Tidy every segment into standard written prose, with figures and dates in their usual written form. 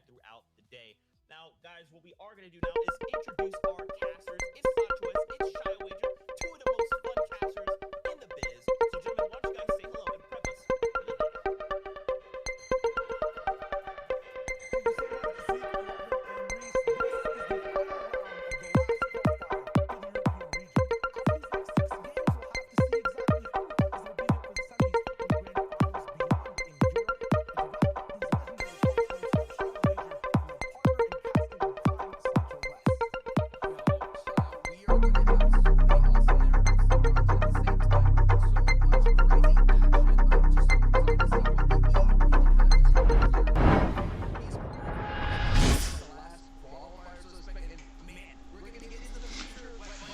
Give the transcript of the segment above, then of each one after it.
throughout the day. Now, guys, what we are going to do now is introduce our casters. It's Sanchois, it's Shy Wager, two of the most fun casters in the biz. So, gentlemen, why don't you guys say hello and prep us for the day?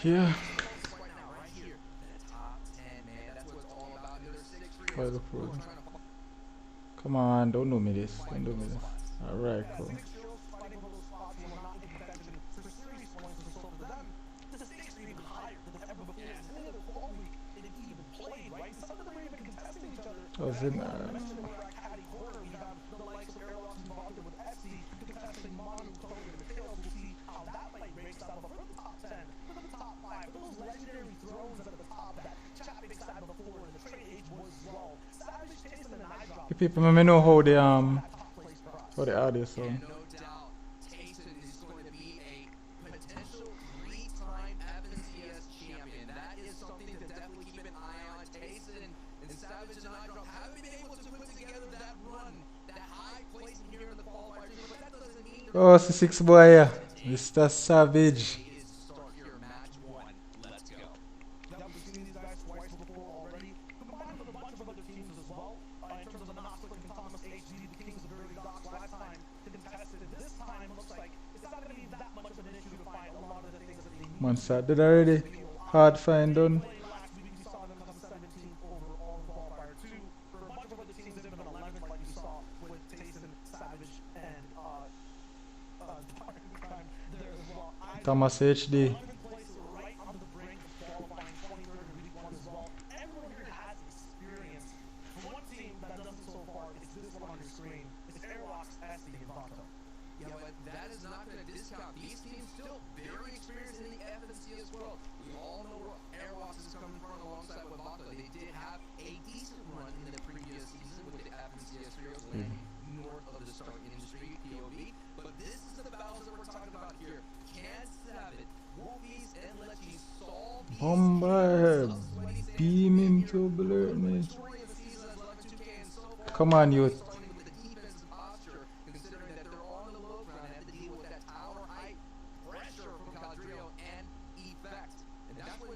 Yeah. Come on, don't do me this. Don't do me this. Alright, cool. Oh, is it, the people may know how the audio sound. Oh, it's the 6 boy here, Mr. Savage. Monster did already. Hard find done. Thomas HD. Bomber, beam him to blur me. Come on, youth.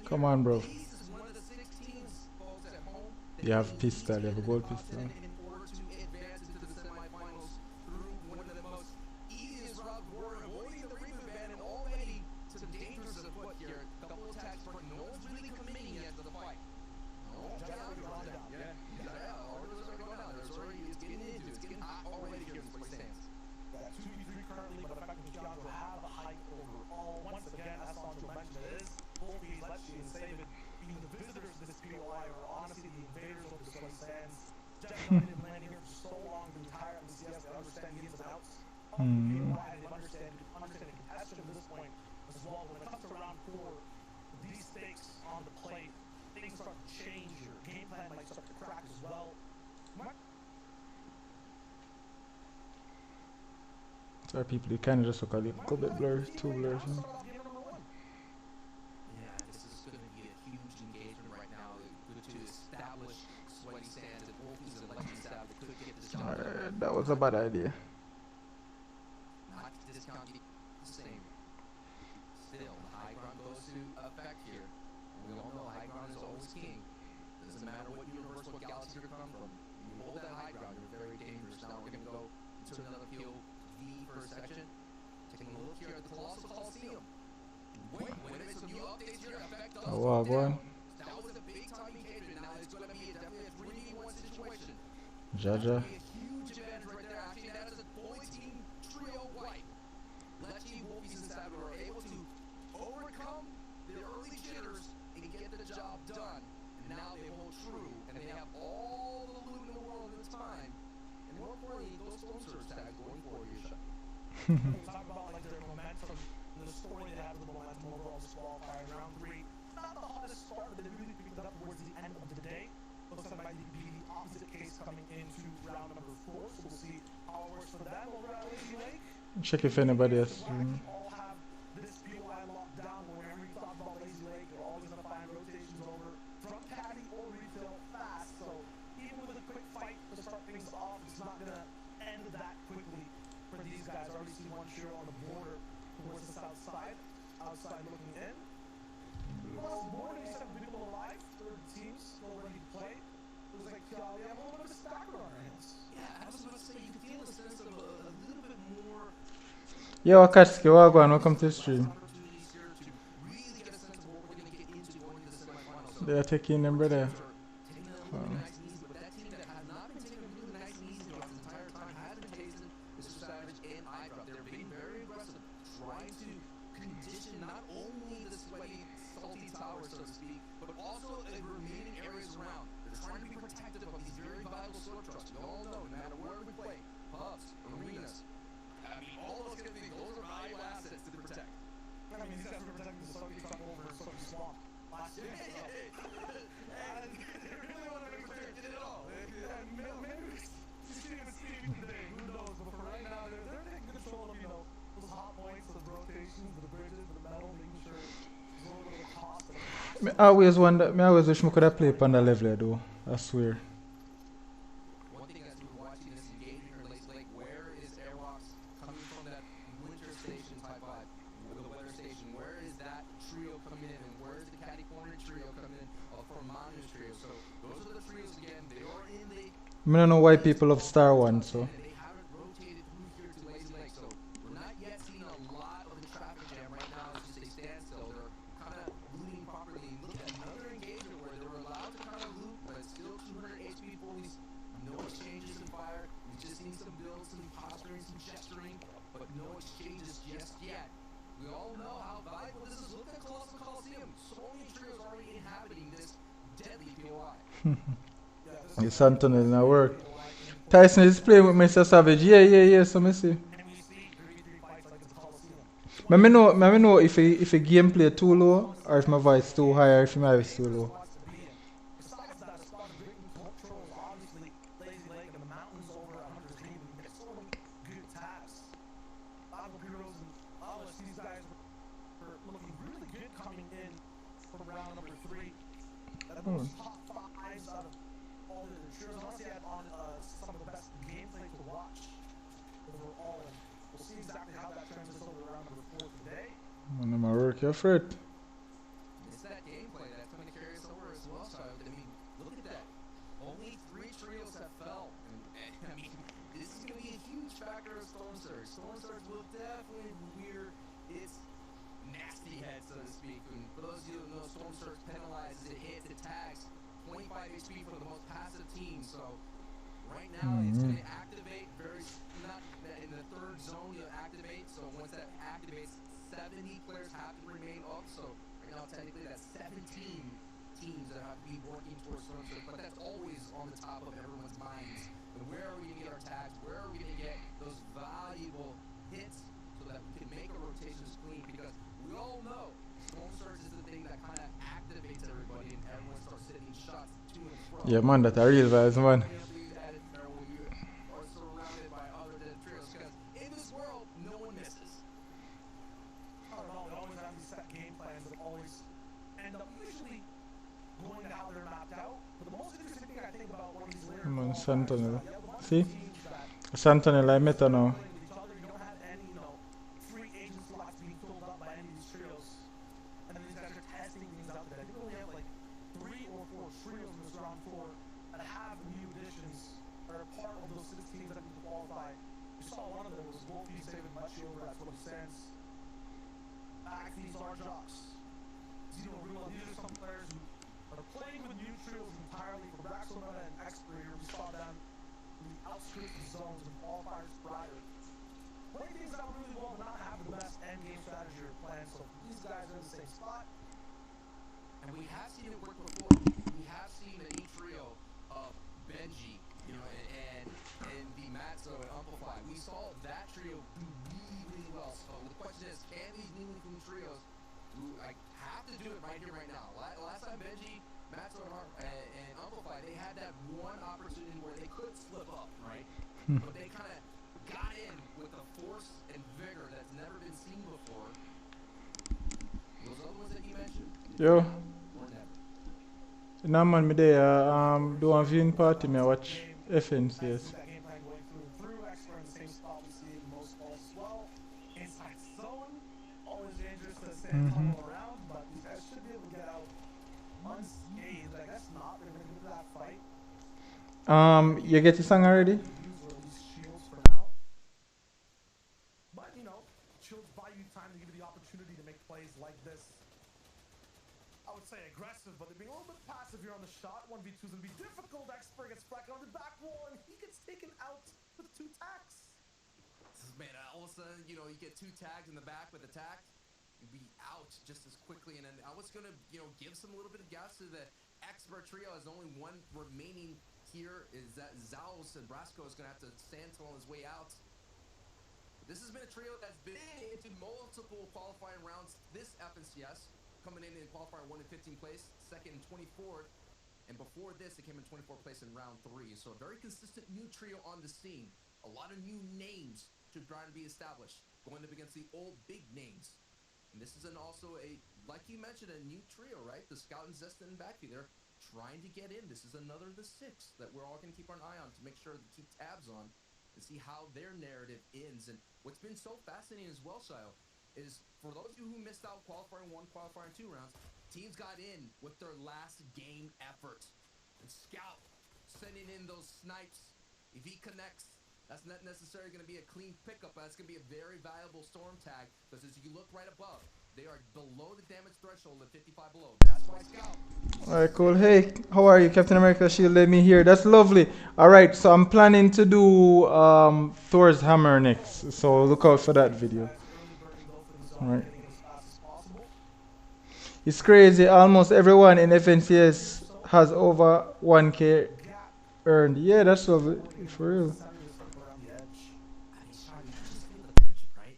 Come on, bro. You have pistol, you have a gold pistol. Sorry, people, you kind of just look a little bit blurry, too blurry. Yeah, this is going to be a huge engagement right now. Good to establish sweaty sands and Wolfies and legends that could get this job done. That was a bad idea. Not to discount the same. Still, the high ground goes to effect here. We all know high ground is always king. Doesn't matter what universe, what galaxy you come from. You hold that high ground, you're very dangerous. Now we're going to go into another field. First section. Taking a look here at the Colossal Coliseum. Wait a minute, some new updates here affect us. Oh, wow, that was a big time engagement. Now it's going to be definitely a 3v1 situation. Jaja. A huge advantage right there. Actually, that is a fully team trio white. Lechy, Wolfies, and Savage were able to overcome their early jitters and get the job done. And now they hold true, and they have all the loot in the world at the time. And more importantly, those stone surge tags going for you. We talk about like their momentum, the story they have with the momentum overall this qualifier in round 3. Not the hottest start, but they really picked it up towards the end of the day. Looks like it might be the opposite case coming into round number 4, so we'll see how it works for them over at Lazy Lake. Check if anybody else. All have this POI locked down. Whenever you talk about Lazy Lake, you're always going to find rotations over from caddy or refill fast. So even with a quick fight to start things off, it's not going to end that quickly for these guys. I already see one cheer on the border towards the south side, outside looking in. Plus, more than 7 people alive, third teams still ready to play. It was like, we have a little bit of stacker on our hands. Yeah, I was about to say, you can feel a sense of a little bit more. Yo, Akatsuki, welcome to the stream. They are taking them, brother. I always wonder, I always wish I could have played on the level though, I swear. One thing that's worth watching is engaging here in Lazy Lake. Where is Airwalks coming from that winter station type vibe? The weather station, where is that trio coming in? And where is the Caddy Corner trio coming in from Mountain's trio? So those are the trios again. They are in the... I don't know why people love Star One, so. They haven't rotated through here to Lazy Lake, so we're not yet seeing a lot of the traffic jam right now. It's just a standstill. They're kind of looting properly. Look at another engagement where they were allowed to kind of loot, but still 200 HP fully. No exchanges in fire. We've just seen some builds, some posturing, some gesturing, but no exchanges just yet. We all know how valuable this is. Look at Colossal Coliseum. So many trios already inhabiting this deadly POI. It's Anthony in our work. Tyson is playing with Mr. Savage. Yeah, so me see. Let me know if a gameplay too low or if my voice too high or if my voice too low. My work, you're afraid. It's that gameplay that's going to carry us over as well. So, I mean, look at that. Only 3 trios have fell. And I mean, this is going to be a huge factor of Storm Surge. Storm Surge will definitely rear its nasty head, so to speak. And for those of you who know, Storm Surge penalizes it, hits, it tags 25 HP for the most passive team. So, right now, it's going to activate very, not in the 3rd zone, you'll activate. So, once that activates, 70 players have to remain up, so right now technically that's 17 teams that have to be working towards Storm Surge, but that's always on the top of everyone's minds. And where are we going to get our tags? Where are we going to get those valuable hits so that we can make our rotations clean? Because we all know Storm Surge is the thing that kind of activates everybody and everyone starts hitting shots to and from. Yeah, man, that's a real vibes, man. Sentinel. See? Sentinel, I met her now. is, can these Newly Flume trios, who I have to do it right here, right now. Last time Benji, Matzo, and Amplify, they had that one opportunity where they could slip up, right? But they kind of got in with the force and vigor that's never been seen before. Those other ones that you mentioned, Yo. or never. No man, me there. Do one viewing party. Me I watch FNCS. That game plan going through. Expert in the same spot we see most balls as well. Inside zone, always dangerous to send tunnel around, but these guys should be able to get out unscathed. I guess not. They're gonna get to that fight. You get the song already? Use or at least shields for now. But you know, shields buy you time to give you the opportunity to make plays like this. I would say aggressive, but they're being a little bit passive here on the shot. 1v2 is going to be difficult. Expert gets back on the back wall, and he gets taken out with 2 tags. Man, all of a sudden, you know, you get 2 tags in the back with the tag, you'd be out just as quickly. And then I was going to, you know, give some little bit of gas to the Expert trio, as only one remaining here is that Zaus and Brasco is going to have to stand tall on his way out. This has been a trio that's been into multiple qualifying rounds this FNCS. Coming in qualifier 1 in 15th place, second in 24th, and before this it came in 24th place in round 3. So a very consistent new trio on the scene. A lot of new names to try and be established, going up against the old big names. And this is also a, like you mentioned, a new trio, right? The Scout and Zestin and Backfeed, they're trying to get in. This is another of the 6 that we're all going to keep an eye on to make sure to keep tabs on and see how their narrative ends. And what's been so fascinating as well, Shio, is for those of you who missed out qualifying 1, qualifying 2 rounds, teams got in with their last game effort. And Scout sending in those snipes. If he connects, that's not necessarily going to be a clean pickup, but that's going to be a very valuable storm tag, because as you look right above, they are below the damage threshold of 55 below. That's why Scout. Alright, cool. Hey, how are you? Captain America Shield, let me hear. That's lovely. Alright, so I'm planning to do Thor's Hammer next, so look out for that video. Alright. It's crazy, almost everyone in FNCS has over 1k earned. Yeah, that's lovely, for real.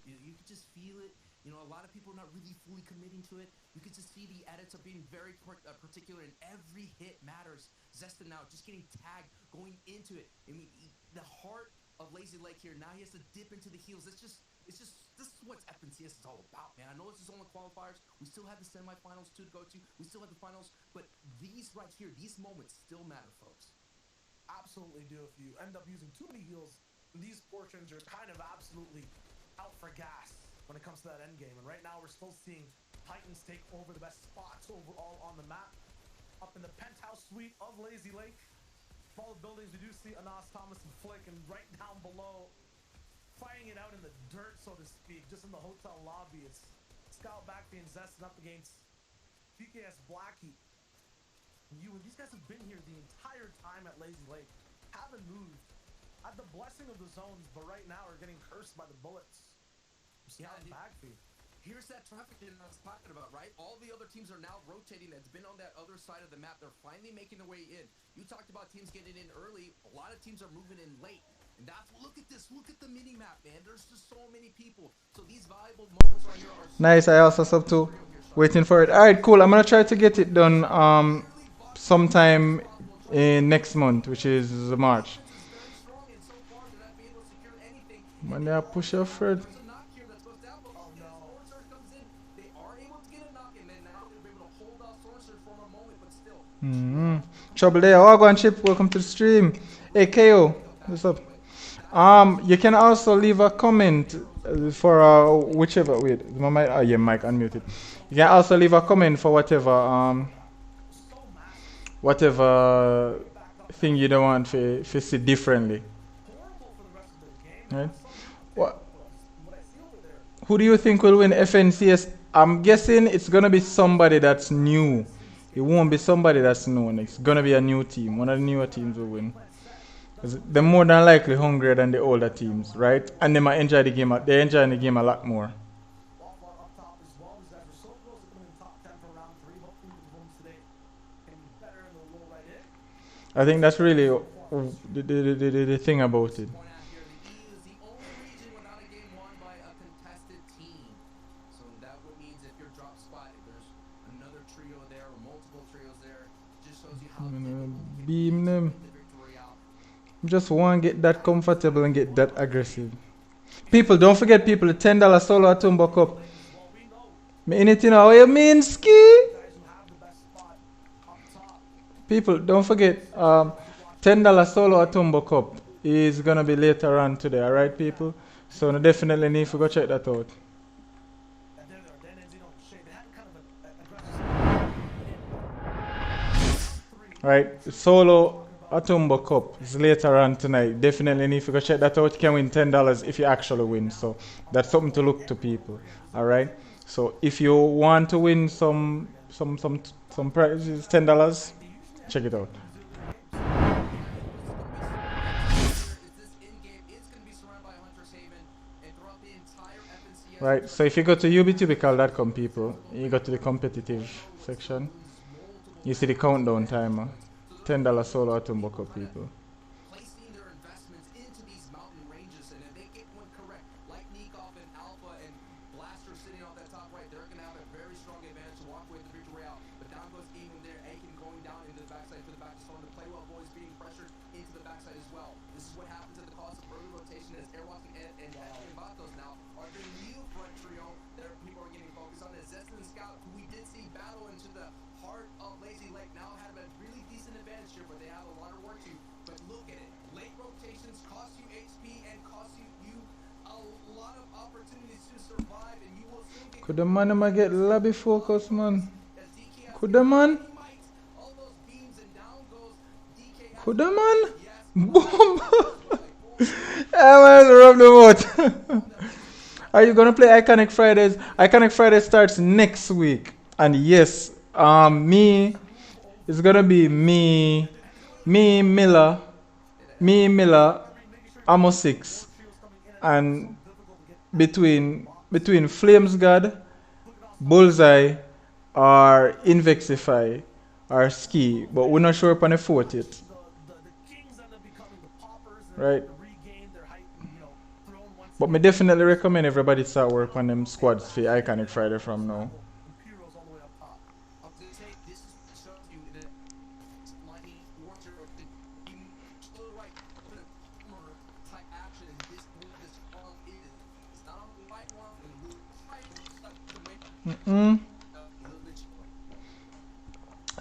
You could just feel it. You know, a lot of people are not really fully committing to it. You could just see the edits are being very particular, and every hit matters. Zestin now just getting tagged, going into it. I mean, the heart of Lazy Lake here, now he has to dip into the heels. This is what FNCS is all about, man. I know this is only qualifiers. We still have the semifinals to go to. We still have the finals, but these right here, these moments still matter, folks. Absolutely do. If you end up using too many heals, these portions are kind of absolutely out for gas when it comes to that end game. And right now we're still seeing Titans take over the best spots overall on the map. Up in the penthouse suite of Lazy Lake. For all the buildings, we do see Anas, Thomas, and Flick, and right down below, fighting it out in the dirt, so to speak, just in the hotel lobby. It's Scout Backfeed and Zestin up against PKS Blackheat. These guys have been here the entire time at Lazy Lake, haven't moved. Had the blessing of the zones, but right now are getting cursed by the bullets. Scout and Backfeed. Here's that traffic that I was talking about, right? All the other teams are now rotating. That's been on that other side of the map. They're finally making their way in. You talked about teams getting in early. A lot of teams are moving in late. And that's, look at this. Look at the mini map, man. There's just so many people. So these valuable moments right here are so nice. I also sub too. Waiting for it. Alright, cool. I'm gonna try to get it done sometime in next month, which is March. Man, they are push up Fred. Trouble there. Wagwan Chip, welcome to the stream. Hey KO, what's up? You can also leave a comment for whichever. Wait, my mic. Oh yeah, mic unmuted. You can also leave a comment for whatever thing you don't want to see differently. Right? What? Who do you think will win FNCS? I'm guessing it's gonna be somebody that's new. It won't be somebody that's known. It's gonna be a new team. One of the newer teams will win. They're more than likely hungrier than the older teams, right? And they might enjoy the game. They're enjoying the game a lot more. I think that's really the thing about it. trio there or multiple trios there. Just shows you how I'm gonna difficult it can beam be to them. win the victory out. Just want to get that comfortable and get that aggressive. People, don't forget people, the $10 solo Atumbo Cup. Me anything how you mean ski? People, don't forget, $10 solo Atumbo Cup is gonna be later on today, alright people? So no, definitely need to go check that out. Right, solo Atumbo Cup is later on tonight. Definitely need to go check that out. You can win $10 if you actually win. So that's something to look to people. Alright. So if you want to win some prizes, $10, check it out. Right, so if you go to Youbitubical.com people, you go to the competitive section, you see the countdown timer. $10 solo Atumbo Cup people. Placing their investments into these mountain ranges, and if they get one correct, like Nikov and Alpha and Blaster sitting off that top right, they're going to have a very strong advantage to walk away with the victory out. But down goes even there, Aiken going down into the backside for the back to storm. The play well boys being pressured into the backside as well. This is what happens at the cost of early rotation as Airwalk and Vatos now are the new front trio that people are getting focused on. As Zestin and Scout, who we did see battle into the heart of Lazy Lake, now have a really decent advantage here, but they have a lot of work to. But look at it, late rotations cost you HP and cost you a lot of opportunities to survive, and you will soon get. Could the man get lobby focus, man? Could the man? All those beams and down goes DK. Could the man? Boom! I want to rub the boat. Are you gonna play Iconic Fridays? Iconic Friday starts next week, and yes, it's gonna be me, Miller, Amo 6, and between Flames God, Bullseye, or Invexify, or Ski, but we're not sure upon the 4th yet. Right? But me definitely recommend everybody start work on them squads for Iconic Friday from now.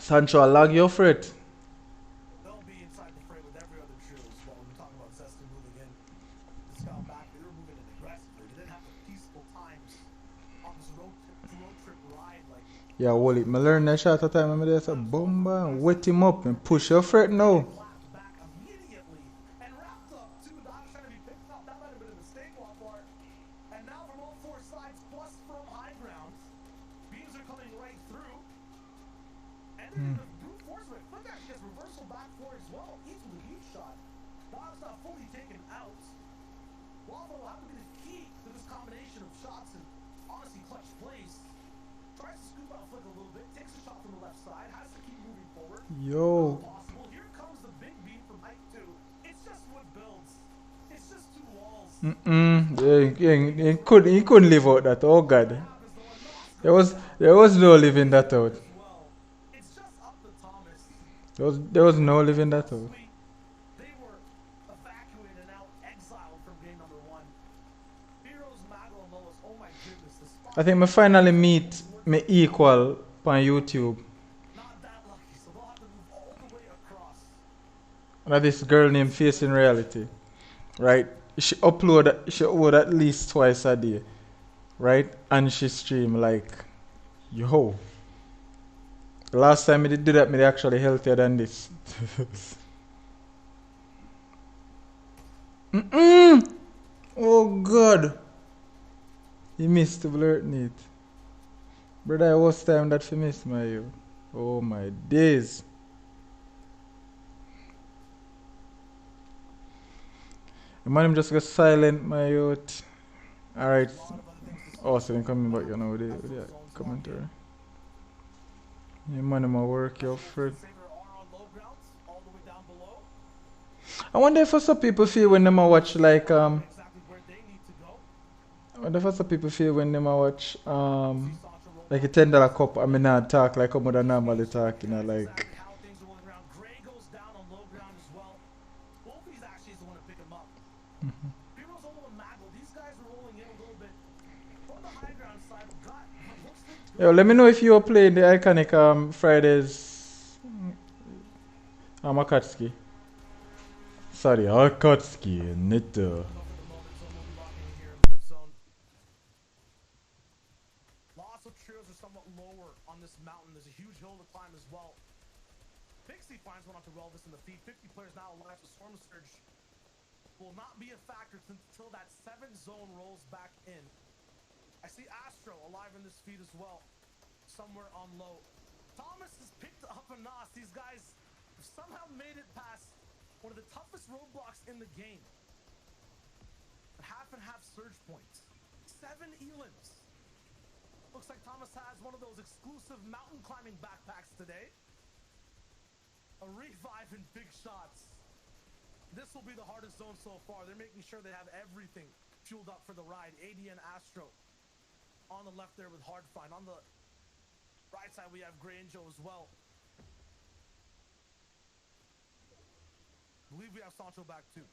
Sancho, I'll lag your freight. They'll be inside the fray with every other trio as well. When we talk about Zestin moving in, the scout back, they were moving in aggressively. They didn't have the peaceful times on this road trip ride like. Yeah, Wally, I learned that shot at time. I'm there, so bomba, and wet him up and push your freight now. Back immediately and wrapped up too. Not trying to be picked up. That might have been a mistake on part. And now from all four sides, plus from high ground, beams are coming right through. And then the brute force of it. Quick actually gets reversal back for as well. Easily huge shot. Dog's not fully taken out. Waffle will have to be the key to this combination of shots and honestly clutch plays. Tries to scoop out Flick a little bit. Takes a shot from the left side. Has to keep moving forward. Yo. Possible. Here comes the big beam from height 2. It's just wood builds. It's just two walls. Yeah, he couldn't live out that. Oh God. There was no living that out. It's just up to Thomas. There was no living that out. They were evacuated and now exiled from game number 1. Heroes, Mago, and Lois. Oh my goodness. The spot I think me finally meet me equal on YouTube. not that lucky, so they'll have to move all the way across. Now this girl named Face in Reality, right? She upload at least twice a day, right? And she stream like, yo. The last time I did do that, me actually healthier than this. Oh God. He missed the blurt need. Brother, it was time that he missed my you. Oh my days. The man him just got silent, my youth. Alright. Oh, so then coming back, you know, with the commentary. Yeah, man, I'm work your friend. Saber are on low grounds, all the way down below. I wonder if some people feel when them a watch like Exactly where they need to go. I wonder if some people feel when them a watch See Sancho roll Like a $10 cup, I mean, not talk like I'm would normally talk, you know, like. Exactly how things are rolling around. Gray goes down on low ground as well. Wolfie's actually is the one to pick him up. Heroes Olo and Maggle, these guys are rolling in a little bit. From the high ground side, got what looks like Yo, let me know if you are playing the iconic Fridays Akatsuki. Sorry, Akatsuki, Neto. for the moment, Zone will be locking in here in the fifth zone. Lots of trios are somewhat lower on this mountain. There's a huge hill to climb as well. Pixie finds one onto Relvis in the feed. 50 players now alive, so Storm Surge will not be a factor until that 7th zone rolls back in. I see Astro alive in this feed as well, somewhere on low. Thomas has picked up a Nos. These guys have somehow made it past one of the toughest roadblocks in the game. Half and half surge points. 7 elims. Looks like Thomas has one of those exclusive mountain climbing backpacks today. A revive and big shots. This will be the hardest zone so far. They're making sure they have everything fueled up for the ride. AD and Astro on the left there with Hardfind. On the right side, we have Granjo as well. I believe we have Sancho back too.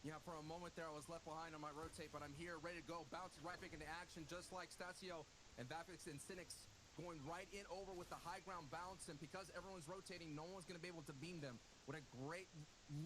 Yeah, for a moment there, I was left behind on my rotate, but I'm here, ready to go, bouncing right back into action, just like Stasio and Vapix and Cynics going right in over with the high ground bounce, and because everyone's rotating, no one's going to be able to beam them. What a great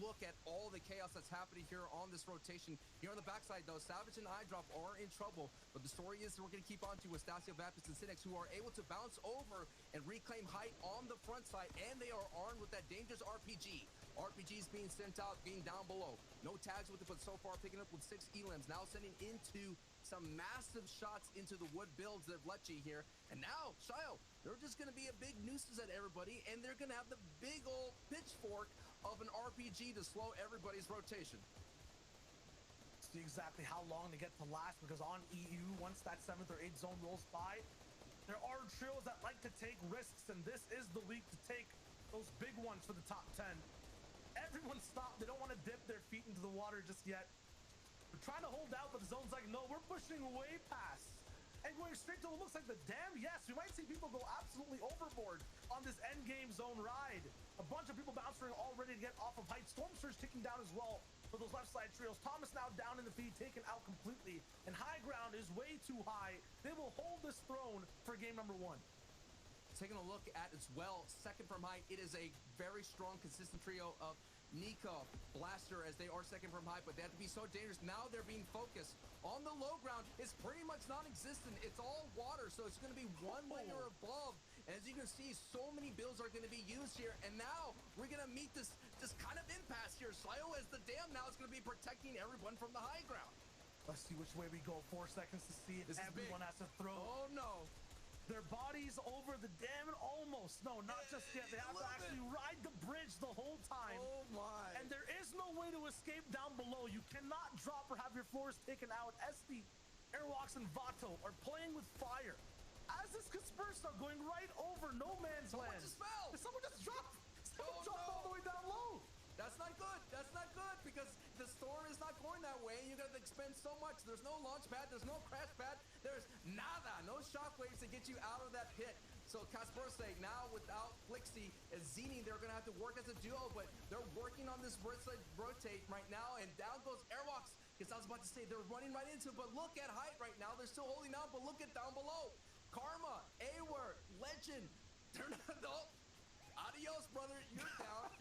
look at all the chaos that's happening here on this rotation. Here on the backside, though, Savage and iDrop are in trouble, but the story is we're going to keep on to with Stasio, Vapix, and Cynics, who are able to bounce over and reclaim height on the front side, and they are armed with that dangerous RPG. RPGs being sent out, being down below. No tags with it, but so far picking up with 6 elims. Now sending into some massive shots into the wood builds of Lecce here. And now, Shio, they're just going to be a big nuisance at everybody, and they're going to have the big old pitchfork of an RPG to slow everybody's rotation. See exactly how long to get to last, because on EU, once that 7th or 8th zone rolls by, there are trios that like to take risks, and this is the week to take those big ones for the top 10. Everyone stopped. They don't want to dip their feet into the water just yet. We're trying to hold out, but the zone's like, no, we're pushing way past. And going straight to what looks like the dam. Yes, we might see people go absolutely overboard on this end game zone ride. A bunch of people bouncing already to get off of height. Storm Surge ticking down as well for those left side trios. Thomas now down in the feed, taken out completely. And high ground is way too high. They will hold this throne for game number 1. Taking a look at as well, second from height, it is a very strong, consistent trio of Nika, Blaster, as they are second from height, but they have to be so dangerous. Now they're being focused on the low ground. It's pretty much non-existent. It's all water, so it's going to be one layer above. And as you can see, so many builds are going to be used here. And now we're going to meet this kind of impasse here. Slio, as the dam now is going to be protecting everyone from the high ground. Let's see which way we go. 4 seconds to see it. This Everyone has to throw. Oh, no. Their bodies over the dam and almost. No, not just yet. They have to actually ride the bridge the whole time. Oh, my. And there is no way to escape down below. You cannot drop or have your floors taken out. SD, Airwalks, and Vato are playing with fire. As this Disperse are going right over no man's land. Just fell. Someone just dropped. Someone dropped all the way down low. That's not good. That's not good, because the storm is not going that way. You're going to expend so much. There's no launch pad. There's no crash pad. There's nada. No shockwaves to get you out of that pit. So Kasperse now without Flixie and Zini, they're going to have to work as a duo, but they're working on this rotate right now, and down goes Airwalks. Because I was about to say they're running right into it, but look at height right now. They're still holding out, but look at down below. Karma, A-Word, Legend. They're not, no. Adios, brother. You're down.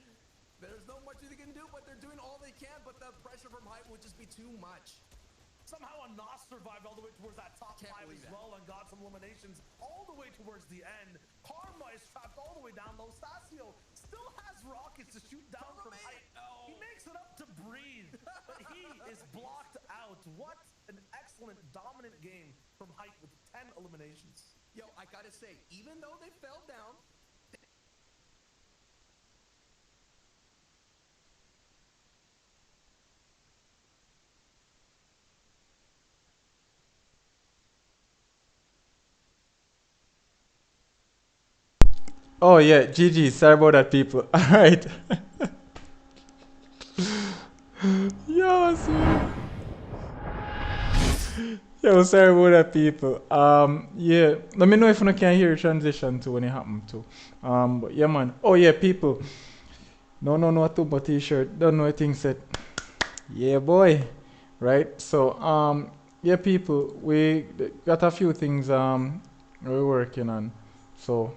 There's no much they can do, but they're doing all they can, but the pressure from height would just be too much. Somehow a Nos survived all the way towards that top 5 as well and got some eliminations all the way towards the end. Karma is trapped all the way down low. Stasio still has rockets to shoot down from height. Oh. He makes it up to breathe, but he is blocked out. What an excellent, dominant game from height with 10 eliminations. Yo, I gotta say, even though they fell down, Oh yeah, GG. Sorry about that, people. All right. Yes. Yo, sorry about that, people. Yeah, let me know if you can hear transition to when it happened to. But yeah, man. Oh yeah, people. No, too, but t-shirt. Don't know a thing said. Yeah, boy. Right. So, yeah, people. We got a few things we're working on. So,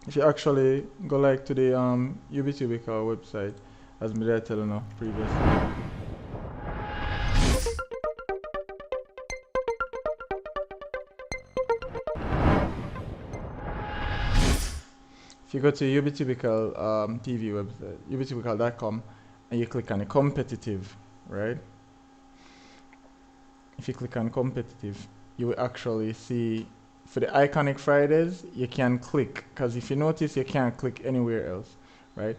if you actually go like to the Youbitubical website, as me did tell you now previously. If you go to Youbitubical TV website, youbitubical.com, and you click on the competitive, right? If you click on competitive, you will actually see for the iconic Fridays, you can click, because if you notice, you can't click anywhere else, right?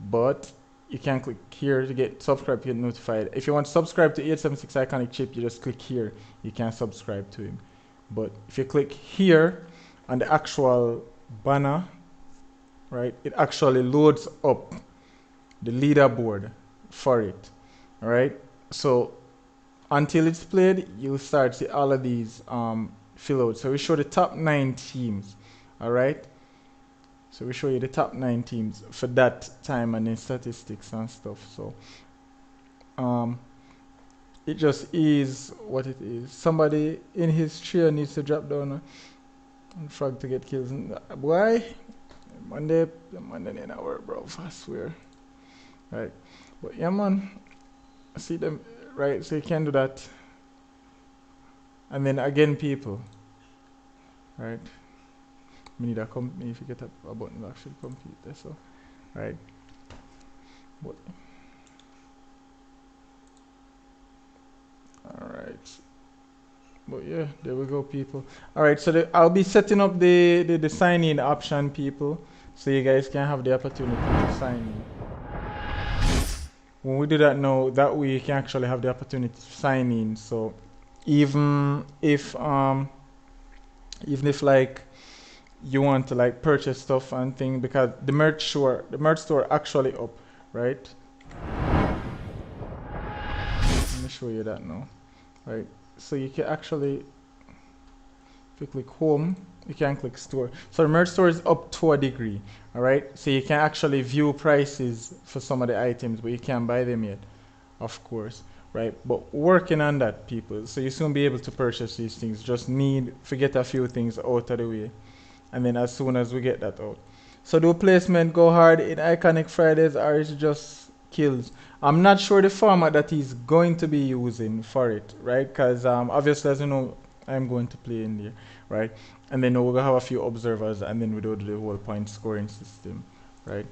But you can click here to get subscribed to get notified. If you want to subscribe to 876 iconic chip, you just click here. You can subscribe to him. But if you click here on the actual banner, right, it actually loads up the leaderboard for it. All right. So until it's played, you'll start see all of these fill out. So we show the top 9 teams. All right. So we show you the top 9 teams for that time and then statistics and stuff. So it just is what it is. Somebody in his chair needs to drop down and frog to get kills. Why? Monday in our bro, I swear. Right. But yeah, man. I see them, right? So you can do that. And then again, people. Right. We need a company if you get a button to actually compete there. So, right. But, alright. But yeah, there we go, people. Alright, so I'll be setting up the sign in option, people. So you guys can have the opportunity to sign in. When we do that now, that way you can actually have the opportunity to sign in. So even if like you want to like purchase stuff and things, because the merch store actually up, right? Let me show you that now, right? So you can actually, if you click home, you can click store. So the merch store is up to a degree, all right? So you can actually view prices for some of the items, but you can't buy them yet, of course, right? But working on that, people. So you soon be able to purchase these things. Just need to get a few things out of the way, and then as soon as we get that out. So do placement go hard in Iconic Fridays, or is it just kills? I'm not sure the format that he's going to be using for it, right? Because obviously, as you know, I'm going to play in there, right? And then we're going to have a few observers, and then we do the whole point scoring system, right?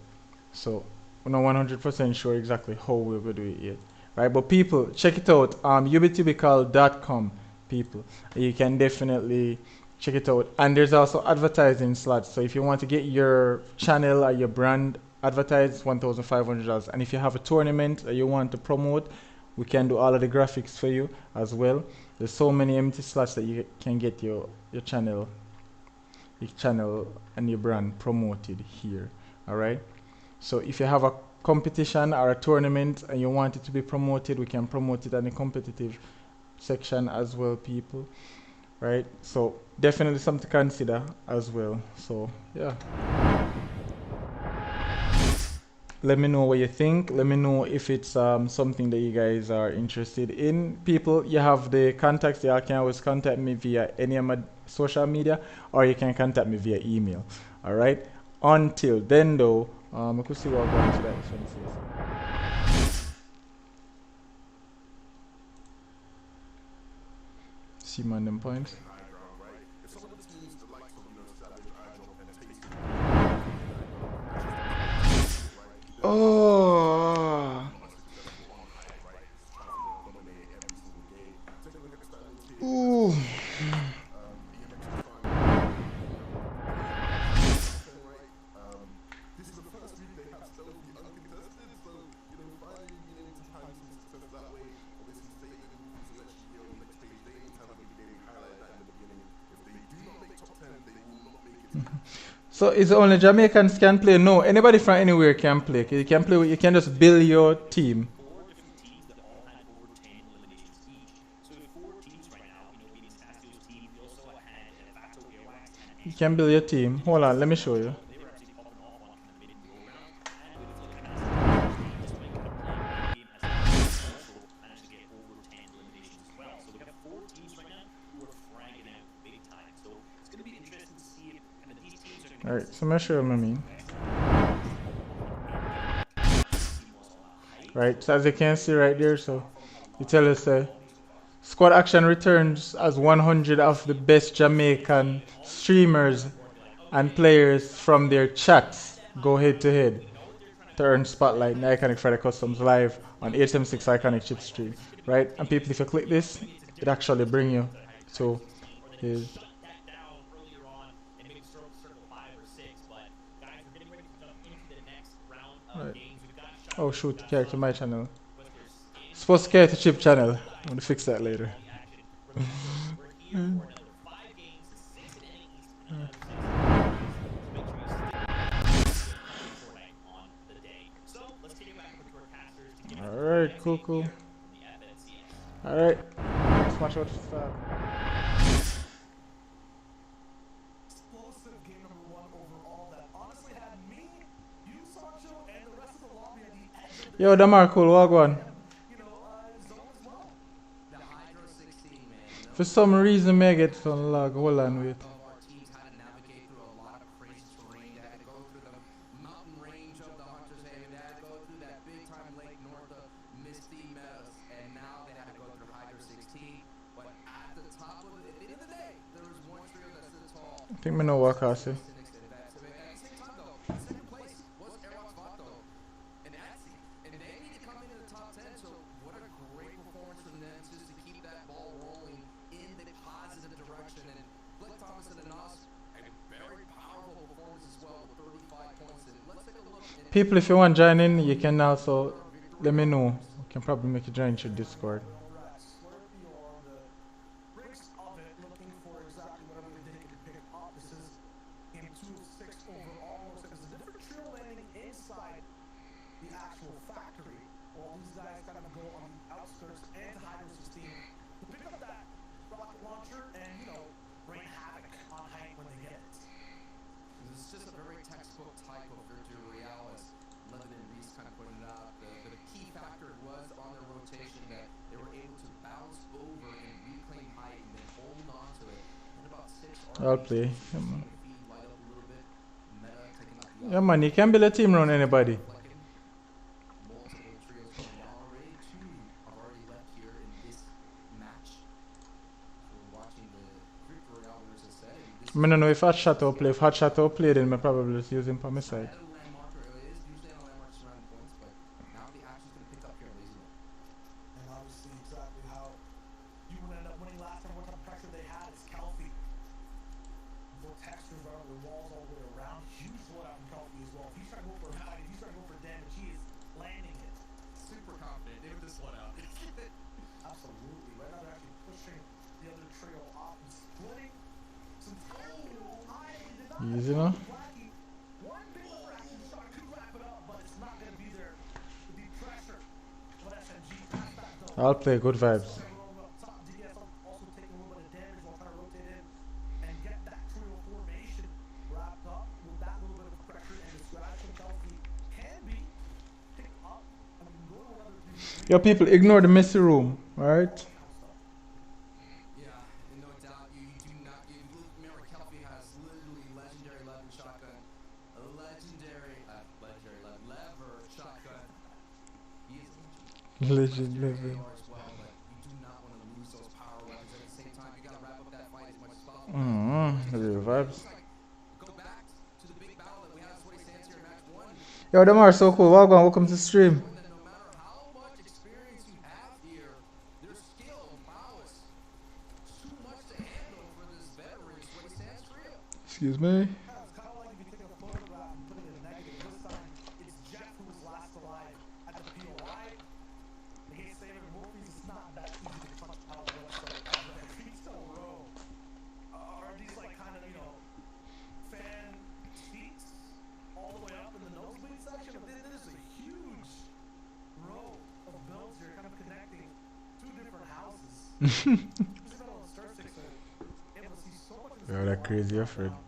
So we're not 100% sure exactly how we're going to do it yet, right? But people, check it out, youbitubical.com, people. You can definitely check it out. And there's also advertising slots. So if you want to get your channel or your brand advertised, $1,500. And if you have a tournament that you want to promote, we can do all of the graphics for you as well. There's so many empty slots that you can get your channel and your brand promoted here. All right. So if you have a competition or a tournament and you want it to be promoted, we can promote it in the competitive section as well, people. Right. So definitely something to consider as well. So yeah. Let me know what you think. Let me know if it's something that you guys are interested in. People, you have the contacts. You can always contact me via any of my social media, or you can contact me via email. All right. Until then, though, I could see what I'm going to that. See my them points. Oh. Ooh. So it's only Jamaicans can play? No, anybody from anywhere can play. You can play. You can just build your team. 4 different teams that all had over 10 eliminations each. So 4 teams You can build your team. Hold on, let me show you. Alright, so I'm gonna show you what I mean. Right, so as you can see right there, so you tell us squad action returns as 100 of the best Jamaican streamers and players from their chats go head to head to earn spotlight in Iconic Friday Customs live on 876 Iconic Chip Stream, right? And people, if you click this, it actually bring you to his. Right. Oh shoot, character my channel. Supposed to character chip channel. I'm gonna fix that later. Alright, cool. Alright, next match out to start. Explosive game number 1 overall that honestly had me, you, Sancho, and the rest of the lobby at the edge of the Yo, Damar, cool, what going? zone as well. The Hydro 16, man. For some reason, may I get some lag. Hold on, wait. Our teams had to navigate through a lot of crazy terrain. They had to go through the mountain range of the Hunter's Haven. They had to go through that big-time lake north of Misty Meadows. And now they had to go through Hydro 16. But at the top of it, at the end of the day, there was one trio that stood tall. I think I know what I say. At the same time, though, second place was Eros Vato and Atsy. And they need to come into the top 10. So what a great performance from them just to keep that ball rolling in the positive direction. And Blake Thomas and Anas, a very powerful performance as well with 35 points. And let's take a look. People, if you want to join in, you can also let me know. We can probably make you join your Discord. Slurpee on the bricks of it, looking for exactly whatever they can pick up. This is game 2 of 6 overall. Looks like there's a different trio landing inside the actual factory. While these guys kind of go on the outskirts and Hydro 16 to pick up that rocket launcher and, rain havoc on Hank when they get it. This is just a very textbook type of virtual reality. Levin and Reese kind of pointed out the key factor was on their rotation that they were able to bounce over and reclaim height and then hold on to it. And about 6 I'll play. Yeah, man. feet light up a little bit. Meta taking out the Yeah, man, you can build a team around anybody. multiple trios going down already. 2 have already left here in this match. So we're watching the victory hours as said. I don't know if Hot Shadow play. If Hot Shadow play, then I probably just use him for my side. At a landmark, or it is usually on a landmark surrounding points, but now the action's going to pick up here in Lazy. And obviously exactly how you would end up winning last time. What type of pressure they had is Kelpie. No textures are on the walls all the way around. Huge loadout from Kelpie as well. If he's trying to go for a fight, if he's trying to go for damage, he is landing it. Super confident. They would just let out. Absolutely. Right now they're actually pushing the other trio off and splitting some time. Easy, no? Blackie, one big overreaction shot could wrap it up, but it's not going to be there with the pressure. But SMG past that though. I'll play. Good vibes. Top DS also taking a little bit of damage while trying to rotate in and get that trio formation wrapped up with that little bit of pressure and the scratch from Kelpie can be picked up and we can go to another Yo, people, ignore the messy room, alright? Yeah, and no doubt you do not. Remember, Kelpie has literally legendary lever shotgun. A legendary lever shotgun. He is a Legend legendary level. AR as well, but you do not want to lose those power weapons. At the same time, you got to wrap up that fight as much as possible. Real vibes. Go back to the big battle that we had. Sweaty Sands here in match 1. Yo, them are so cool. Welcome to the stream. That no matter how much experience you have here, their skill and prowess too much to handle for this veteran Sweaty Sands trio. Excuse me. It's kind of like if you take a photograph and put it in negative. This time, it's Jeff who was last alive at the POI. Against David Murphy's, it's not that easy to punch out the Kingston row. Are these like kind of, fan seats all the way up in the nosebleed section? This is a huge row of builds here, kind of connecting 2 different houses. Able to see so much of this Yo, that crazy, going on Alfred. right now.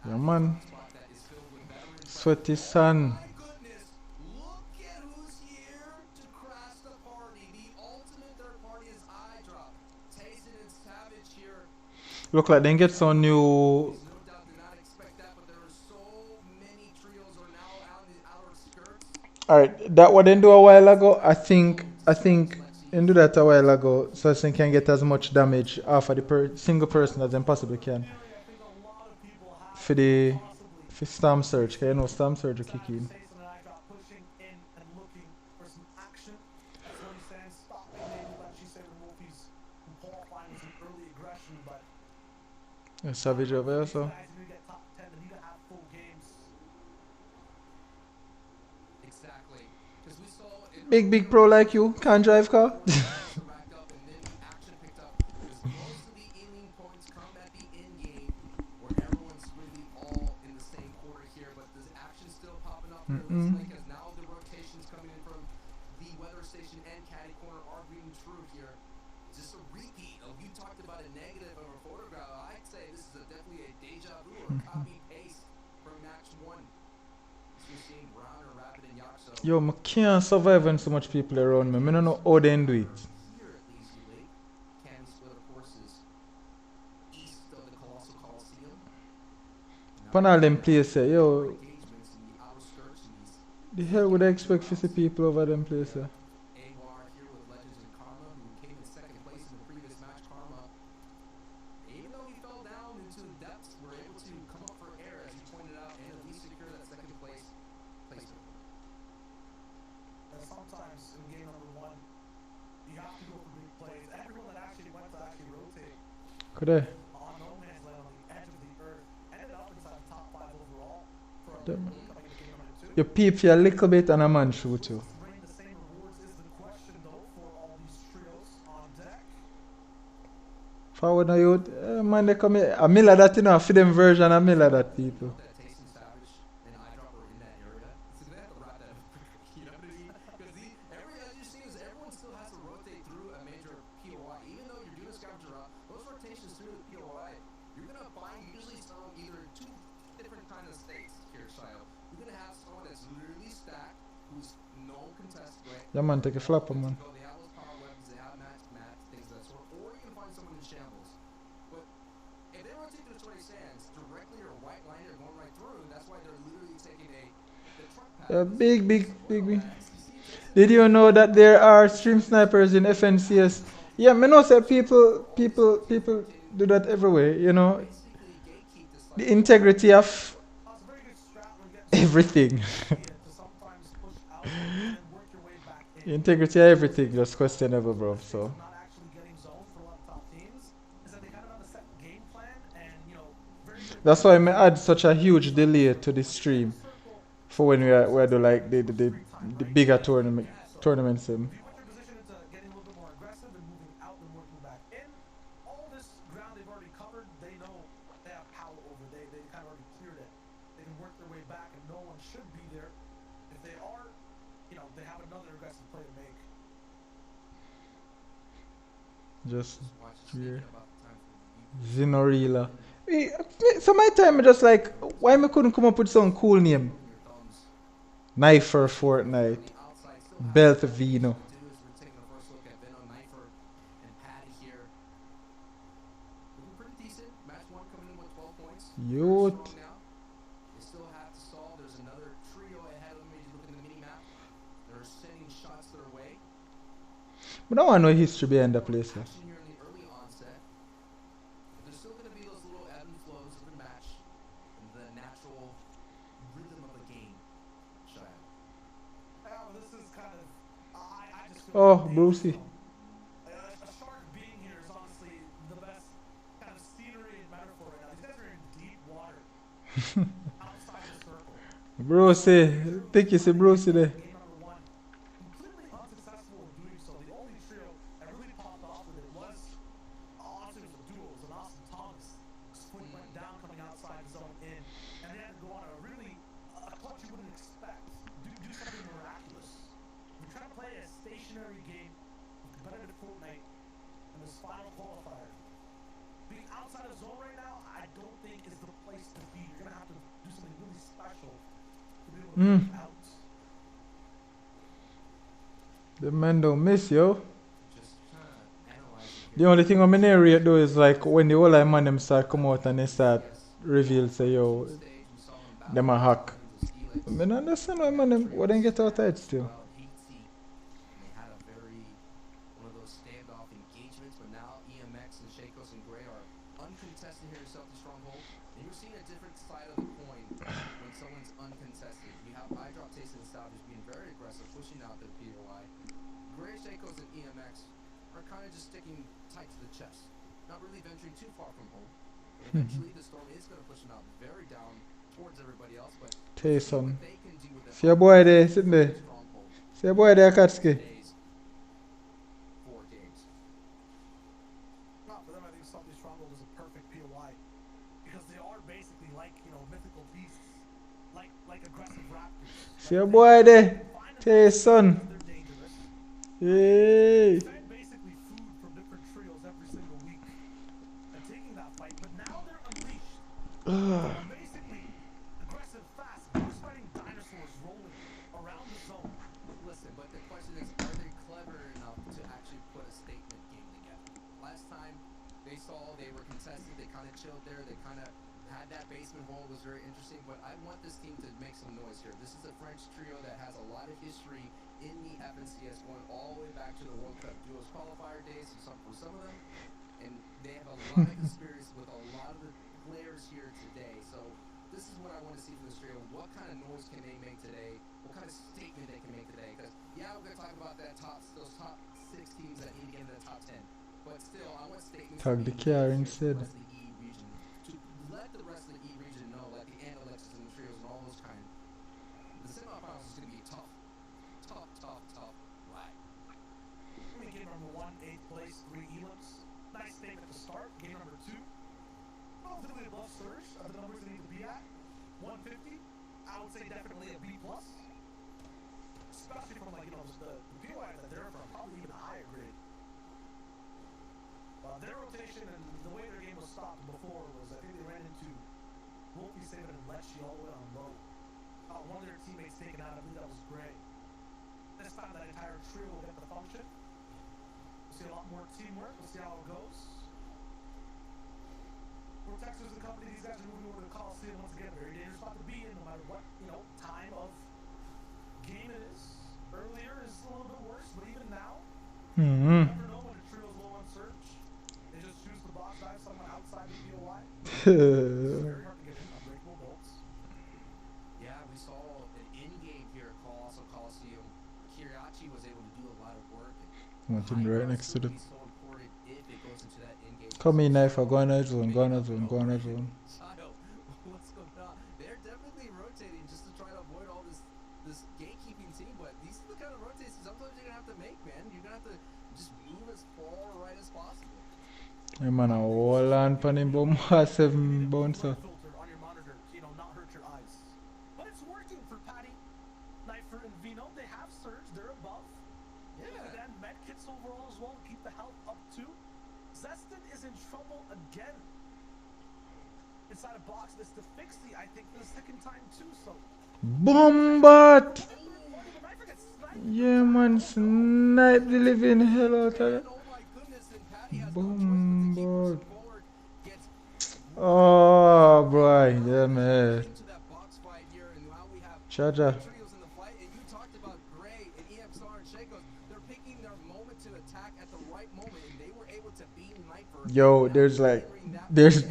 Yeah, man. spot that is filled with veterans like, Sweaty sun. my goodness, look at who's here to crash the party. The ultimate third party is eye drop. Tyson and Savage here. Look like they get some new. No doubt did not expect that, but there are so many trios are now out in the outer skirts. Alright, that what they do a while ago. I think they do that a while ago, so they can get as much damage off of the single person as they possibly can. I think a lot of people have For the possibly Storm Surge, cause you know Storm Surge will kick in. Tyson and I got pushing in and looking for some action. That's what he's saying. Stopping maybe, like she said, with Wolfie's qualifying with some early aggression, but Savage over here, so. guys need to get top 10 and need to have full games. Exactly. Because we saw it Big pro like you can't drive car. racked up and then action picked up. Because most of the inning points come at the end game where everyone's really all in the same quarter here, but there's action still popping up here. Looks like as now the rotations coming in from the weather station and caddy corner are being true here. Just a repeat of you talked about a negative of a photograph. I'd say this is definitely a deja vu or a copy paste from match one. So we're seeing Browner, Rapid, and Yaxo. Yo, I can't survive when so much people around me. I don't know how they do it. Here at Lazy Lake, Candy Split, of course, is east of the Colossal Coliseum. Pan all them places, yo, Engagements in the outer skirts and these the hell would I expect to see people over them places? AWAR here with Legends and Karma, who came in second place in the previous match. Karma, even though he fell down into the depths, were able to come up for air, as he pointed out, and at least secure that second place placement. And sometimes in game number one, you have to go for big plays. Everyone that actually went to actually rotate Could I? on no man's land on the edge of the earth ended up inside the top 5 overall for Them. coming into game number 2. You peep for a little bit and a man shoot you. Bring the same rewards is the question though for all these trios on deck. Forward now, you man, they come here. A Miller that, you know, for them version of Miller that people. That Tyson Savage and Eyedropper in that area. So they have to wrap that up. You know what I mean? Because as you see, is everyone still has to rotate through a major POI. Even though you're doing a scavenger hunt, those rotations through the POI, you're gonna find usually some either two different kind of states here, Shio. You're gonna have someone that's literally stacked, who's no contest, right? Yeah, man, take a flapper, man. They have those power weapons, they have mats, things of that sort. Or you can find someone in shambles. But if they rotate through the Tory Sands directly or white line or going right through, that's why they're literally taking the truck path. Big. Did you know that there are stream snipers in FNCS? Yeah, me know say people do that everywhere, you know. Basically gatekeep this The integrity of That's a very good strat when you get everything. to sometimes push out and then work your way back in. The integrity of everything just questionable, bro. So Not actually getting zones for a lot of top teams is that they kind of have a set game plan and very good that's why I add such a huge delay to the stream circle. for when we do like the bigger tournaments. If you put your position into getting a little bit more aggressive and moving out and working back in, all this ground they've already covered, they know they have power over. They kind of already cleared it. They can work their way back and no one should be there. If they are, they have another aggressive play to make. Just Watch yeah. about the time for you. Zinorila. So my time I just like why me couldn't come up with some cool name? Your thumbs. Knife for Fortnite. Outside still have Belt Vino. to do is we're taking the first look at Venom, Knifer, and Patty here. Looking pretty decent. Match one coming in with 12 points. Very Youth. strong now. They still have to solve. There's another trio ahead of them. As you look in the mini map, they're sending shots their way. But I want to know history behind the place. Action here in the early onset. But there's still going to be those little ebb and flows of the match and the natural rhythm of the game. Shia. Yeah, but this is kind of. I just. Oh, Brucey. A shark being here is honestly the best kind of scenery and metaphor right now. These guys are in deep water. Outside the circle. Brucey. Think you see Brucey there. Game number one. Completely unsuccessful in doing so. The only trio that really popped off with it was, honestly, it was a duo. It was an Austin Thomas. Squid went down coming outside the zone in. And they had to go on a really, a clutch you wouldn't expect. Do something miraculous. We're trying to play a stationary game of competitive Fortnite in this final qualifier. being outside of zone right now, I don't think is the place to be. You're gonna have to do something really special to be able to break out. The man don't miss, yo. Just trying to analyze it The here. only thing I'm in area though is like when the whole line man them start come out and they start reveal say yo, Stage, we saw them them a hack. Steelix. I mean, I understand why man them why they get out of it still. Well, heat seek, and they had a one of those standoff engagements, but now EMX and Shakos and Gray are uncontested here in Celtic Stronghold, and you're seeing a different side of the coin when someone's uncontested. You have Eyedrop, Taste, and Salvage being very aggressive, pushing out their POI. Gray, Shakos, and EMX are kind of just sticking tight to the chest, not really venturing too far from home. Eventually, the storm is going to push them out very down towards everybody else, but Tyson. they can do with See your boy there, sitting there. See your boy there, Katsuki. 4 games. Not for them, I think Celtic Stronghold is a perfect POI because they are basically like, you know, mythical beasts, like aggressive raptors. See your boy there, Tyson. They're dangerous. Yay. Fed basically food from different trios every single week and taking that fight, but now they're unleashed. Basically aggressive, fast, bush fighting dinosaurs rolling around the zone. Listen, but the question is, are they clever enough to actually put a statement game together? Last time they saw they were contested, they kind of chilled there, they kind of had that basement hole, was very interesting, but I want this team to make some noise here. This is a French trio that has a lot of history in the FNCS, going all the way back to the World Cup duos qualifier days for some of them, and they have a lot of experience with a lot of the players here today. So this is what I want to see from this trio. What kind of noise can they make today? What kind of statement they can make today? Because yeah, we're going to talk about those top 6 teams that need to get into the top 10, but still, I want statements. Tag the car instead. To let the rest of the E region know, like the Analexes and the trios and all those kind. The semifinals is going to be tough. Right. I mean, game number 1, 8th place, 3 elims. Nice statement to start. Game number 2, relatively above Surge of the numbers they need to be at. 150, I would say definitely a B+. Especially from, like, you know, the POI that they're from, probably even a higher grade. Their rotation and the way their game was stopped before was, I think they ran into Wolfie, Saban, and Lecce all the way on low. One of their teammates taken out, I believe that was Gray. This time that entire trio will get the function. We'll see a lot more teamwork. We'll see how it goes. For Texas and company, these guys are moving over to the Coliseum once again. Very dangerous spot to be in, no matter what, you know, time of game it is. Earlier is a little bit worse, but even now, you never know when a trio's low on Surge. They just choose to boss dive someone outside the POI. It's very hard to get in unbreakable bolts. Yeah, we saw an in-game here at Colossal Coliseum. Kiriachi was able to do a lot of work. Want him right next to the. So important if it goes into that in-game. Come in, knife, go on a zone. What's going on? They're definitely rotating just to try to avoid all this gatekeeping team, but these are the kind of rotations sometimes you're gonna have to make, man. You're gonna have to just move as far right as possible. Hey man, a whole on pan him but massive bouncer. Filter on your monitor to, you know, not hurt your eyes. But it's working for Patty, Knifer, and Vino. They have Surge, they're above. Yeah. And then med kits overall as well, keep the health up too. Zeston is in trouble again. Inside a box, this to Fixie, I think, for the second time too, so. Bombat! Yeah man, snipe the living hell out of it. Bombat. Oh boy, yeah man. Charger. Yo, there's like, there's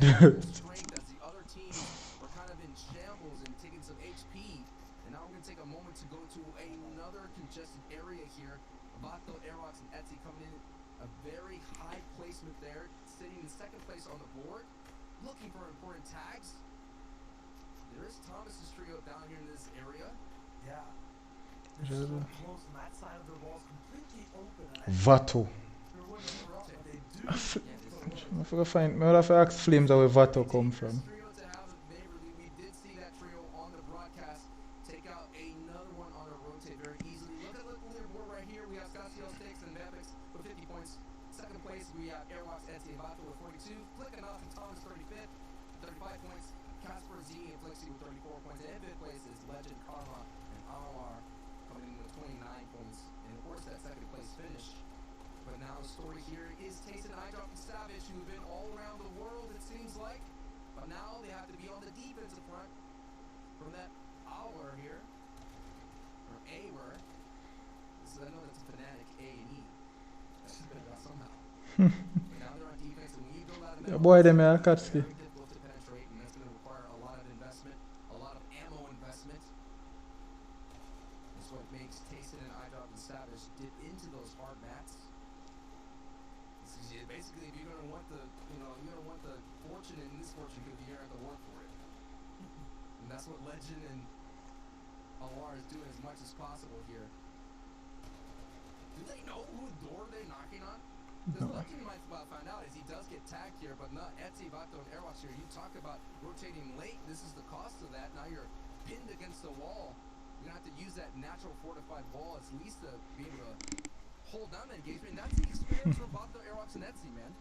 Vato. I forgot find. I have to ask Flames where Vato come from. second place, we have Airwalks, Etsy, and Vato with 42. Flick enough and Thomas 35th, 35 points. Casper, Z, and Flixie with 34 points. And in fifth place is Legend, Karma, and Anwar coming in with 29 points. And of course, that second place finish. But now the story here is Tayson, iDrop, and Savage, who have been all around the world, it seems like. But now they have to be on the defensive front from that hour here. Or A-word. I know that's a Fnatic A and E. That's good out somehow. But now they're on defense, and when you go out of Yeah, boy, them are Katsuki. very difficult to penetrate, and that's going to require a lot of investment, a lot of ammo investment. That's what makes Tayson and iDrop and Savage dip into those hard mats. Basically, if you're going to want the, you're going to want the fortune and misfortune, you're going to have to work for it. And that's what Legend and Alar is doing as much as possible here. Do they know who door they're knocking on? Because Legend might find out as he does get tagged here, but not Etsy, Vato, and Airwatch here. You talk about rotating late. This is the cost of that. Now you're pinned against the wall. You're going to have to use that natural fortified wall at least to be able to hold down the engagement. And that's the experience for Vato, Airwatch, and Etsy, man.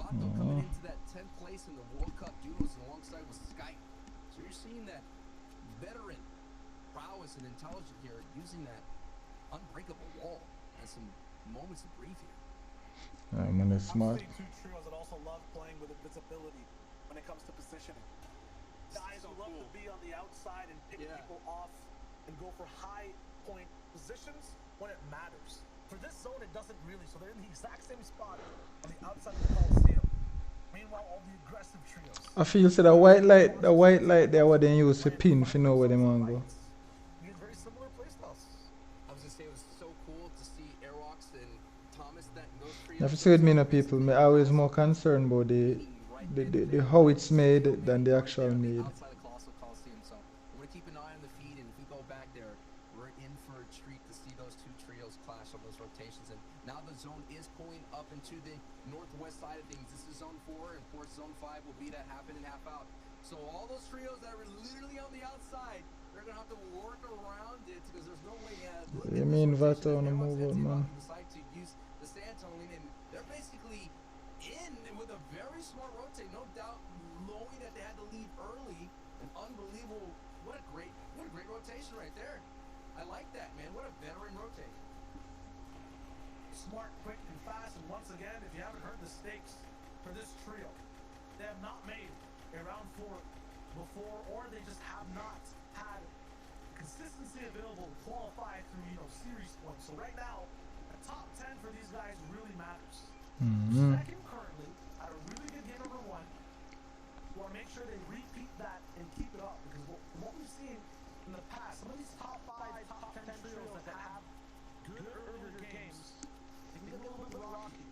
Vato coming into that 10th place in the World Cup duos alongside with Skype. So you're seeing that veteran prowess and intelligence here using that unbreakable wall. And some moments of breathe here. I'm gonna smart. I've seen two trios that also love playing with invisibility when it comes to positioning. Guys who love to be on the outside and pick people off and go for high point positions when it matters. For this zone, it doesn't really. So they're in the exact same spot on the outside of the Coliseum. Meanwhile, all the aggressive trios. I feel so the white light there what they use for pin if you know where they want to go. Very similar playstyles. I was gonna say it was so cool to see Airwalks and Thomas that those trios. I've said many people, me always more concerned about the how it's made than the actual made. Outside of Coliseum, so we're gonna keep an eye on the feed, and if we go back there, we're in for a treat to see those two trios clash on those rotations. And now the zone is pulling up into the northwest side of things. This is zone 4, and of course zone 5 will be that half in and half out. So all those trios that are literally on the outside, they're gonna have to work around it because there's no way. You mean Vato on the move out, man? Decide to use the sand tunneling, and they're basically in with a very smart rotate, no doubt, knowing that they had to leave early. An unbelievable, what a great rotation right there. I like that, man. What a veteran rotate. Smart, quick, and fast. And once again, if you haven't heard the stakes for this trio, they have not made a round 4 before, or they just have not had consistency available to qualify through, series points. So right now, a top 10 for these guys really matters. Second currently, at a really good game number 1, you want to make sure they repeat that and keep it up, because what we've seen in the past, some of these top 5, top 10 trios that have good earlier games, they can get a little bit rocky,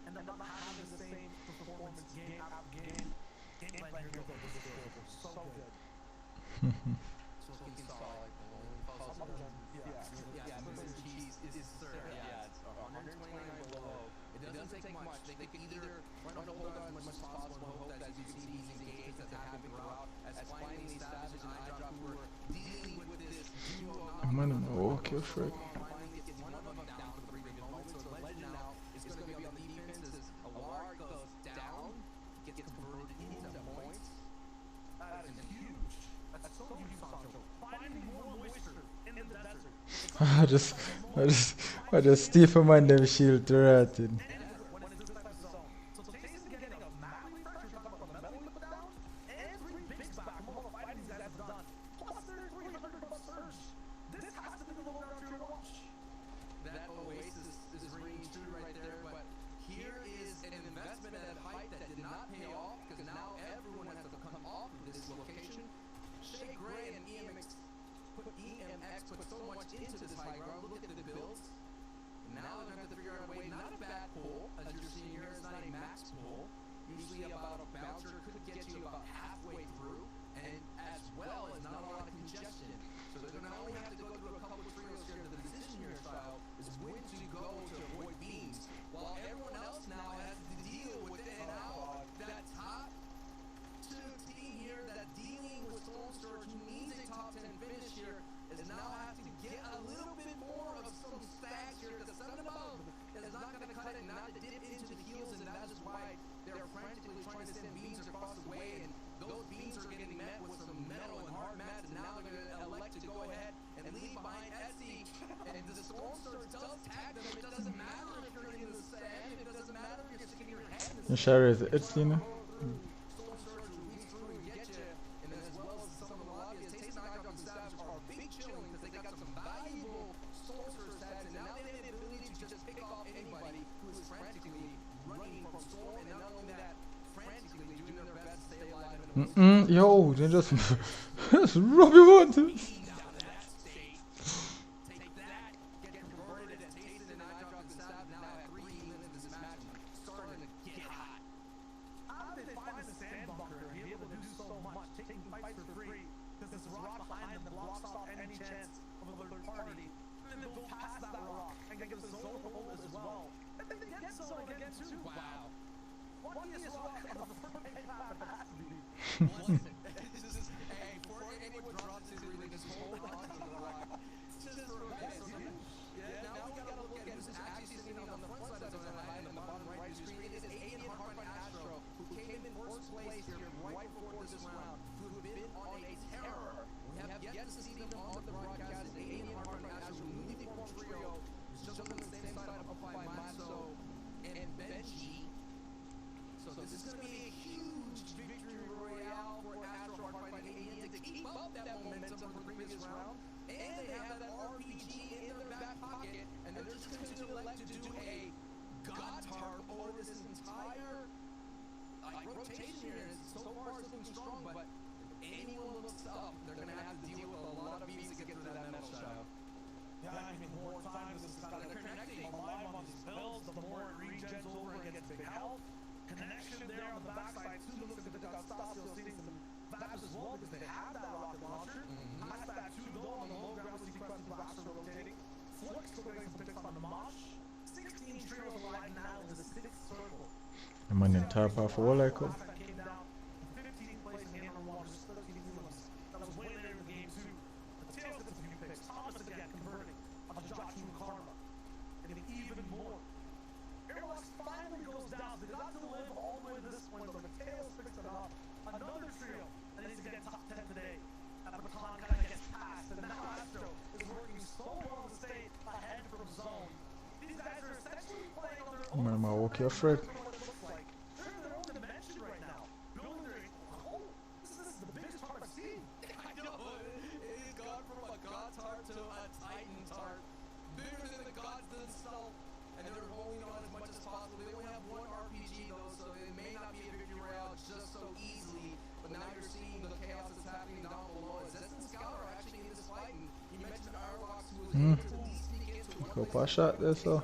and then not having the same performance game after game. Game plan here, so good. So looking solid. Yeah, Mr. Cheese is sir. Yeah, it's 129 below. It doesn't take much. They can either run a hold on as much as possible and hope that you can see these engagements that happen throughout as finally Savage and iDrop who are dealing with this duo. I'm gonna walk your frick. Finally gets one of them down for 3 good moments. So Legend now is going to be on the defense as Alar goes down, gets converted into points. That is huge. That's so huge, Sancho. Finding more moisture in the desert. I just Stephen man them shield to rotting. When it's this type of zone. So Tayson getting a map refresh, you're talking about the metal put down, and 3 bigs back from all the fighting these guys have done. Plus their 300 bucks surge. This has to be the low down to your watch. That Oasis is ringing true right there, but here is an investment at height that did not pay off because now everyone has to come off of this location. Shea Gray and EMX put so much into this high ground. Look at the builds. Now they're going to have to figure out a way, not a bad pull, as you're seeing here, it's not a max pull. Usually about a bouncer could get you about halfway through, and as well as not a lot of congestion. So they're going to only have to go through a couple of trios here. The decision here, style, is when to go to avoid beams, while everyone else now has to deal with it and out. That top 2 team here that dealing with Stone Storage, who needs a top 10 finish here, is now have to get a little bit more of some stacks here, because 7 above is not going to cut it, not to dip into the Storm Surge does tag them. It doesn't matter if you're in the sand. It doesn't matter if you're sticking your head in the And sand. Shara is it's you know. Storm Surge will weave through and get you. And then as well as some of the lobbyists, Taste and Icon Savage are big chilling because they got some valuable Storm Surge stats, and now they have the ability to just pick off anybody who is frantically running from Storm, and not only that, frantically doing their best to stay alive in a Yo, they just just rub him on. down to that state. Take that, get converted, and Taste and Icon Savage now have 3 wins in this match, starting to get hot. How did they find the sand bunker and be able to do so much, taking fights for free? Because there's a rock behind them that blocks off any chance of a third party. And then go past that rock and get the zone hold as well. And then they get zone again too. Wow. Luckiest rock on the front page map, it has to be. Listen, it's just, hey, before anyone drops his really just hold on to the rock. Just for a minute. Yeah, now we gotta look at who's actually sitting on the front side of the zone and the bottom right of the screen. It is Alien Hardline Astro, who came in first place here right before this round, who have been on a terror. We have yet to see them on the broadcast. Alien Hardline Astro, who newly formed trio, is just on the same side of Apply Maso and Benji. So this is going to be a huge victory royale for Astro Hardline Alien to keep up that momentum from the previous round. And they have that RPG in their back pocket, and they're just going to elect to do a God Tart over this entire rotation here. And so far it's looking strong, but if anyone looks up, they're going to have to deal with a lot of beats to get through that metal shadow. Yeah, I mean, the more time this is kind of connecting alive on these builds, the more it regens over and gets big health. Connection there on the backside too. Looks like they've got Stasio seeing some vibes as well because they have that rocket launcher. Past that too though on the low ground sequence with Astro rotating. Flex still getting some picks on the mosh. 16 trios alive now in the 6th circle. I'm on the top half of all I could. Last time came down 15th place in Hammer 1, just 13 wins. That was way later in the game too. The Tails gets a few picks. Thomas again converting on the Joshua Karma. Getting even more. Airlocks finally goes down. They got to live all the way to this point, but the Tails picks it up. Another trio that needs to get top 10 today. That baton kind of gets passed, and now Astro is working so well to stay ahead from zone. These guys are essentially playing on their own. Man, I'm okay, Fred. What it looks like. They're in their own dimension right now. Building their this is the biggest part I've seen. I know, it has gone from a God Tart to a Titan Tart. Bigger than the gods themselves. And they're holding on as much as possible. They only have one RPG though, so it may not be a victory royale just so easily. But now you're seeing the chaos that's happening down below. Zest and Scout are actually in this fight, and you mentioned Airbox, who was able to at least sneak into one Go for a shot there, so.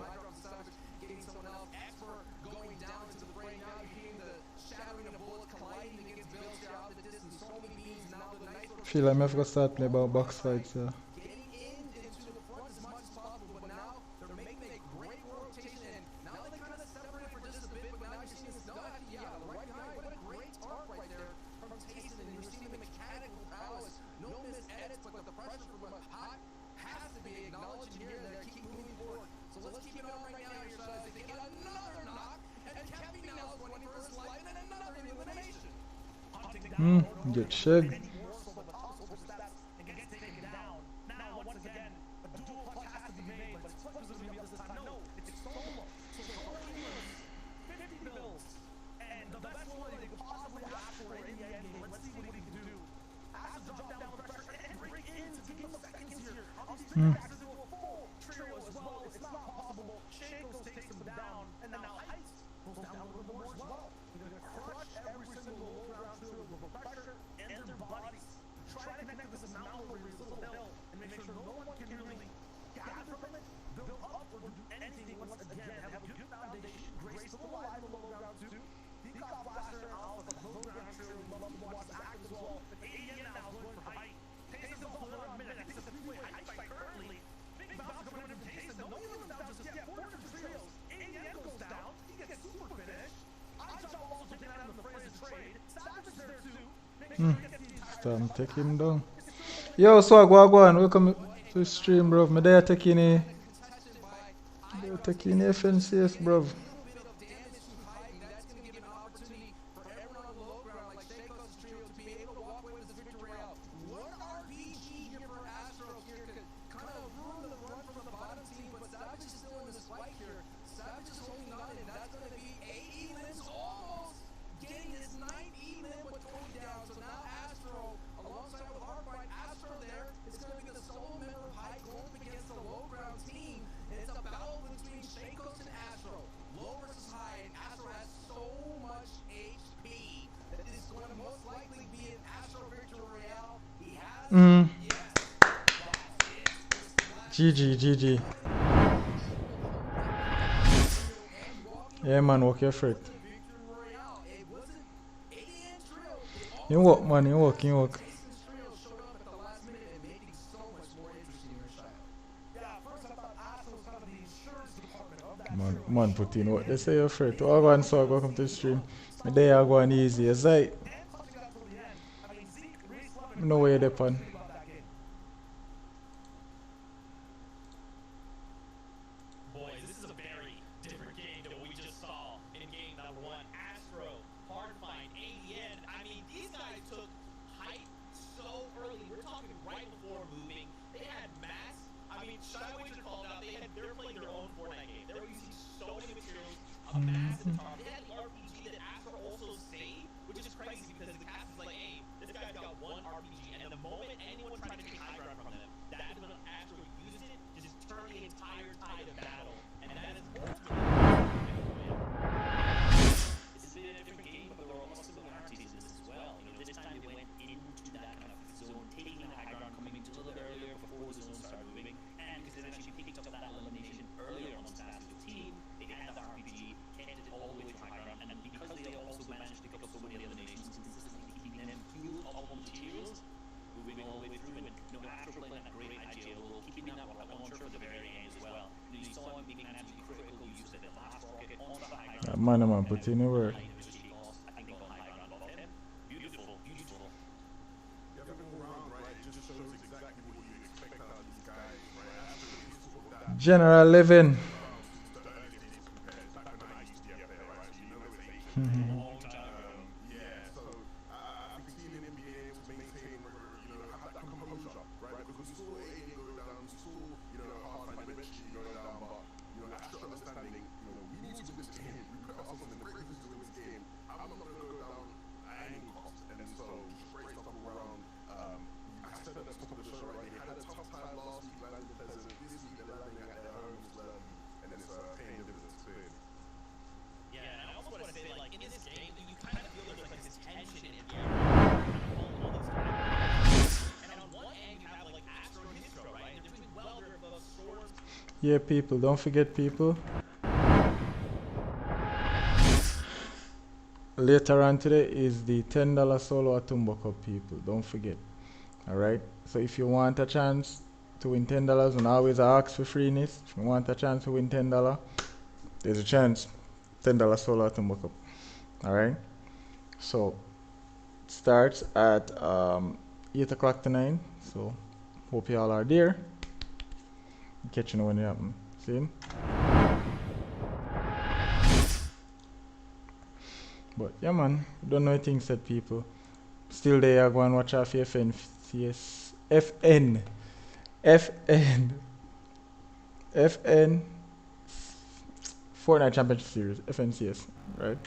getting someone else. Expert going down into the fray. Now you're hearing the shattering of bullets colliding against Bills out the distance. So many beams now. The nice sort of Feel like I'm gonna start playing about box fights, yeah. getting into the front as much as possible, but now they're making a great rotation, and now they kind of separated for just a bit, but now you're seeing this, no, actually, yeah, the right guy, what a great arc right there from Tayson, and you're seeing the mechanical prowess, no miss edits, but the pressure from a hot has to be acknowledged here, and they keep moving forward. So let's keep it on right now here, so as they get another knock, and Kevin now is running for his life, and another elimination. Get shed. Start take him down. Yo, Swag, go on. Welcome to the stream, bro. Me there taking a FNCS, bro. GG, GG. Yeah, man, work your fruit. You work, man, you work, you work. Man, put in what they say you're afraid to all go and so welcome to the stream. They are going easy. It's like no way they're on. Boys, this is a very different game than what we just saw in game number 1. Astro, Hardfind, ADN. I mean, these guys took height so early. We're talking right before moving. They had mass. I mean, Shywager called out. They were playing their own Fortnite game. They were using so many materials, a massive target. They had the RPG that Astro also saved, which is crazy because the cast is like, hey, this guy's got one RPG, and the moment anyone tried to take high ground from them, that's when Astro used it to just turn the entire tide of battle, and that is ultimately this has been a different game, but there were also similarities in this as well. You know, this time they went into that kind of zone, taking the high ground, coming into a little bit earlier before the zone started moving, and because they actually picked up that elimination earlier on Stass's team, they had the RPG, headed all the way to high ground, and because they also managed to pick up so many eliminations, consistently keeping them fueled up on materials, moving all the way through, and Astro playing a great IGL role, keeping that rocket launcher at the very end as well. You saw him making an absolutely critical use of the last rocket on the high ground. Man, put in the work. I think they got high ground above him. Beautiful, beautiful. General Living. Yeah, people, don't forget, people. Later on today is the $10 solo Atumbo Cup, people. Don't forget. Alright? So if you want a chance to win $10, and always ask for freeness. If you want a chance to win $10, there's a chance. $10 solo Atumbo Cup. Alright? So it starts at 8 o'clock tonight. So hope you all are there. Catch you when it happens. See? But yeah, man, don't know anything said, people. Still there, go and watch our FN Fortnite Championship Series, FNCS, right?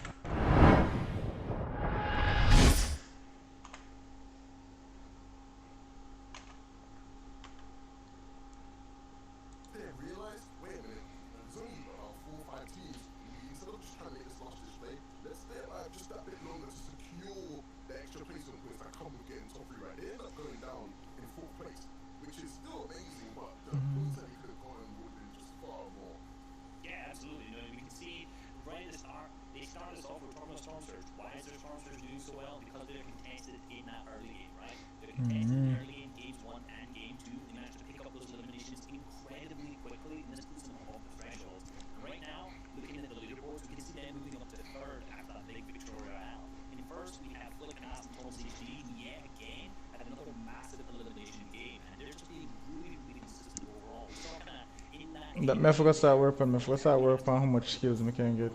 That me forgot start work on how much skills I can get.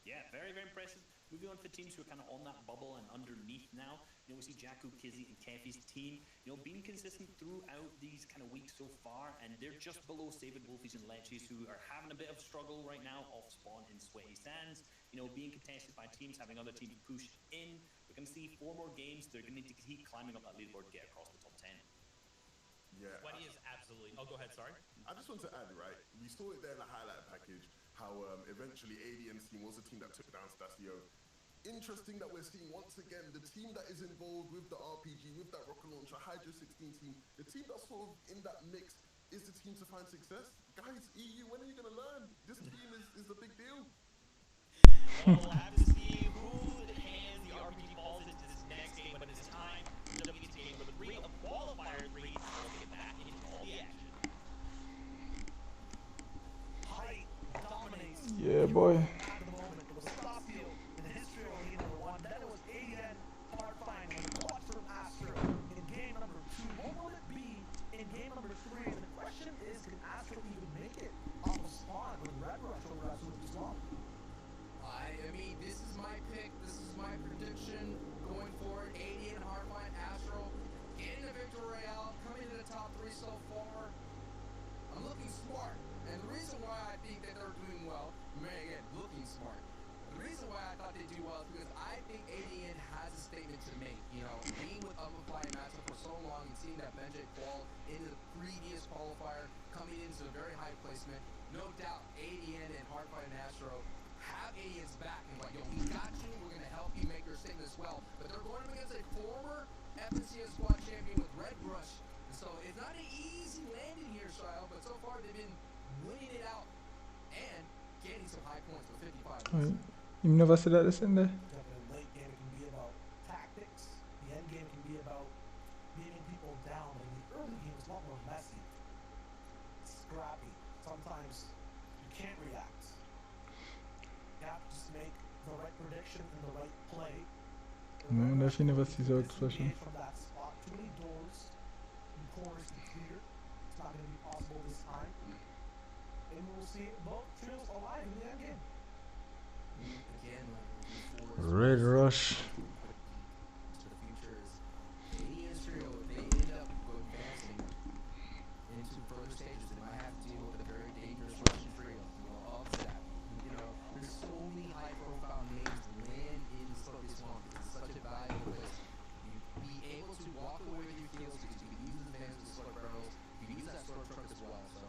Yeah, very, very impressive. Moving on to teams who are kind of on that bubble and underneath now. You know, we see Jakku, Kizzy, and Kefi's team, you know, being consistent throughout these kind of weeks so far, and they're just below Saved Wolfies and Leches, who are having a bit of struggle right now off spawn in Sweaty Sands, you know, being contested by teams, having other teams push in. We're going to see 4 more games. They're going to need to keep climbing up that leaderboard to get across the top 10. Yeah. Sweaty is absolutely... Oh, go ahead, sorry. I just want to add, right, we saw it there in the highlight package, how eventually ADN's team was the team that took down Stasio. Interesting that we're seeing once again the team that is involved with the RPG, with that rocket launcher, Hydro 16 team, the team that's sort of in that mix is the team to find success. Guys, EU, when are you going to learn? This team is a big deal. Well, we'll have to see who hands the RPG balls into this next game, but it's time to get to game number 3 of Qualifier 3. We'll get back into all the action. Height dominates. Yeah, boy. At the moment, it was Stasio in the history of League number 1. Then it was ADN, Hardfine, and Clutch from Astro in game number 2. What will it be in game number 3? And the question is, can Astro even make it off the spawn with Red Rush over Absolute Swamp? I mean, this is my pick. This is my prediction going forward. ADN, Hardline, Astro, getting the victory royale, coming to the top 3 so far. I'm looking smart. And the reason why I think that they're doing well, again, looking smart. The reason why I thought they'd do well is because I think ADN has a statement to make. You know, being with Upperfly and Master for so long and seeing that Benjik fall into the previous qualifier, coming into a very high placement, no doubt ADN and Hardfire and Astro have ADN's back and like, yo, we got you, we're going to help you make your statement as well. But they're going up against a former FNCS squad champion with Red Rush. And so it's not an easy landing here, Shyle, but so far they've been winning it out and getting some high points with 55. You never said that this in there? Definitely late game can be about tactics. The end game can be about beating people down. And the early game is a lot more messy. It's scrappy. Sometimes you can't react. You have to just make the right prediction and the right play. No, she never sees our expression. From that spot, too many doors and corners to clear. It's not going to be possible this time. And we'll see both trios alive in the end game. Again, Red Rush. to the future is ADN's trio, if they end up advancing into further stages, they might have to deal with a very dangerous Russian trio. You know, of that. You know, there's so many high profile names land in Slippery Swamp. It's such a valuable place. You be able to walk away with your kills because you can use the advantage of the slug barrels, you can use that sword truck as well. So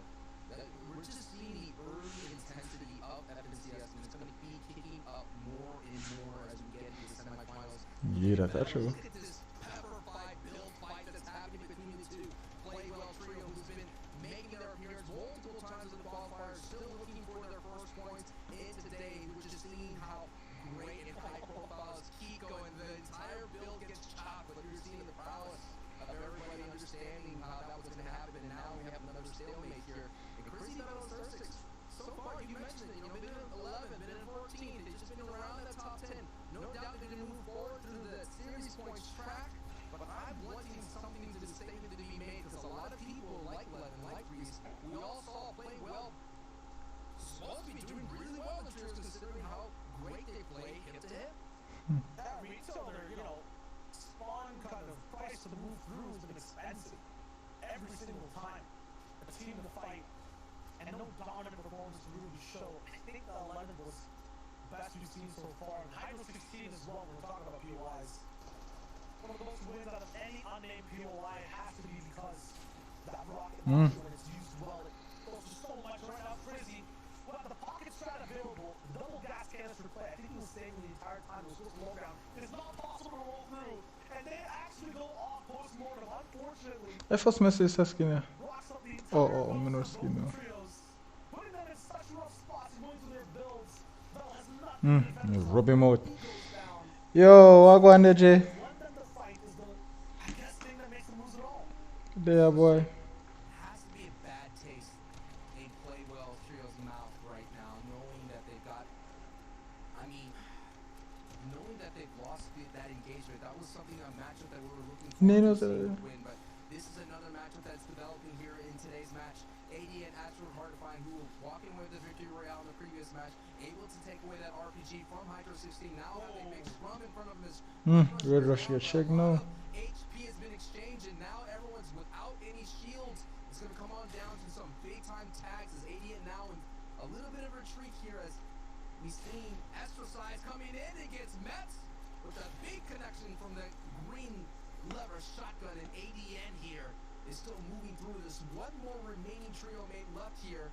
that, we're just seeing the early intensity of FNCS, and it's going to be kicking up more and more as we get into the semifinals. Yeah, that's true. Look at this pepper-fied build fight that's happening between the two. Playwell trio, who's been making their appearance multiple times in the qualifiers, still looking for their first points in today. We're just seeing how great and high profiles keep going. The entire build gets chopped, but you're seeing the prowess of everybody understanding how that was going to happen. And now we have another stalemate here. And Chrissy Metal and Star 6, so far you mentioned it, you know, been in 11, been in 14, they've just been around that top 10. No doubt they're going to move forward through the series points track, but I'm wanting something to the statement to be made because a lot of people like Levin, like Reese, we all saw playing well, supposed to be doing really well in the trios considering how great they play hip to hip. That retail there, you know, spawn kind of price to move through has been expensive every single time. A team to fight, and no dominant performance to really show. I think the 11 was best we've seen so far. And Hydro 16 as well, when we're talking about POIs. One of the most wins out of any unnamed POI has to be because that rocket launcher, when it's used well, it goes for so much right now. Crazy. Without the pocket strat available, the double gas canister play, I think he was saying the entire time it was just low ground. It's not possible to roll through. And they actually go off post-mortem, unfortunately. I first message skin. Rocks up the Oh, I'm gonna skin now. putting them in such rough spots and going to their builds. Bell has nothing. Rub him out. He goes down. Yo, I go on there, Jay. Let them to fight is the, I guess, thing that makes them lose it all. There, boy. Has to be a bad taste in Playwell Trio's mouth right now, knowing that they've got, I mean, knowing that they've lost that engagement. That was something, a matchup that we were looking for to win, but this is another matchup that that's developing here in today's match. AD and Astro hard to find, who were walking away with the victory royale in the previous match, able to take away that RPG from Hydro 16. Now have a big scrum in front of him as Red Rush get checked now. HP has been exchanged, and now everyone's without any shields. It's going to come on down to some big-time tags as AD now in a little bit of retreat here as we've seen Astrosize coming in against Mets with a big connection from the green lever shotgun, and ADN here is still moving through. This one more remaining trio mate left here.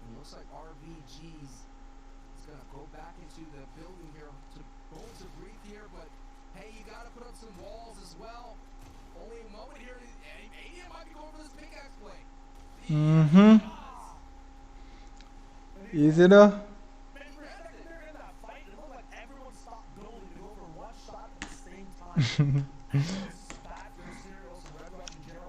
And looks like RVG's is going to go back into the building here to go to breathe here, but hey, you got to put up some walls as well. Only a moment here. ADN might be going for this pickaxe play. Easy though.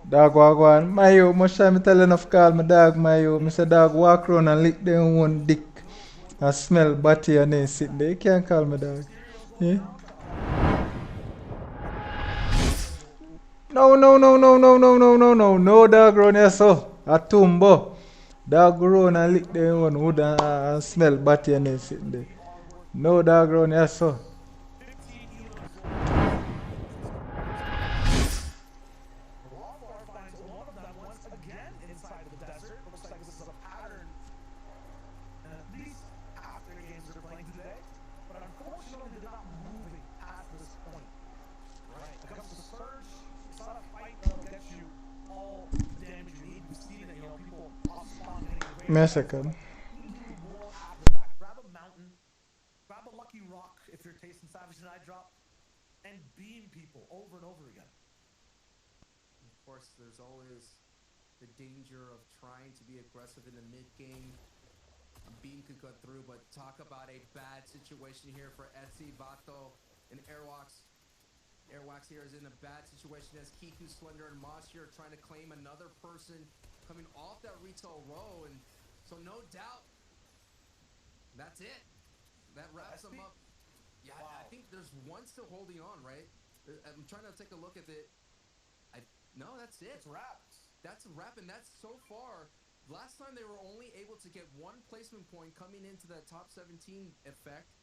Dog walk on. My you, much time I tell enough call my dog my you. Mr. Dog walk around and lick them one dick and smell butty and then sit there. You can't call my dog. Yeah? No, no dog run here so. A tumbo. Dog run and lick them one wood and smell butty and then sit there. No dog run here so. Me a second. Grab a mountain, grab a lucky rock if you're tasting Savage and I drop, and beam people over and over again. Of course, there's always the danger of trying to be aggressive in the mid game. A beam could cut through, but talk about a bad situation here for Etsy, Vato, and Airwax. Airwax here is in a bad situation as Kiku, Slender, and Moss here trying to claim another person coming off that retail row, and so no doubt that's it. That wraps them up. Yeah, wow. I think there's one still holding on, right? I'm trying to take a look at it. No, that's it. It's wrapped. That's a wrap, and that's so far. Last time they were only able to get one placement point coming into the top 17 effect,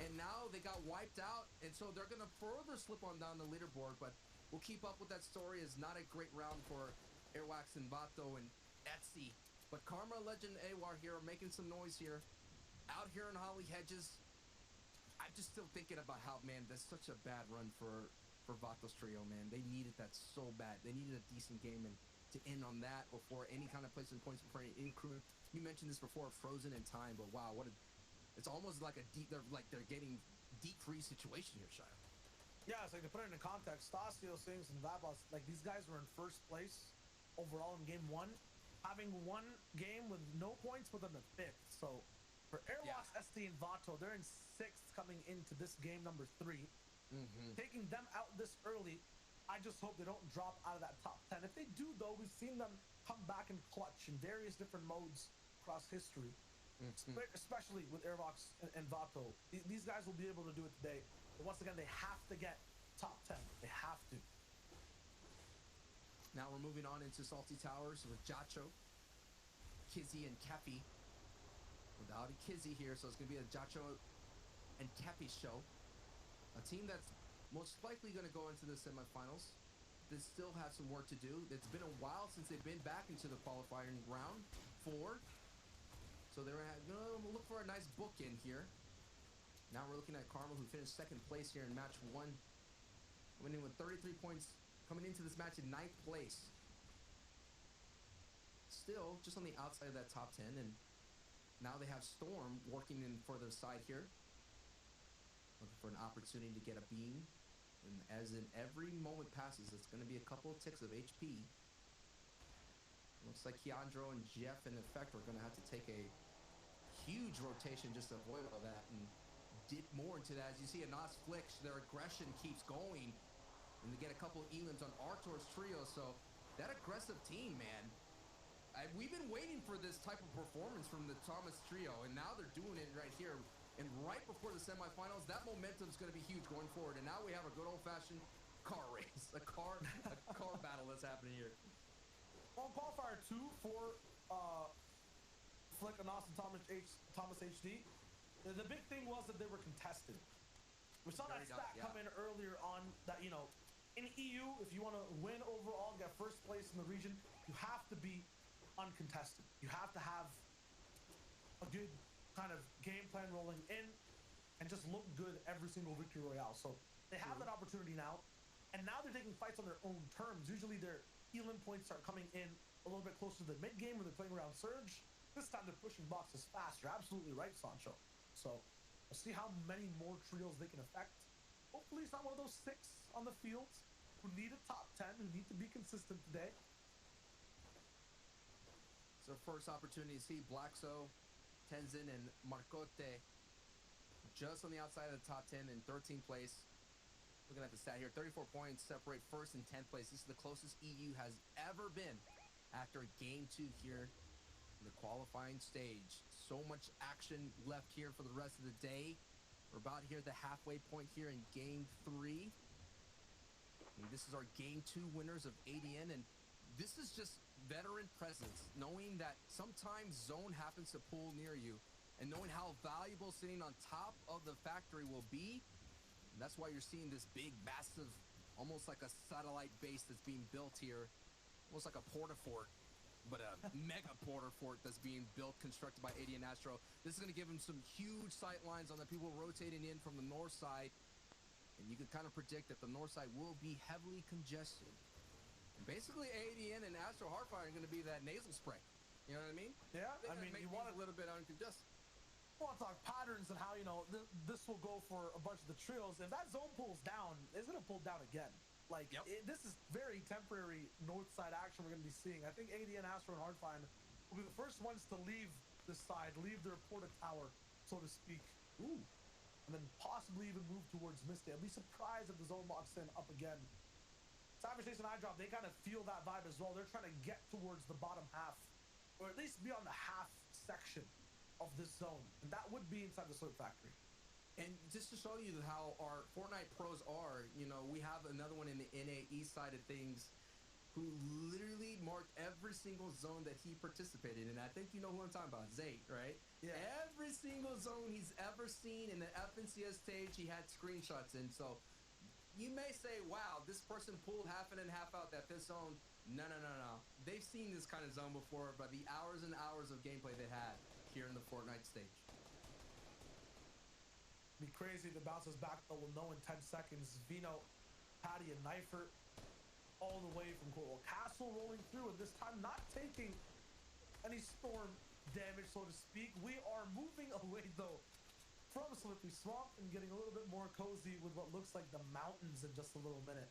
and now they got wiped out, and so they're going to further slip on down the leaderboard, but we'll keep up with that story. It's not a great round for Airwax and Vato and Etsy. But Karma, Legend, Awar here are making some noise here. Out here in Holly Hedges. I'm just still thinking about how, man, that's such a bad run for Vato's trio, man. They needed that so bad. They needed a decent game, and to end on that before any kind of placement points before any crew. You mentioned this before, frozen in time, but wow, it's almost like they're getting deep freeze situation here, Shia. Yeah, it's like to put it in context, Stasio, Sings, and Vabos, like these guys were in first place overall in game one, having one game with no points but then the fifth. So for Airwax, ST, and Vato, they're in sixth coming into this game number 3. Taking them out this early, I just hope they don't drop out of that top 10. If they do, though, we've seen them come back in clutch in various different modes across history, especially with Airvox and Vato. These guys will be able to do it today. But once again, they have to get top 10. They have to. Now we're moving on into Salty Towers with Jacho, Kizzy, and Kepi. Without a Kizzy here, so it's going to be a Jacho and Kepi show. A team that's most likely going to go into the semifinals. They still have some work to do. It's been a while since they've been back into the qualifying round 4. So they're going to look for a nice bookend here. Now we're looking at Karma, who finished second place here in match 1. Winning with 33 points, coming into this match in 9th place. Still just on the outside of that top 10, and now they have Storm working in for their side here. Looking for an opportunity to get a beam. And as in every moment passes, it's going to be a couple of ticks of HP. Looks like Keandro and Jeff in effect are going to have to take a huge rotation just to avoid all that and dip more into that. As you see a Nas Flicks, their aggression keeps going. And they get a couple of elims on Artor's trio. So that aggressive team, man. We've been waiting for this type of performance from the Thomas trio, and now they're doing it right here. And right before the semifinals, that momentum is going to be huge going forward. And now we have a good old-fashioned car race, a car battle that's happening here. On qualifier 2 for Flick and Austin Thomas HD, the big thing was that they were contested. We saw that stat come in earlier on that, you know, in EU, if you want to win overall, get first place in the region, you have to be uncontested. You have to have a good kind of game plan rolling in and just look good every single victory royale. So they have that opportunity now, and now they're taking fights on their own terms. Usually their elim points start coming in a little bit closer to the mid game where they're playing around surge. This time they're pushing boxes fast. You're absolutely right, Sancho. So we'll see how many more trios they can affect. Hopefully it's not one of those 6 on the field who need a top 10, who need to be consistent today. So first opportunity to see Blackso, Tenzin, and Marcote just on the outside of the top 10 in 13th place. Looking at the stat here, 34 points separate first and 10th place. This is the closest EU has ever been after game 2 here in the qualifying stage. So much action left here for the rest of the day. We're about here at the halfway point here in game 3. And this is our game 2 winners of ADN, and this is just veteran presence, knowing that sometimes zone happens to pull near you, and knowing how valuable sitting on top of the factory will be. And that's why you're seeing this big, massive, almost like a satellite base that's being built here, almost like a porta-fort, but a mega porta-fort that's being built, constructed by ADN Astro. This is going to give them some huge sight lines on the people rotating in from the north side, and you can kind of predict that the north side will be heavily congested. And basically, ADN and Astro Heartfire are going to be that nasal spray. You know what I mean? Yeah, I mean, you want a little bit uncongested. I want to talk patterns and how, you know, this will go for a bunch of the trios. If that zone pulls down, it's going to pull down again. Like, this is very temporary north side action we're going to be seeing. I think ADN, Astro, and Hardfine will be the first ones to leave this side, leave their porta tower, so to speak. Ooh. And then possibly even move towards Misty. I'd be surprised if the zone locks in up again. Savage Nation iDrop, they kind of feel that vibe as well. They're trying to get towards the bottom half, or at least be on the half section of this zone, and that would be inside the Slurp Factory. And just to show you how our Fortnite pros are, you know, we have another one in the NAE side of things who literally marked every single zone that he participated in. I think you know who I'm talking about, Zate, right? Yeah. Every single zone he's ever seen in the FNCS stage, he had screenshots in. So you may say, wow, this person pulled half in and half out that fifth zone. No. They've seen this kind of zone before, but the hours and hours of gameplay they had here in the Fortnite stage. Be crazy if it bounces back, but we'll know in 10 seconds. Vino, Patty, and Knifer all the way from Coral Castle rolling through, and this time not taking any storm damage, so to speak. We are moving away, though, from Slippery Swamp and getting a little bit more cozy with what looks like the mountains in just a little minute.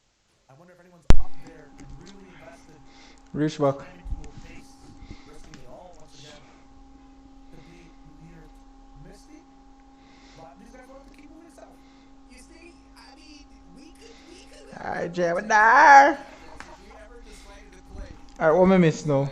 I wonder if anyone's up there and really invested. Reach back. Risking it all once again. To be near Misty. But these guys will have to keep moving south. You see, I mean, we could Alright, Gemini. Alright, what am I miss now?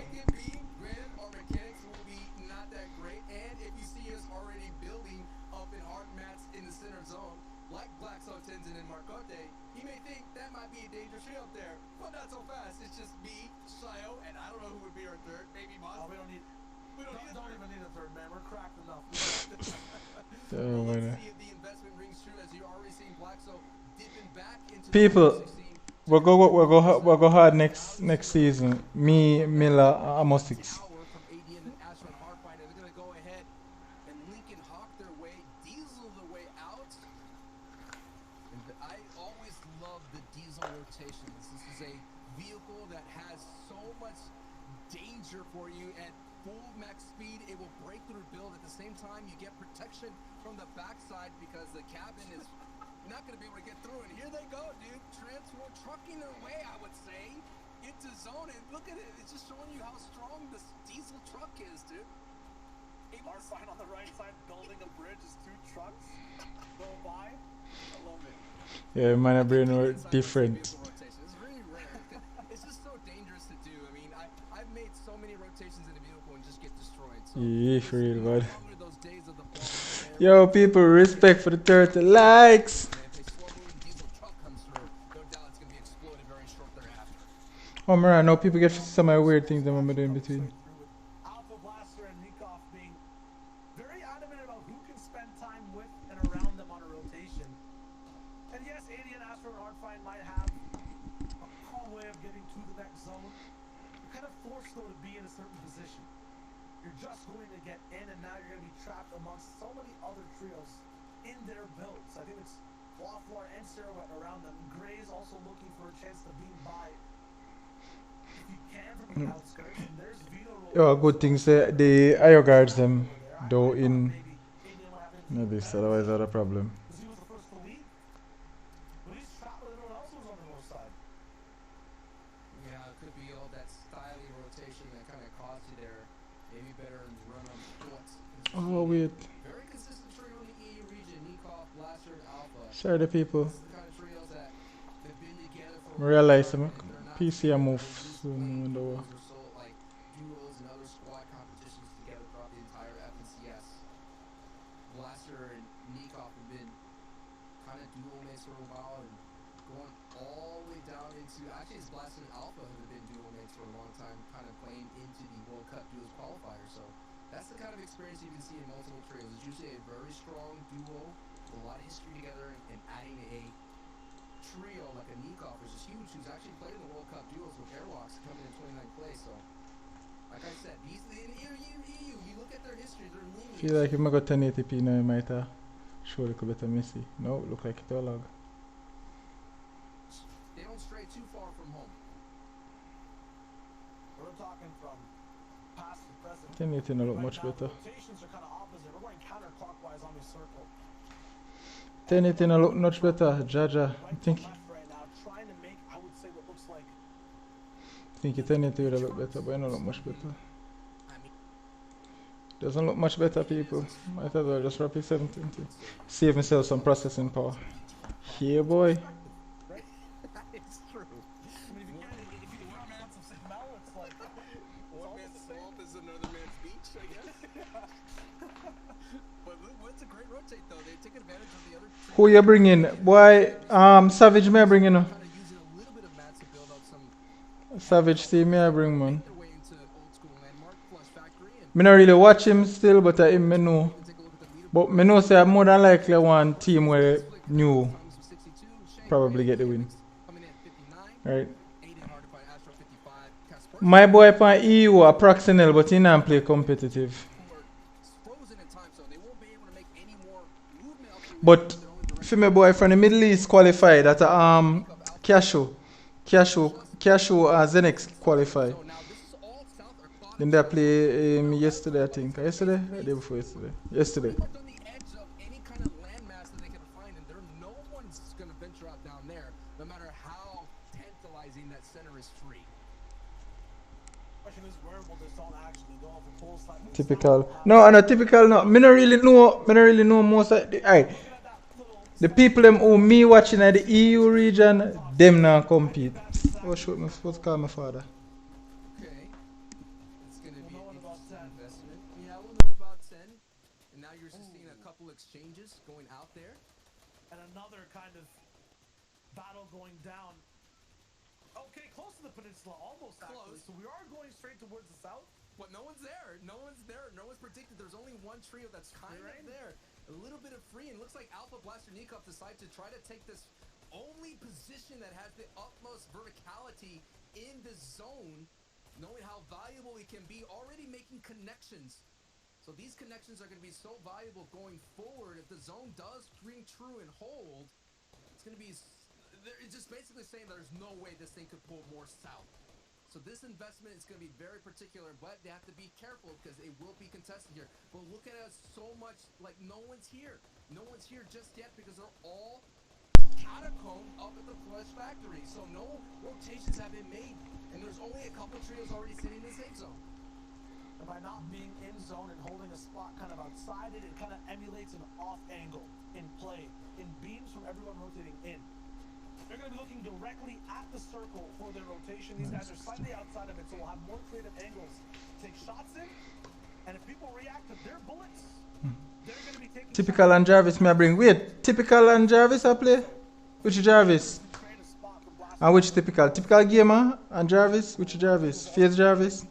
People, we'll go hard next season. Me, Miller, Amosix. I always love the diesel rotations. This is a vehicle that has so much danger for you at full max speed. It will break through build. At the same time, you get protection from the backside because the cabin is not going to be able to get through. And here they go, dude. Transport trucking their way, I would say, into zone. And look at it. It's just showing you how strong this diesel truck is, dude. Hardfine on the right side building a bridge as 2 trucks go by. I love it. Yeah, my brain were different. It's really rare. It's just so dangerous to do. I mean, I've made so many rotations in the vehicle and just get destroyed. So yeah, for real, bud. Yo, people, respect for the 30 likes. Oh, man, now people get some of the weird things that I'm doing in between. Alpha Blaster and Nikov being very adamant about who can spend time with and around them on a rotation. And yes, AD and Astro and Hardfind might have a cool way of getting to the next zone. You're kind of forced though to be in a certain position. You're just going to get in, and now you're going to be trapped amongst so many other trios in their builds. I think it's Qualifier and Celeron around them. Gray is also looking for a chance to beam by. If you can from the outskirts, and there's Vito. Oh, good thing say the IO guards them though in this, otherwise I had a problem. He was the first to leave, but he's trapped with everyone else who's on the north side. Yeah, it could be all that styling rotation that kind of cost you there. Maybe better in the run on foot. Oh, wait. Very consistent trio in the EU region. Nikov, Blaster, and Alpha. Sorry, the people. This is the kind of trios that have been together for Realize them. and they're not PC I move just soon. playing Window. duos or so, like duos and other squad competitions together throughout the entire FNCS. Blaster and Nikov have been kind of duo mates for a while and going all the way down into, actually it's Blaster and Alpha who have been duo mates for a long time, kind of playing into the World Cup duos qualifier. So that's the kind of experience you can see in multiple trios. It's usually a very strong duo with a lot of history together, and adding a trio like a Nikov, which is huge, who's actually played in the World Cup duos with Airlocks coming in 29th place. So like I said, these in EU, you look at their history, their lineage. Feel like if I got 1080p now, I might show a little bit of messy. No, look like it all log. They don't stray too far from home. We're talking from past to present. 1080 no look much Right now, better. rotations are kind of opposite. We're going counterclockwise on this circle. 1080 no look much better. Jaja, I Right think to left right now, trying to make, I would say, what looks like it 1080 would look better, but it don't look much better. I mean, Doesn't look much better, people. Might as well just wrap it 720. Save myself some processing power. Yeah, boy. it's true. I mean, if you run out of signal, it's like One man's swamp is another man's beach, I guess. But what's a great rotate though? They take advantage of the other. Who you bringing? Boy, Savage me I bring in. Kind of using a little bit of mats to build up some Savage team me I bring, man. their way into old school landmark flush factory and Me not really watch him still, but I him me know. take a look at the leader. But me know say I more than likely one team where new Comes with 62, Shane probably Gray, get the win. coming in at 59, Right. Aiden hard to find Astro 55, Kasper My boy upon EU a proxinel, but he not play competitive. who are frozen in time, so they won't be able to make any more movement up the But their own direction. for my boy from the Middle East qualified at Cashew Zenex qualified. So now this is all south or cloud. Then they play yesterday, I think. Yesterday? Or the day before yesterday. Yesterday. Parked on the edge of any kind of landmass that they can find, and no one's going to venture out down there, no matter how tantalizing that center is free. question is where will this zone actually go if the pulls like Typical. No, typical no. Me not really know most of the people them who me watching at the EU region, them now compete. Oh shoot, me supposed to call my father. Okay. It's going to be an interesting investment. Yeah, we'll know about 10. And now you're seeing a couple exchanges going out there. and another kind of battle going down. Okay, close to the peninsula, almost actually. Close. So we are going straight towards the south. But no one's there. No one's there. No one's predicted. There's only one trio that's kind of there. A little bit of free, and looks like Alpha Blaster Nikov decide to try to take this only position that has the utmost verticality in the zone, knowing how valuable it can be, already making connections. So these connections are going to be so valuable going forward. If the zone does ring true and hold, it's going to be, it's just basically saying there's no way this thing could pull more south. So this investment is going to be very particular, but they have to be careful because it will be contested here. But look at it so much like no one's here. No one's here just yet because they're all catacomb up at the Flush Factory. So no rotations have been made. And there's only a couple trios already sitting in the safe zone. And by not being in zone and holding a spot kind of outside it, it kind of emulates an off angle in play, in beams from everyone rotating in. They're going to be looking directly at the circle for their rotation. These guys are slightly outside of it, so we'll have more creative angles to take shots in. And if people react to their bullets, they're going to be taking Typical and Jarvis may I bring. Wait, typical and Jarvis I play? Which Jarvis? create a spot for Blaster And which typical? Typical gamer and Jarvis? Which Jarvis? Faith Jarvis?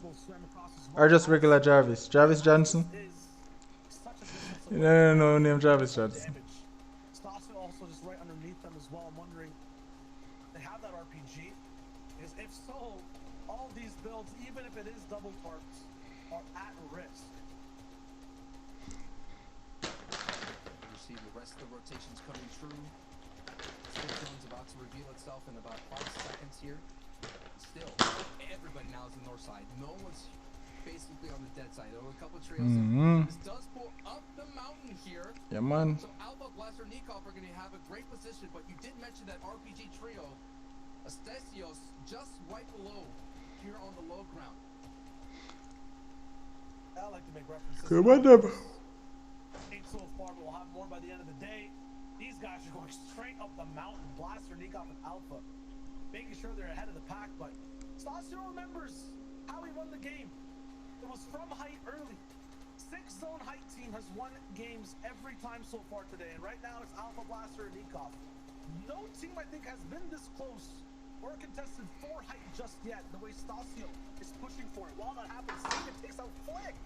Or just regular Jarvis? Jarvis Johnson? No, name Jarvis Johnson. Stasio also just right underneath them as well. I'm wondering, they have that RPG? If so, all these builds, even if it is double parts, are at risk. You see the rest of the rotations coming through. Zone's about to reveal itself in about 5 seconds here. Still, everybody now is the north side. No one's basically on the dead side. There were a couple of trails. This does pull up the mountain here. Yeah, man. So Alpha, Blaster, Nikov are going to have a great position, but you did mention that RPG trio, Astesios, just right below here on the low ground. I like to make references. Come on, them. 8 so far, but we'll have more by the end of the day. These guys are going straight up the mountain. Blaster, Nikov, and Alpha, making sure they're ahead of the pack. But Stasio remembers how he won the game. It was from height early. 6-zone height team has won games every time so far today, and right now it's Alpha, Blaster, and Nikov. No team, I think, has been this close or contested 4 height just yet. The way Stasio is pushing for it. While that happens, Seagate takes out Flick.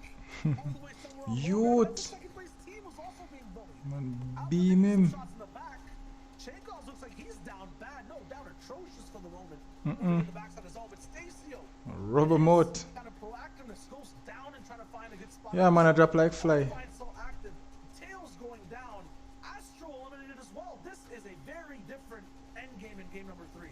All the way somewhere on Youth. the second place team was also being bullied. Man, Alpha beam taking him. some shots in the back. Chekhov looks like he's down bad. No, down atrocious for the moment. The backside is all, but Stasio. Rubber moat. Kind of proactiveness goes down and try to find a good spot. Yeah, man, I drop like fly. So active. Tails going down. Astro eliminated as well. This is a very different end game in game number 3.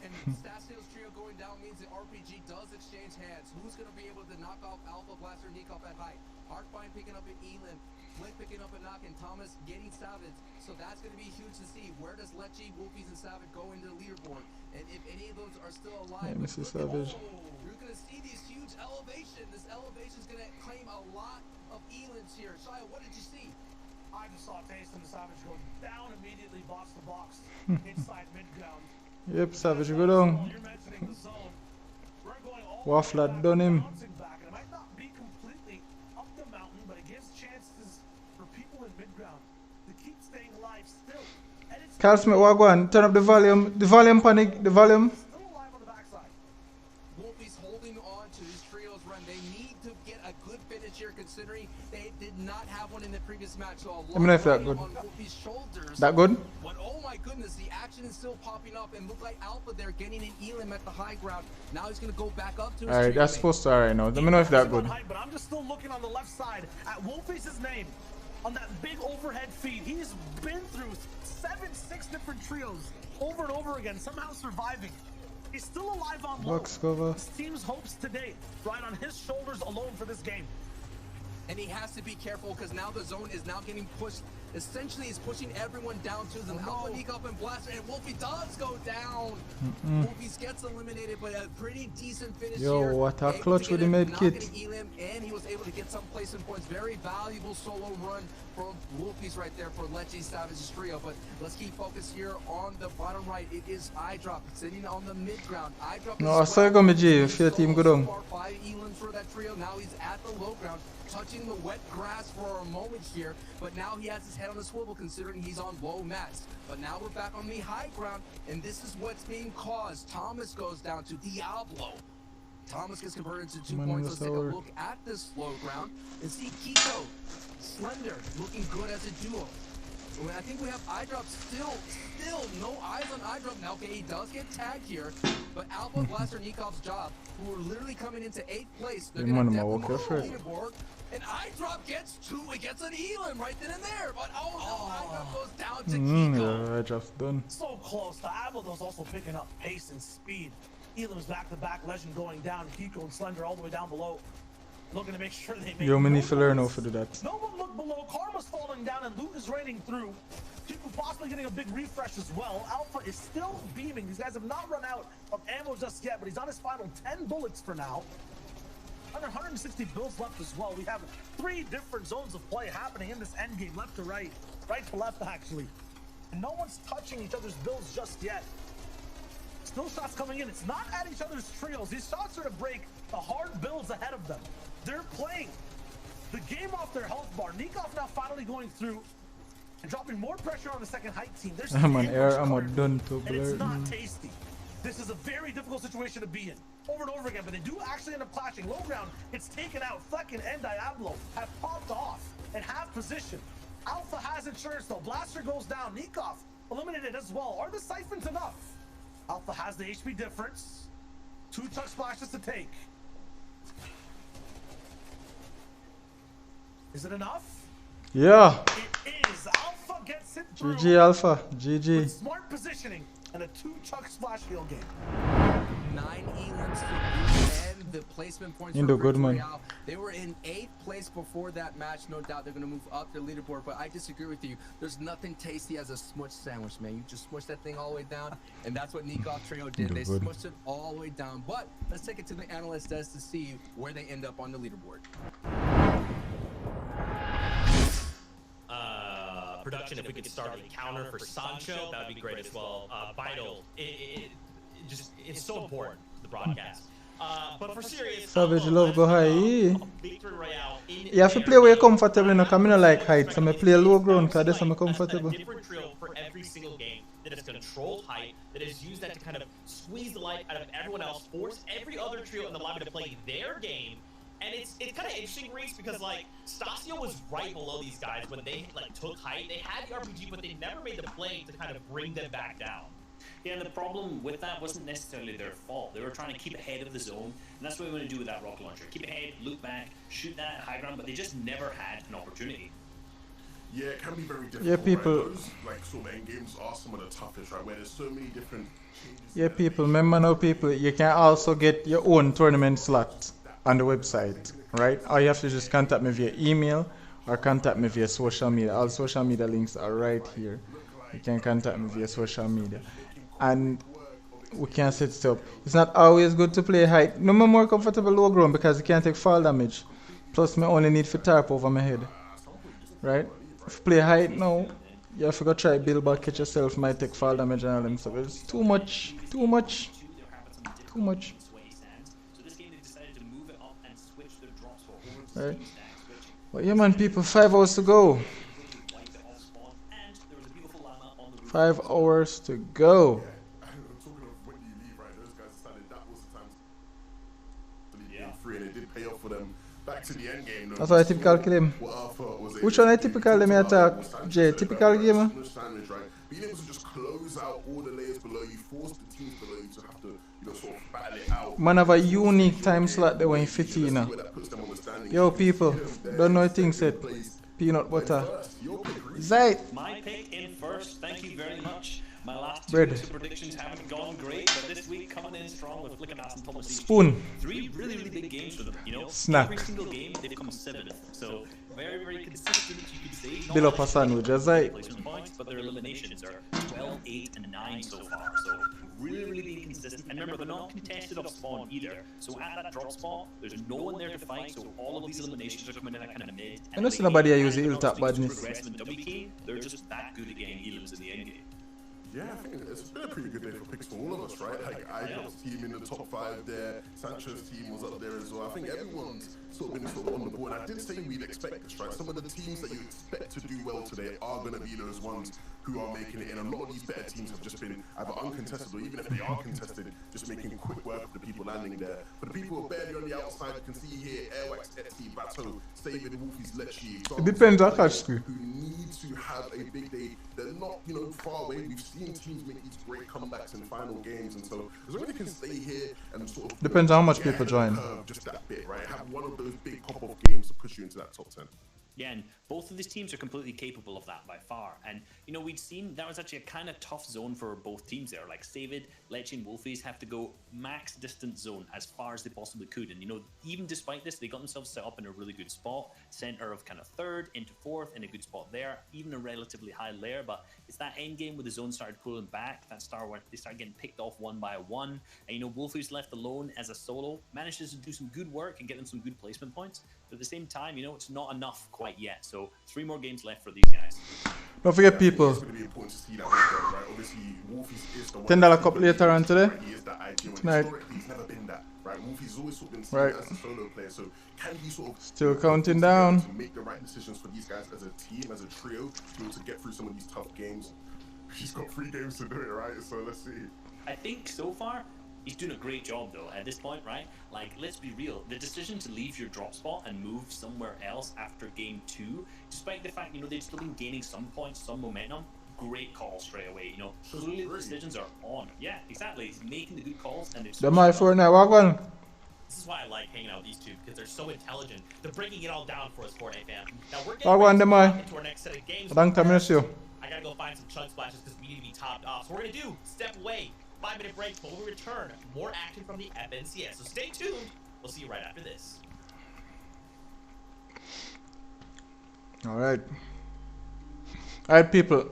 And Stasio's trio going down means the RPG does exchange hands. Who's going to be able to knock off Alpha, Blaster, Nikov at height? Hardfine picking up an Elam, Flint picking up a knock, and Thomas getting Savage. So that's going to be huge to see. Where does Lechi, Wolfies, and Savage go into the leaderboard? And if any of those are still alive, Yeah, Mr. Savage. You're going to see these huge elevation. This elevation is going to claim a lot of Elams here. Shia, what did you see? I just saw Taste and the Savage go down immediately, box to box, inside mid-ground. Yep, Savage, go down. You're mentioning the zone. We're going all Waffle the way done him. bouncing back, and it might not be completely up the mountain, but it gives chances for people in mid-ground to keep staying alive still. And it's Carl Smith, what go on? Turn up the volume. The volume, panic. The volume. still alive on the backside. Wolfies holding on to this trio's run. They need to get a good finish here, considering they did not have one in the previous match. So a lot Let me know if that riding good. on Wolfies' shoulders. That good? But oh my goodness, the action is still popping up, and look like Alpha there getting an Elam at the high ground. Now he's gonna go back up to his Alright, that's teammate. supposed to alright now. Let me know if that good. But I'm just still looking on the left side at Wolfies' name on that big overhead feed. He's been through 6 different trios over and over again, somehow surviving. He's still alive on low. Box cover. His team's hopes today right on his shoulders alone for this game. And he has to be careful because now the zone is now getting pushed. Essentially, it's pushing everyone down to them. Alpha, Nikov, and Blaster, and Wolfie does go down. Wolfie gets eliminated, but a pretty decent finish Yo, here. what a Able clutch to with get the a med knock kit. and Elam, and he was able to get some placement points. Very valuable solo run from Wolfie's right there for Lechi Savage's trio. But let's keep focused here on the bottom right. It is iDrop sitting on the mid ground. iDrop No, I is saw you go, G. If your team go down. 5 Elams for that trio. Now he's at the low ground, touching the wet grass for a moment here, but now he has his head on a swivel considering he's on low mats. But now we're back on the high ground, and this is what's being caused. Thomas goes down to Diablo. Thomas gets converted to 2 points. Let's take a look at this low ground and see Kiko, Slender, looking good as a duo. I think we have iDrop still no eyes on iDrop now. Okay, he does get tagged here, but Alpha, Blaster, Nikov's job, who are literally coming into 8th place, they're going to definitely move the leaderboard. And iDrop gets it gets an Elam right then and there, but iDrop goes down to Kiko. Yeah, iDrop's done. So close. The Abado's also picking up pace and speed. Elam's back-to-back legend going down. Kiko and Slender all the way down below, looking to make sure they make. Yo, we need to learn how to do that. No one look below. Karma's falling down and loot is raining through. Kiko possibly getting a big refresh as well. Alpha is still beaming. These guys have not run out of ammo just yet, but he's on his final 10 bullets for now. Under 160 builds left as well. We have 3 different zones of play happening in this end game, left to right to left actually. And no one's touching each other's builds just yet. Still shots coming in. It's not at each other's trios. These shots are to break the hard builds ahead of them. They're playing the game off their health bar. Nikov now finally going through and dropping more pressure on the second height team. There's I'm an air, I'm a done to and it's blur. not tasty. This is a very difficult situation to be in. Over and over again, but they do actually end up clashing. Low ground, it's taken out. Fucking and Diablo have popped off and have position. Alpha has insurance though. Blaster goes down. Nikov eliminated as well. Are the siphons enough? Alpha has the HP difference. 2 chug splashes to take. Is it enough? Yeah. It is. Alpha gets it through. GG Alpha. GG. With smart positioning and a 2 chug splash heal game. 9 elims to boot and the placement points You for do good, man. Victorial. They were in 8th place before that match. No doubt they're going to move up their leaderboard, but I disagree with you. There's nothing tasty as a smush sandwich, man. You just smush that thing all the way down, and that's what Nikov Trio did. They Good. smushed it all the way down. But let's take it to the analyst desk to see where they end up on the leaderboard. Production, if we could start a counter for Sancho, that would be great as well. Vital, it's so important, the broadcast. But for serious, Savage love go high. Victory Royale in You have to play where you're comfortable, you know, because I don't like height, so I play low ground because that's where I'm comfortable. A different trio for every single game that has controlled height, that has used that to kind of squeeze the life out of everyone else, force every other trio in the lobby to play their game. And it's kind of interesting, Reese, because like Stasio was right below these guys when they like took height. They had the RPG, but they never made the play to kind of bring them back down. Yeah, and the problem with that wasn't necessarily their fault. They were trying to keep ahead of the zone, and that's what we want to do with that rocket launcher. Keep ahead, look back, shoot that high ground, but they just never had an opportunity. Yeah, it can be very difficult. Yeah, people. Right? Those like sort of end games are some of the toughest, right? Where there's so many different changes. Yeah, people, remember now, people, you can also get your own tournament slot on the website, right? All you have to just contact me via email or contact me via social media. All social media links are right here. You can contact me via social media. And we can set it up. It's not always good to play high. No more comfortable low ground because you can't take fall damage. Plus, me only need to tarp over my head. Right? If you play high now, you have to go try build back, catch yourself, might take fall damage and all them stuff. It's too much. Too much. Too much. Right. Well, yeah, man, people, 5 hours to go. 5 hours to go. Talking of when you leave, right? Those guys decided that was the time to leave game 3, and it did pay off for them. Back to the end game. No, That's why I typical kill him. Which one I typical let me attack? Jay, typical gamer. Sandwich, right? Being able to just close out all the layers below you, force the teams below you to have to, you know, sort of battle it out. Man have a unique time slot there when you fit in. Yo, people, don't know things said. Peanut butter. Zay. My pick in first. Thank you very much. My last two Bread. predictions haven't gone great, but this week coming in strong with Flick and Ass and Thomas. Spoon. 3 really, really big games for them. You know, Snack. every single game they've come 7th. So very, very consistent. You could say. Bill up a sandwich, Zay. Placement points, but their eliminations are 12, 8, and 9 so far. So really, really being consistent. And remember, they're not contested off spawn either. So at that drop spot, there's no one there to fight. So all of these eliminations are coming in at kind of mid. I don't see nobody use the ill-tap badness. They're just that good at getting elims in the end game. Yeah, I think it's been a pretty good day for picks for all of us, right? Like, Igon's team in the top 5 there, Sancho's team was up there as well. I think everyone's sort of been sort of on the board. I did say we'd expect this, right? Some of the teams that you expect to do well today are going to be those ones who are making it, and a lot of these better teams have just been either uncontested or even if they are contested, just making quick work of the people landing there. But the people who are barely on the outside, you can see here, Airwax, Etsy, Bato, David, Wolfies, Lecce. It depends on catch screen. Who need to have a big day. They're not, you know, far away. We've seen teams make these great comebacks in final games, and so as long as you can stay here and sort of Depends on how much people join. Just that bit, right? Have one of those big pop-off games to push you into that top 10. Yeah, and both of these teams are completely capable of that by far. And, you know, we'd seen that was actually a kind of tough zone for both teams there. Like, David, Lecce, and Wolfies have to go max distance zone as far as they possibly could. And, you know, even despite this, they got themselves set up in a really good spot. Center of kind of 3rd into 4th in a good spot there. Even a relatively high layer. But it's that end game where the zone started pulling back. That star where they started getting picked off one by one. And, you know, Wolfies left alone as a solo manages to do some good work and get them some good placement points. But at the same time, you know, it's not enough quite yet. So 3 more games left for these guys. Don't forget, people. $10 cup later on today. Tonight. Right. Still counting down. To make the right decisions for these guys as a team, as a trio, to get through some of these tough games. He's got 3 games to do it, right? So let's see. I think so far he's doing a great job though at this point, right? Like, let's be real, the decision to leave your drop spot and move somewhere else after game 2, despite the fact, you know, they've still been gaining some points, some momentum, great call straight away, you know. Clearly the decisions are on. Yeah, exactly. He's making the good calls and The my for now, Wagwan. This is why I like hanging out with these two, because they're so intelligent. They're breaking it all down for us, Fortnite fam. Now we're getting Wagwan, the my. into our next set of games. Thank you. I gotta go find some chug splashes because we need to be topped off. So we're gonna do step away, 5-minute break, but when we return, more action from the FNCS. So stay tuned. We'll see you right after this. Alright. Alright, people.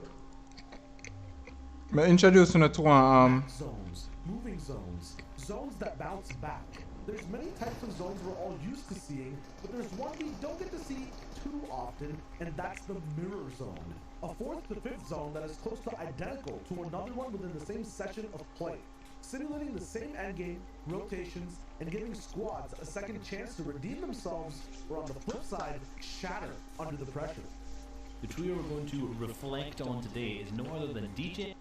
I'm introducing you to zones, moving zones, zones that bounce back. There's many types of zones we're all used to seeing, but there's one we don't get to see too often, and that's the mirror zone. A 4th to 5th zone that is close to identical to another one within the same session of play, simulating the same endgame, rotations, and giving squads a second chance to redeem themselves, or on the flip side, shatter under the pressure. The trio we're going to reflect on today is no other than DJ.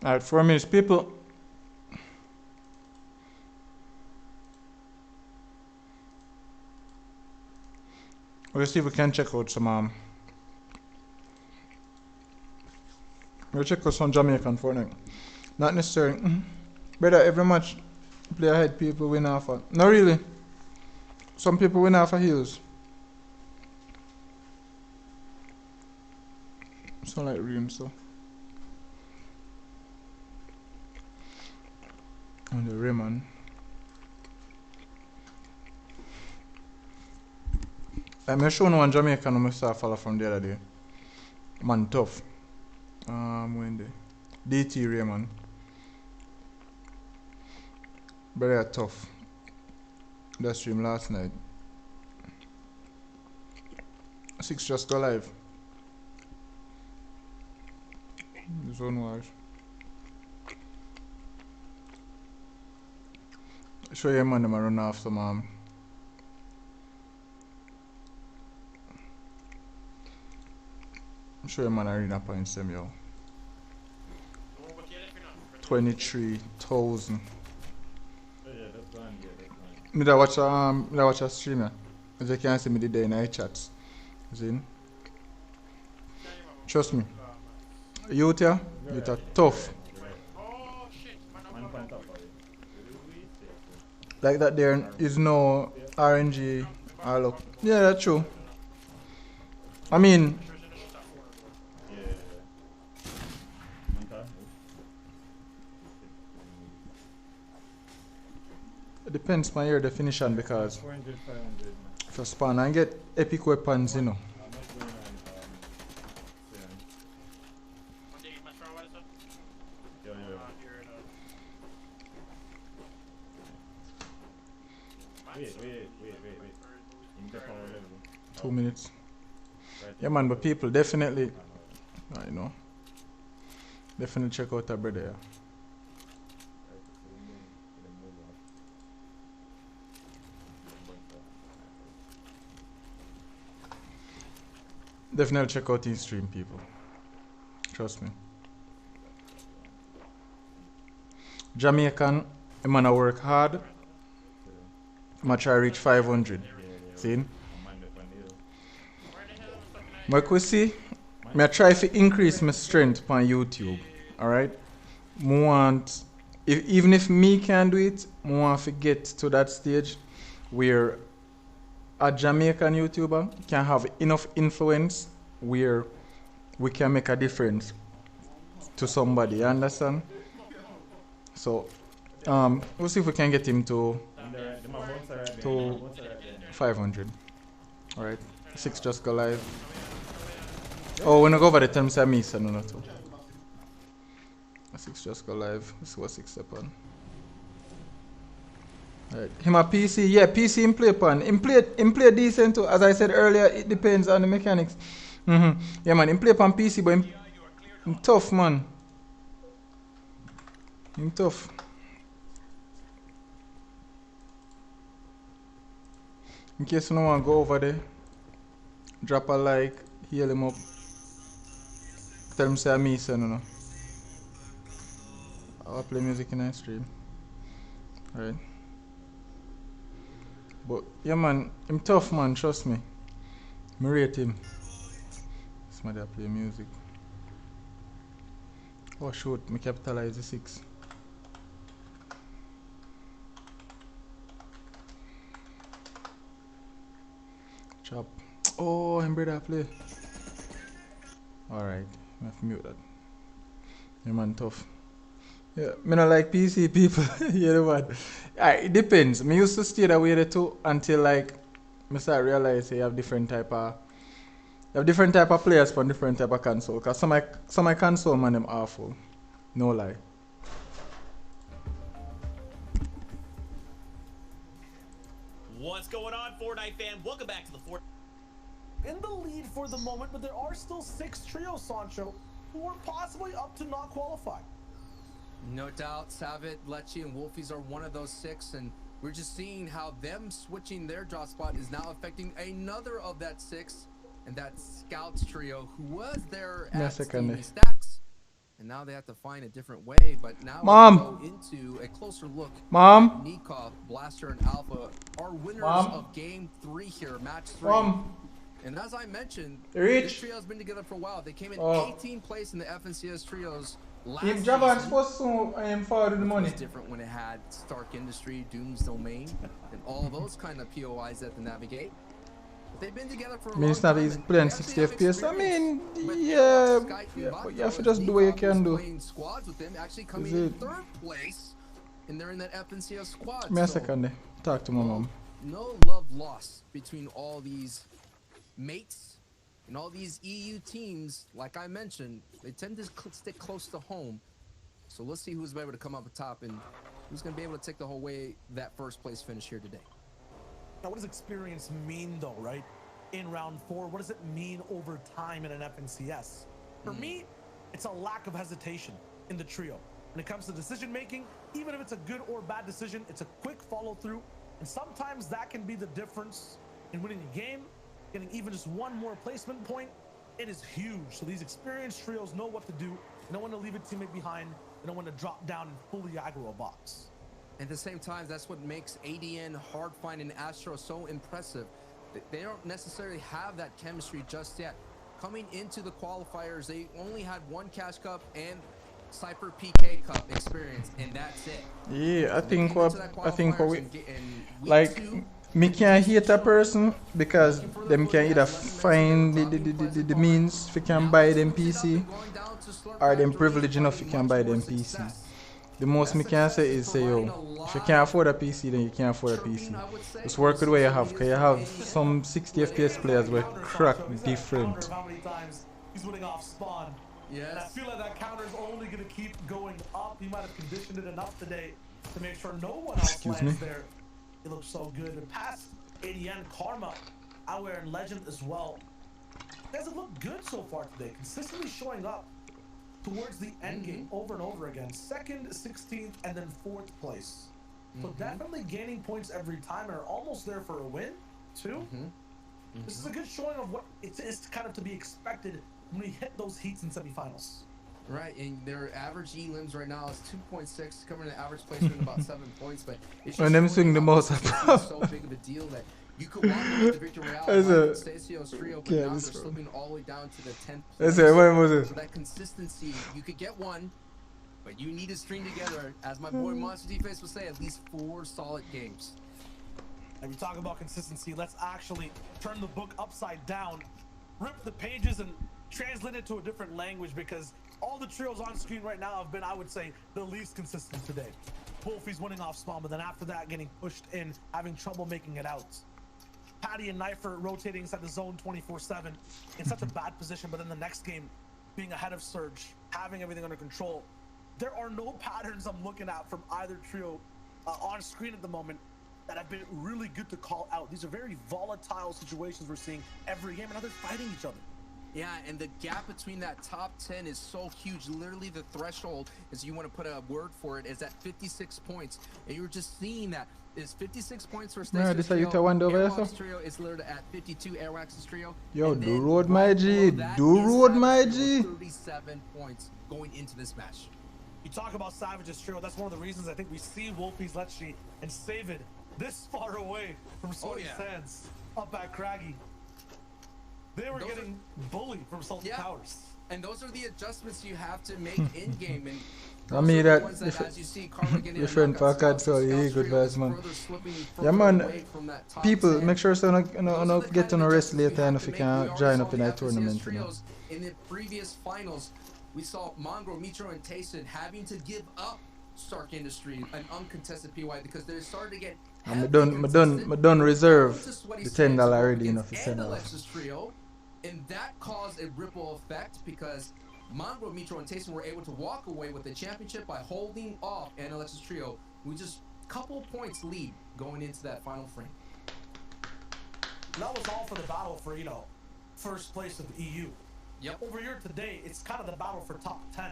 Alright, 4 minutes, people. We'll see if we can check out some we'll check out some Jamaican Fortnite. Not necessarily. Brother, every match play ahead, people win off. Not really. Some people win off of heels. Sound like Ream, so. On the Rayman. I'm showing one Jamaican I saw follow from the other day. Man, tough. When the DT Rayman. Very tough. That stream last night. 6 just go live. Zone wars. Show you man them run off some show you man arena points them yo. 23,000. Me da watch a stream yeah. As you can see me the day in the chats. See? Trust me. Youth yeah, youth are tough. Like that there is no RNG or look. Yeah, that's true. I mean it depends on your definition because for spawn and get epic weapons, you know. Wait. 2 minutes. Yeah man, but people definitely I know. Definitely check out our brother, yeah. Definitely check out his stream, people. Trust me. Jamaican, I'm gonna work hard. I'm gonna try to reach 500. See? Like we see, I try to increase my strength on YouTube. Alright? Even if me can do it, I want to get to that stage where a Jamaican YouTuber can have enough influence where we can make a difference to somebody, you understand? So we'll see if we can get him to 500. Alright, 6 just go live. Oh, when I go over the terms I miss, I don't know too. 6 just go live. Let's see what 6 step on. Right. Him a PC, yeah, PC in play pan. In play decent too. As I said earlier, it depends on the mechanics. Yeah man, in play pan PC, but him tough man. Him tough. In case you don't want to go over there, drop a like, heal him up. Tell him say I miss you, no. I'll play music in my stream. Right. But yeah man, him tough man, trust me. Me rate him. Somebody that play music. Oh shoot, me capitalize the 6. Chop. Oh, him brother play. Alright, I have to mute that. Yeah man, tough. Yeah, me not like PC people. You know what? It depends. Me used to stay that way there too until like me start realize you have different type of players from different type of console. Cause some console man them awful. No lie. What's going on, Fortnite fan? Welcome back to the In the lead for the moment, but there are still 6 trios, Sancho, who are possibly up to not qualify. No doubt, Savit, Lecce, and Wolfies are one of those 6, and we're just seeing how them switching their drop spot is now affecting another of that 6, and that Scouts trio who was there at Steamy Stacks, and now they have to find a different way. But now we go into a closer look. Nikov, Blaster, and Alpha are winners of Game 3 here, Match 3. And as I mentioned, this trio has been together for a while. They came in 18th place in the FNCS trios. If Javan supposed to forward the money. It was different when it had Stark Industry, Doom's Domain, and all those kind of POIs that to navigate. But they've been together for a long time. He's playing 60 FPS. I mean, yeah, but you have to just do what you can do. Squads with them actually coming in 3rd place, and they're in that FNCS squad. Me a second there. Talk to my mom. No love lost between all these mates. And all these EU teams, like I mentioned, they tend to stick close to home. So let's see who's able to come up top and who's going to be able to take the whole way that 1st place finish here today. Now, what does experience mean, though, right? In round 4, what does it mean over time in an FNCS? For me, it's a lack of hesitation in the trio. When it comes to decision making, even if it's a good or bad decision, it's a quick follow through. And sometimes that can be the difference in winning a game. Getting even just one more placement point, it is huge. So these experienced trios know what to do. They know when to leave a teammate behind. They know when to drop down and fully aggro a box. At the same time, that's what makes ADN, Hardfind, and Astro so impressive. They don't necessarily have that chemistry just yet. Coming into the qualifiers, they only had 1 Cash Cup and Cypher PK Cup experience, and that's it. Yeah, I think what we like. Me can't hate a person because them can either find the means if you can buy them PC or them privileged enough you can buy them PC. The most me can say is say, yo, if you can't afford a PC, then you can't afford a PC. Just work with what you have, because you have some 60 FPS players where crack different. He's winning off spawn. Yes. And I feel like that counter is only going to keep going up. He might have conditioned it enough today to make sure no one else lands there. It looks so good. And past ADN, Karma, Aware, and Legend as well. Doesn't look good so far today. Consistently showing up towards the end game over and over again. 2nd, 16th, and then 4th place. So definitely gaining points every time and are almost there for a win, too. This is a good showing of what it is kind of to be expected when we hit those heats in semifinals. Right, and their average elims right now is 2.6, coming to average placement about 7 points. But it's just them swing the most, so big of a deal that you could walk away with the victory royale. Stacio's trio, but now they're slipping all the way down to the 10th place. So that consistency, you could get one, but you need to string together, as my boy Monster D-Face would say, at least 4 solid games. And we talk about consistency, let's actually turn the book upside down, rip the pages and translate it to a different language, because all the trios on screen right now have been, I would say, the least consistent today. Wolfie's winning off spawn, but then after that getting pushed in, having trouble making it out. Patty and Knifer rotating inside the zone 24/7 in such a bad position, but in the next game being ahead of Surge, having everything under control. There are no patterns I'm looking at from either trio on screen at the moment that have been really good to call out. These are very volatile situations we're seeing every game, and now they're fighting each other. Yeah, and the gap between that top 10 is so huge. Literally the threshold, as you want to put a word for it, is at 56 points. And you're just seeing that. It's 56 points for Stacey's trio. Airwalk's trio is literally at 52, Airwax's trio. Yo, do road my G. Do road my G. 37 points going into this match. You talk about Savage's trio, that's one of the reasons I think we see Wolfies, Lecce, and Savid this far away from Sweaty Sands up at Craggy. They were getting bullied from Salty Towers. And those are the adjustments you have to make in-game. And I mean that different package, so yeah, good vibes, man. Yeah, man. People, make sure so not get on a rest later, and if you can join up in that tournament. You know. In the previous finals, we saw Mongrel, Mitro, and Tayson having to give up Stark Industry, an uncontested PY, because they started to get. I'm done reserve the $10 already, enough to send off. Trio, and that caused a ripple effect because Mongrel, Mitro, and Tayson were able to walk away with the championship by holding off Alex's trio, with just a couple points lead going into that final frame. That was all for the battle for, you know, first place of the EU. Yep. Over here today, it's kind of the battle for top 10.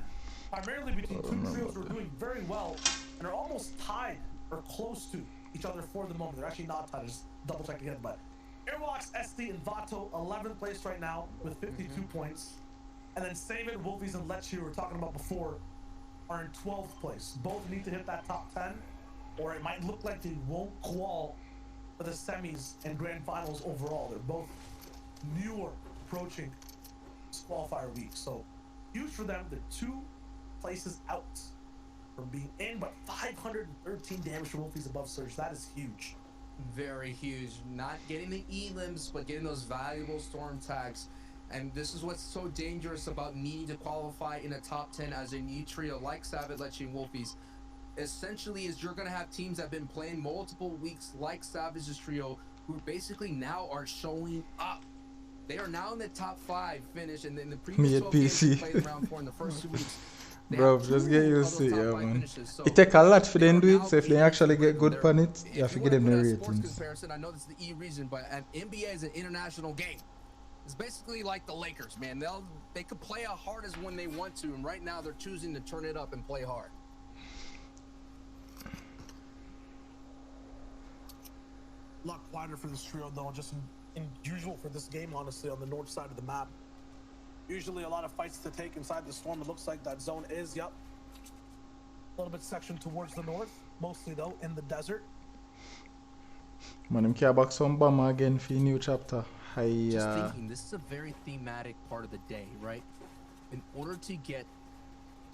Primarily between two trios who are doing very well and are almost tied or close to each other for the moment. They're actually not tied, just double check again, but Airwalks, SD, and Vato, 11th place right now with 52 points. And then Savid, Wolfies, and Lecce, who we were talking about before, are in 12th place. Both need to hit that top 10, or it might look like they won't qual for the semis and grand finals overall. They're both newer, approaching qualifier week. So huge for them. They're 2 places out from being in, but 513 damage for Wolfies above Surge. That is huge. Very huge. Not getting the E-limbs, but getting those valuable storm tags. And this is what's so dangerous about needing to qualify in a top 10 as a new trio like Savage, Lecce, and Wolfies. Essentially, is you're going to have teams that have been playing multiple weeks like Savage's trio, who basically now are showing up. They are now in the top 5 finish, and in the previous 12 games they played round 4 in the first 2 weeks. Bro, just get used to it, yeah, man. It take a lot for them to do it, so if they actually get good on it, you have to give them the ratings. I know this is the E region, but an NBA is an international game. It's basically like the Lakers, man. They could play as hard as when they want to, and right now they're choosing to turn it up and play hard. A lot quieter for this trio, though, just in usual for this game, honestly, on the north side of the map. Usually a lot of fights to take inside the storm. It looks like that zone is, a little bit sectioned towards the north, mostly, though, in the desert. Man, I'm care back some bomber again for new chapter. Just thinking, this is a very thematic part of the day, right? In order to get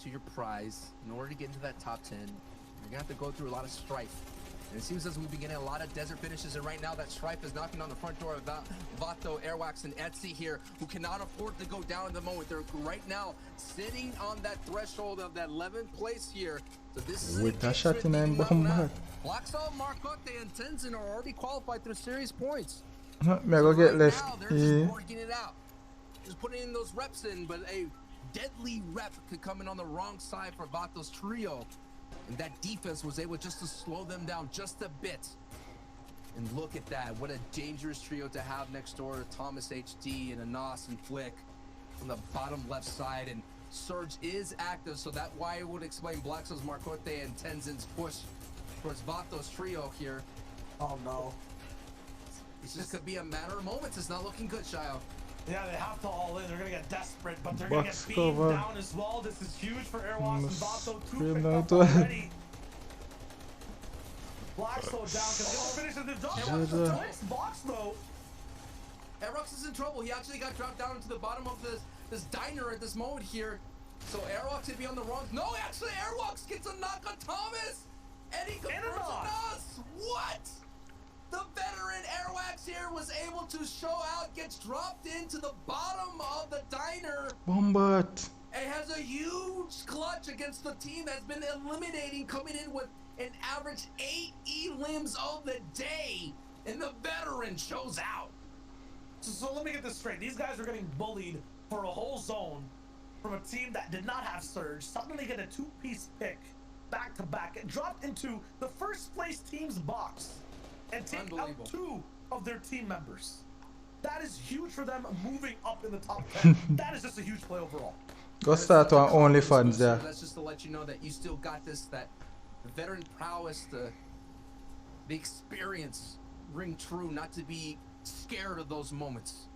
to your prize, in order to get into that top 10, you're gonna have to go through a lot of strife. And it seems as we've been getting a lot of desert finishes, and right now that strife is knocking on the front door of Vato, Airwax, and Etsy here, who cannot afford to go down at the moment. They're right now sitting on that threshold of that 11th place here. So this is with that shot in them bomb. Blacksalt, Marcotte, and Tenzin are already qualified through series points. Me go get left. Now they're just working it out, just putting in those reps in, but a deadly rep could come in on the wrong side for Vato's trio, and that defense was able just to slow them down just a bit. And look at that, what a dangerous trio to have next door to Thomas HD and Anas and Flick from the bottom left side, and Surge is active, so that's why it would explain Blackstone's Marcotte and Tenzin's push towards Vato's trio here. Oh no. It just could be a matter of moments. It's not looking good, Shio. Yeah, they have to all in. They're going to get desperate, but they're going to get beaten down as well. This is huge for Airwalks and Vato. 2 picked up already. Blackstone down. Can they finish the job? Nice box, though. Airwalks is in trouble. He actually got dropped down into the bottom of this diner at this moment here. So Airwalks would be on the wrong... No, actually, Airwalks gets a knock on Thomas. And he confirms Anas. What? The veteran Airwax here was able to show out, gets dropped into the bottom of the diner. Bombat. It has a huge clutch against the team that's been eliminating, coming in with an average 8 E-limbs of the day. And the veteran shows out. So let me get this straight. These guys are getting bullied for a whole zone from a team that did not have Surge. Suddenly get a 2-piece pick back-to-back. It dropped into the first place team's box and take out 2 of their team members. That is huge for them moving up in the top 10. That is just a huge play overall. Go start on OnlyFans, yeah. That's just to let you know that you still got this, that veteran prowess, the experience ring true, not to be scared of those moments.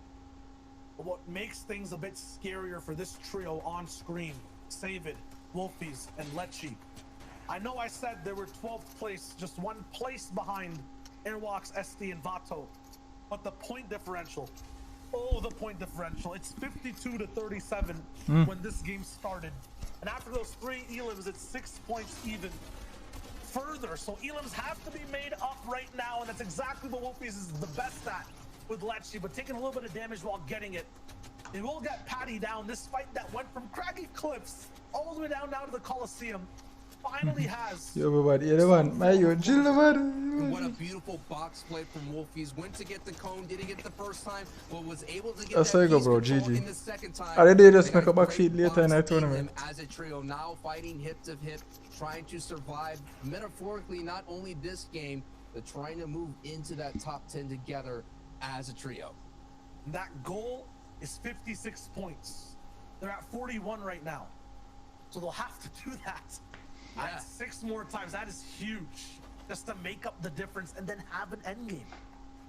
What makes things a bit scarier for this trio on screen, Savid, Wolfies, and Lecce. I know I said there were 12th place, just one place behind Airwalks, SD, and Vato, but the point differential, the point differential, it's 52 to 37 when this game started. And after those 3 elims, it's 6 points even further. So elims have to be made up right now, and that's exactly what Wolfies is the best at with Lecce, but taking a little bit of damage while getting it. They will get Patty down. This fight that went from Craggy Cliffs all the way down now to the Coliseum finally has. Yo, everybody, everyone, my yo, chill, What a beautiful box play from Wolfies. Went to get the cone, didn't get the first time, but was able to get that's that how you go, piece bro. control GG. in the second time. I did just They make a got back great feed later in the box tournament. As a trio, now fighting hip to hip, trying to survive metaphorically not only this game, but trying to move into that top 10 together as a trio. That goal is 56 points. They're at 41 right now. So they'll have to do that. Yeah. That's 6 more times. That is huge. Just to make up the difference and then have an end game.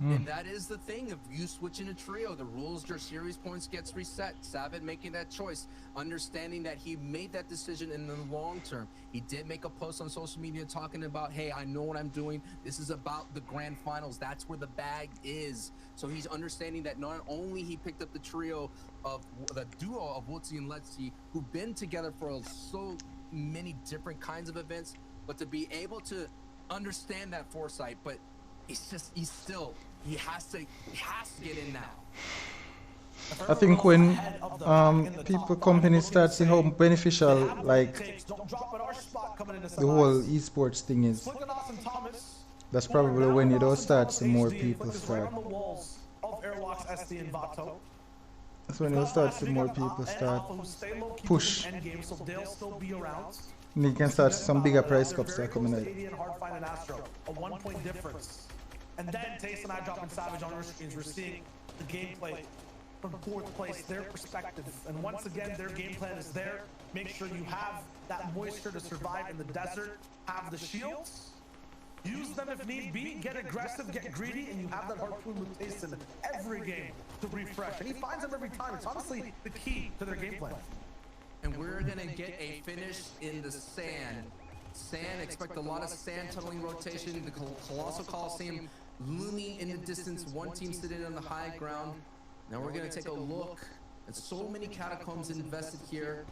And that is the thing of you switching a trio. The rules, your series points gets reset. Savit making that choice, understanding that he made that decision in the long term. He did make a post on social media talking about, hey, I know what I'm doing. This is about the grand finals. That's where the bag is. So he's understanding that not only he picked up the trio of the duo of Woodsy and Lecce, who've been together for so many different kinds of events, but to be able to understand that foresight, but he has to get in now. I think when people, companies start seeing how beneficial like the whole esports thing is, that's probably when you don't start seeing more people start. That's when you'll start seeing more people start push. And you can start some bigger price cups that are coming out. A 1 point difference. And then Taste and I dropping Savage on our screens. We're seeing the gameplay from 4th place, their perspective. And once again, their game plan is there. Make sure you have that moisture to survive in the desert. Have the shields. Use them if need be. Get aggressive, get greedy, and you have that harpoon with Taste in every game to refresh. And he finds them every time. It's honestly the key to their game plan. And we're gonna get a finish in the sand. Sand, expect a lot of sand tunneling rotation. The Colossal Coliseum looming in the distance. One team sitting on the high ground. Now we're gonna take a look at so many catacombs invested here.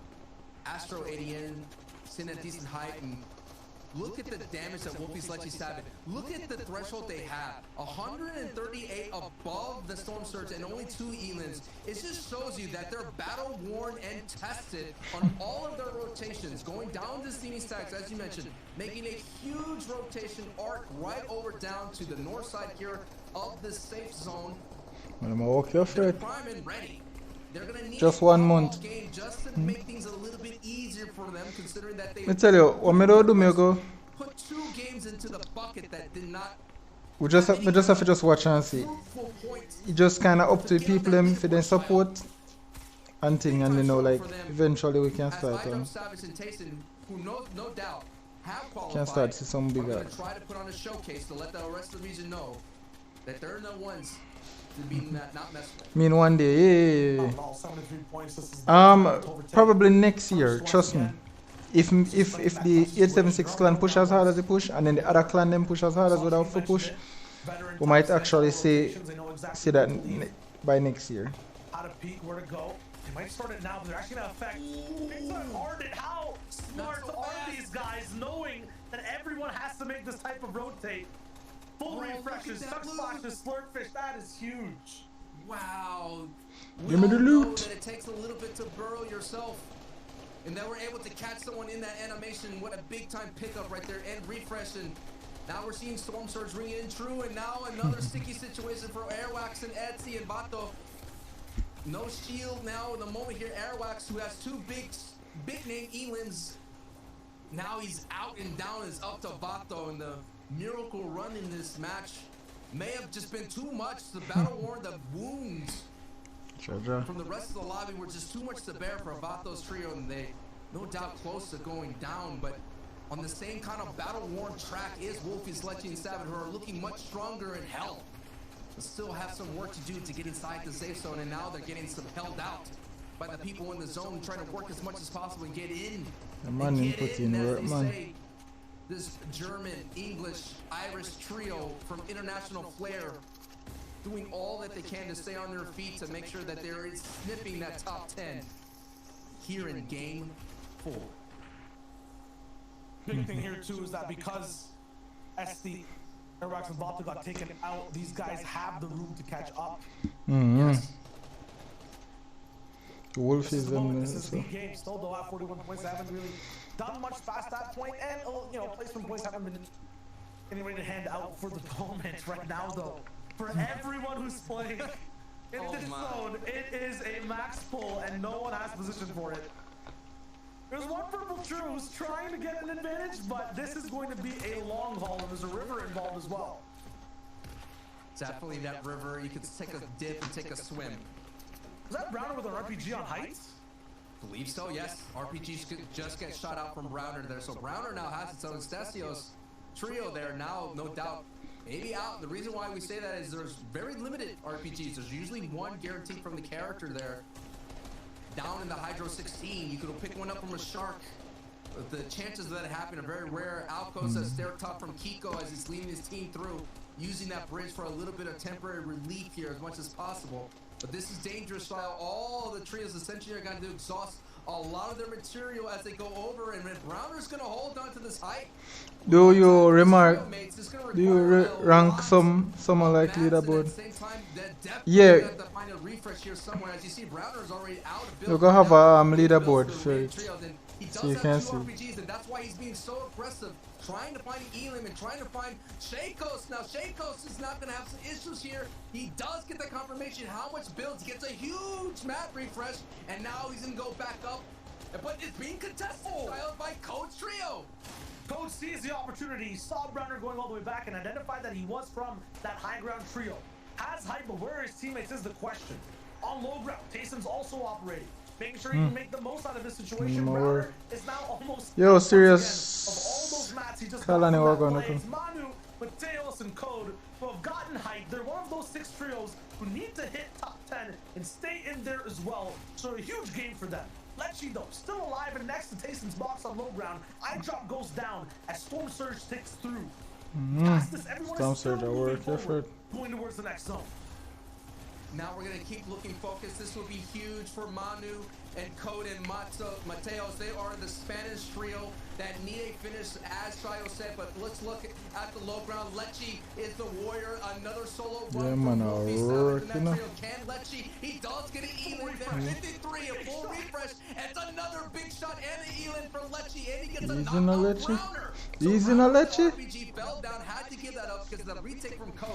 Astro ADN sitting at decent height, and look at the damage that Wolfies Lecce Savage. Look at the threshold they have. 138 above the Storm Surge and only 2 elims. It just shows you that they're battle worn and tested on all of their rotations. Going down to Steamy Stacks, as you mentioned, making a huge rotation arc right over down to the north side here of the safe zone. They're prime and ready. They're gonna need just 1 month. Game just to make things a little bit easier for them, considering that they Let me tell you, what me do me go. Put 2 games into the bucket that did not. We just have to just watch and see. It just kind of up to the people them for their support and thing, and you know, like eventually we can start who no doubt have qualified. Can start to see some bigger. Gonna try to put on a showcase to let the rest of the region know that they're the ones to be not messed with. I mean, one day, probably next year. Trust me. If the 876 clan push as hard as they push, and then the other clan them push as hard as without for push, we might actually see that by next year. How to peak, where to go. They might start it now, but they're actually gonna affect. How smart are these guys, knowing that everyone has to make this type of rotate? Full refreshes, suck splashes, slurpfish. That is huge. Wow. Give me the loot. That it takes a little bit to burrow yourself. And then we're able to catch someone in that animation. What a big time pickup right there and refresh. And now we're seeing Storm Surge ring in true. And now another sticky situation for Airwax and Etsy and Vato. No shield now in the moment here. Airwax, who has 2 big name elims. Now he's out and down. Is up to Vato, and the miracle run in this match may have just been too much. The battle worn, the wounds from the rest of the lobby were just too much to bear for Vato's trio, and they no doubt close to going down. But on the same kind of battle worn track is Wolfies, Lecce, and Savage, who are looking much stronger in health. But still have some work to do to get inside the safe zone, and now they're getting some held out. by the people in the zone trying to work as much as possible and get in. The man And in get put in, in as work, they man. say. This German, English, Irish trio from International Flair doing all that they can to stay on their feet to make sure that they're sniffing that top 10 here in game 4. Big thing here too is that because SD, Airwax and Volta got taken out, these guys have the room to catch up. Yes. Wolf This is is the moment. in This is the so. game. Still though at 41 points, they haven't really done much past that point, and you know, placement points haven't been anywhere to hand out for the moment right now though. For everyone who's playing in this zone, it is a max pull and no one has position for it. There's one purple true who's trying to get an advantage, but this is going to be a long haul and there's a river involved as well. Definitely that river. You could take a dip and take a swim. Is that Browner with an RPG on heights? Believe so, yes. RPGs could just get shot out from Browner there. So Browner now has its own Stasios trio there now, no doubt. Maybe out. The reason why we say that is there's very limited RPGs. There's usually one guaranteed from the character there. Down in the Hydro 16, you could pick one up from a shark. But the chances of that happening are very rare. Alco says stare top from Kiko as he's leading his team through, using that bridge for a little bit of temporary relief here as much as possible. But this is dangerous style. All the trios essentially are going to exhaust a lot of their material as they go over, and if Browner's going to hold on to this height. Do you remark? Do you rank someone like leaderboard? Yeah. You're gonna have a leaderboard for it, so you can see. And that's why he's being so aggressive, trying to find Elim and trying to find Shakos. Now Shakos is not gonna have some issues here. He does get the confirmation how much builds, gets a huge map refresh, and now he's gonna go back up. But it's being contested by Coach Trio. Coach sees the opportunity, saw Browner going all the way back and identified that he was from that high ground trio. Has height, but where are his teammates is the question. On low ground, Taysom's also operating, making sure he can make the most out of this situation. Browner is now almost serious. of all those mats he just Kalani got Wagon, Manu, Mateos, and Code who have gotten height. They're one of those 6 trios who need to hit top 10 and stay in there as well. So a huge game for them. Lecce though, still alive and next to Taysom's box on low ground. Eye drop goes down as Storm Surge ticks through. Past this, everyone is still moving forward, going towards the next zone. Now we're going to keep looking focused. This will be huge for Manu and Code and Mateos. They are the Spanish trio that need a finish, as Shayo said. But let's look at the low ground. Lecce is the warrior. Another solo run from Wolfie in that trio. Can Lecce? He does get an Elin. 53, a full refresh. And it's another big shot and an Elin for Lecce. And he gets a knockout Browner. Easy no Lecce. RPG fell down, had to give that up because of the retake from Code.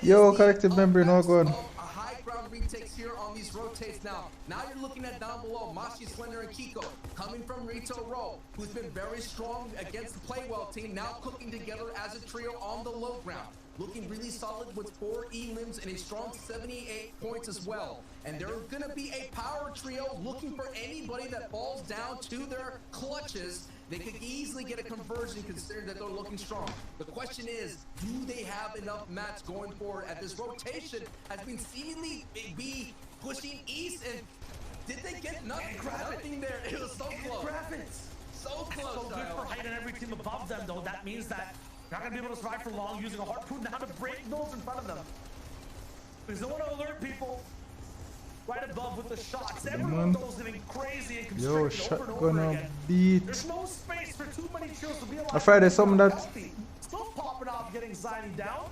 Yo, collective member, no good. High ground retakes here on these rotates now. Now you're looking at down below Mashi, Slender, and Kiko coming from Rito Row, who's been very strong against the Playwell team, now cooking together as a trio on the low ground. Looking really solid with 4 E-limbs and a strong 78 points as well. And they're going to be a power trio looking for anybody that falls down to their clutches. They could easily get a conversion considering that they're looking strong. The question is, do they have enough mats going forward as this rotation has been seemingly be pushing east, and did they get nothing there? It was so close. So close. So good for height and every team above them though. That means that they're not going to be able to survive for long using a harpoon now to break those in front of them. Because they want to alert people right above with the shots. Everyone goes getting crazy and constricted over and over again. There's no space for too many trios to be alive. I Friday something that Still popping off, getting Ziny down.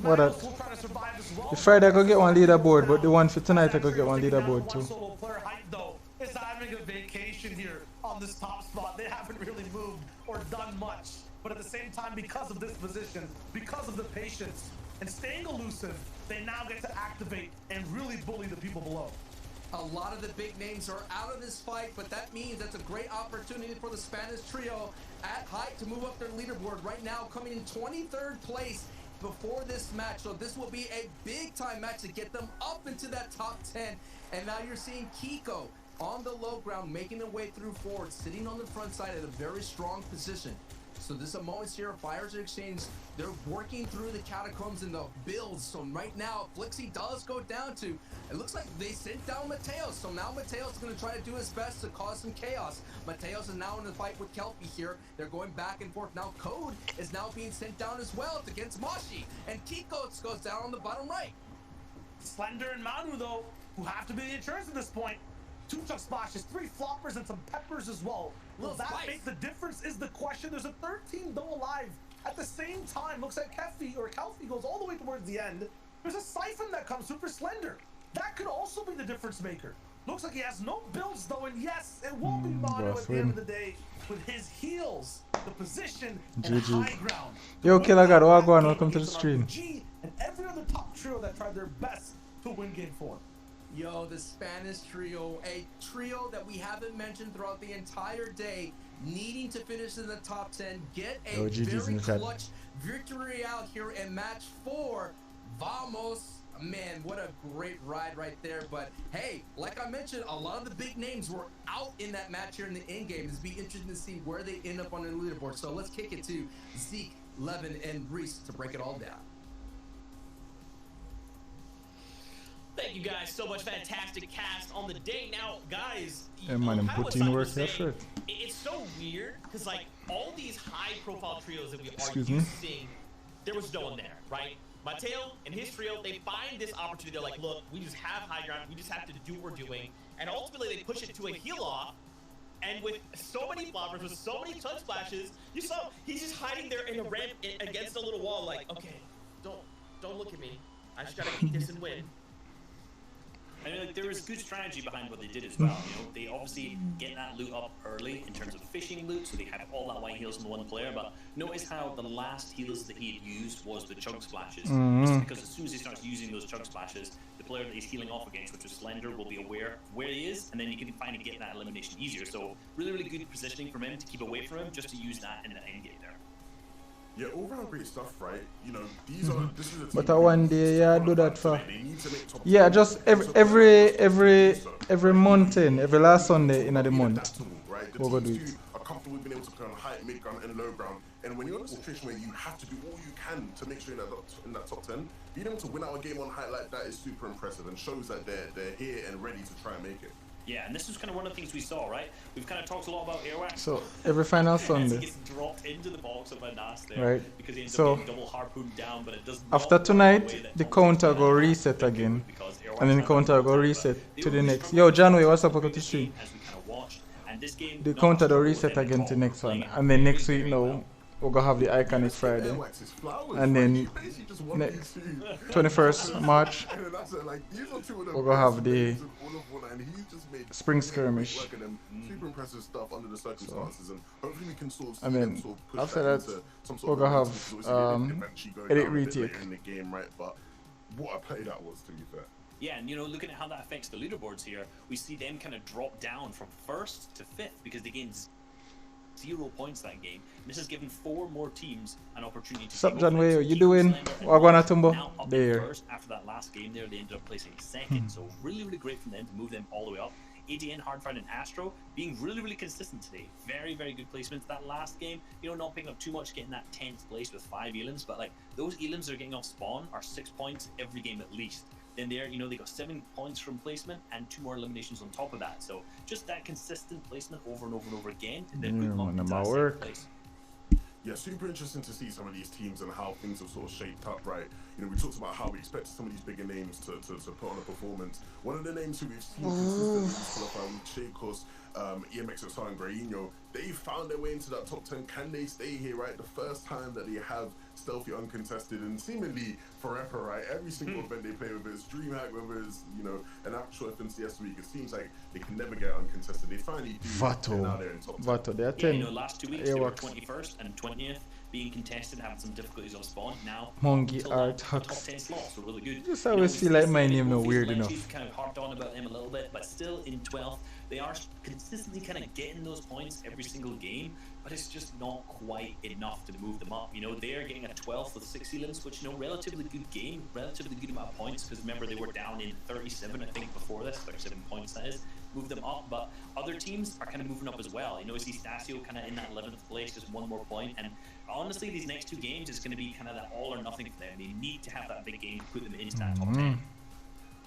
What up? Well. The Friday I could get one leaderboard, but the one for tonight I could get one leaderboard too. Solo player height though is having a vacation here on this top spot. They haven't really moved or done much, but at the same time, because of this position, because of the patience and staying elusive, they now get to activate and really bully the people below. A lot of the big names are out of this fight, but that means that's a great opportunity for the Spanish trio at height to move up their leaderboard. Right now, coming in 23rd place before this match. So this will be a big time match to get them up into that top 10. And now you're seeing Kiko on the low ground, making their way through forward, sitting on the front side at a very strong position. So this is a moment here. Fires are exchanged They're working through the catacombs and the builds. So right now, Flixie does go down to, it looks like they sent down Mateos. So now Mateos is going to try to do his best to cause some chaos. Mateos is now in the fight with Kelpie here. They're going back and forth. Now Code is now being sent down as well against Mashi. And Kiko goes down on the bottom right. Slender and Manu, though, who have to be the insurance at this point. 2 chug splashes, 3 floppers, and some peppers as well. Will that make the difference is the question. There's a third team, though, alive. At the same time, looks like Kelpie goes all the way towards the end. There's a Siphon that comes super Slender. That could also be the difference maker. Looks like he has no builds, though, and yes, it will be Manu at the end of the day with his heals, the position, and high ground. Yo, Killagad, Wagwan, welcome to the stream. And every other top trio that tried their best to win game 4. Yo, the Spanish trio, a trio that we haven't mentioned throughout the entire day, needing to finish in the top 10, get a very clutch victory out here in match 4. Vamos. Man, what a great ride right there. But hey, like I mentioned, a lot of the big names were out in that match here in the end game. It's be interesting to see where they end up on the leaderboard. So let's kick it to Zeke, Levin, and Reese to break it all down. Thank you guys so much. Fantastic cast on the day. Now, guys, it's so weird because like all these high-profile trios that we are used to seeing, there was no one there, right? Mateo and his trio, they find this opportunity. They're like, look, we just have high ground. We just have to do what we're doing. And ultimately, they push it to a heal-off. And with so many floppers, with so many chug splashes, you saw he's just hiding there in a ramp against a little wall like, okay, don't look at me. I just gotta beat this and win. I mean, like, there was good strategy behind what they did as well. You know, they obviously get that loot up early in terms of fishing loot, so they have all that white heals in one player. But notice how the last heals that he had used was the chug splashes. Just because as soon as he starts using those chug splashes, the player that he's healing off against, which is Slender, will be aware where he is, and then you can finally get that elimination easier. So really, really good positioning from him to keep away from him, just to use that in the end game there. Yeah, all round great stuff, right? You know, these are this is a team. But one day, yeah, do that for. Yeah, just every month in, every last Sunday in the month. Right? The teams who are comfortable with being able to play on high, mid ground, and low ground. And when you're in a situation where you have to do all you can to make sure you're in that top 10, being able to win out a game on high like that is super impressive and shows that they're here and ready to try and make it. Yeah, and this was kind of one of the things we saw, right? We've kind of talked a lot about Airwax. So every final Sunday. He gets dropped into the box of a Nas there, right? Because he ends up getting double harpooned down, but it does not after tonight, the counter go reset again, and then the counter go reset to the next. Yo, Janway, what's up? Welcome to stream. The counter go reset again to the next one, and then next week, no. We're gonna have the Iconic Friday, and then 21st March, we're gonna have the Spring Skirmish. Super impressive stuff under the circumstances, and hopefully we can sort of. And then after that, we're gonna have Edit Retake. In the game, right? But what a play that was, to be fair. Yeah, and you know, looking at how that affects the leaderboards here, we see them kind of drop down from 1st to 5th because they gained 0 points that game. And this has given 4 more teams an opportunity to. What's up, John? Way, you doing? Wagwana Tumbo. There. First, after that last game there, they ended up placing 2nd. So really, really great from them to move them all the way up. ADN, Hardfire, and Astro being really, really consistent today. Very, very good placements. That last game, you know, not picking up too much, getting that 10th place with 5 elims, but like those elims that are getting off spawn are 6 points every game at least. Then there, you know, they got 7 points from placement and 2 more eliminations on top of that. So just that consistent placement over and over and over again. And then place. Yeah, super interesting to see some of these teams and how things have sort of shaped up, right? You know, we talked about how we expect some of these bigger names to put on a performance. One of the names who we've seen consistently in this qualifying week, Chicos, EMX and San Greino, they found their way into that top 10. Can they stay here, right? The first time that they have stealthy uncontested and seemingly forever, right? Every single event they play, whether it's DreamHack, whether it's, you know, an actual FNCS week, it seems like they can never get uncontested. They finally do. Vato, they're 10. Yeah, you know, last 2 weeks they were 21st and 20th being contested, having some difficulties on spawn. Now, Monkey Art top 10 slots, so really good. Just always feel like my name no weird enough. Kind of harped on about them a little bit, but still in 12th, they are consistently kind of getting those points every single game, but it's just not quite enough to move them up. You know, they are getting a 12th with 6 elims, which, you know, relatively good game, relatively good amount of points, because remember they were down in 37, I think, before this, 37 points that is. move them up, but other teams are kind of moving up as well. You know, we see Stasio kind of in that 11th place, just one more point. And honestly, these next 2 games is going to be kind of that all or nothing for them. They need to have that big game to put them into that top 10.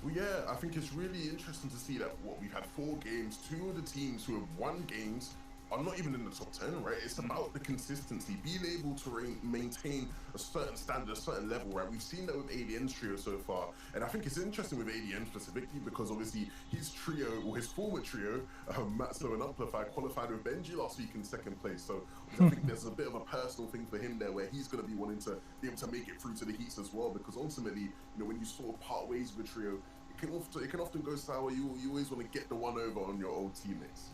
Well, yeah, I think it's really interesting to see that we've had 4 games. 2 of the teams who have won games are not even in the top 10, right? It's about the consistency, being able to maintain a certain standard, a certain level, right? We've seen that with ADN's trio so far, and I think it's interesting with ADN specifically because obviously his trio, or his former trio, Matzo and Amplify, qualified with Benji last week in 2nd place. So I think there's a bit of a personal thing for him there where he's going to be wanting to be able to make it through to the heats as well, because ultimately, you know, when you sort of part ways with a trio, it can often go sour. You always want to get the one over on your old teammates.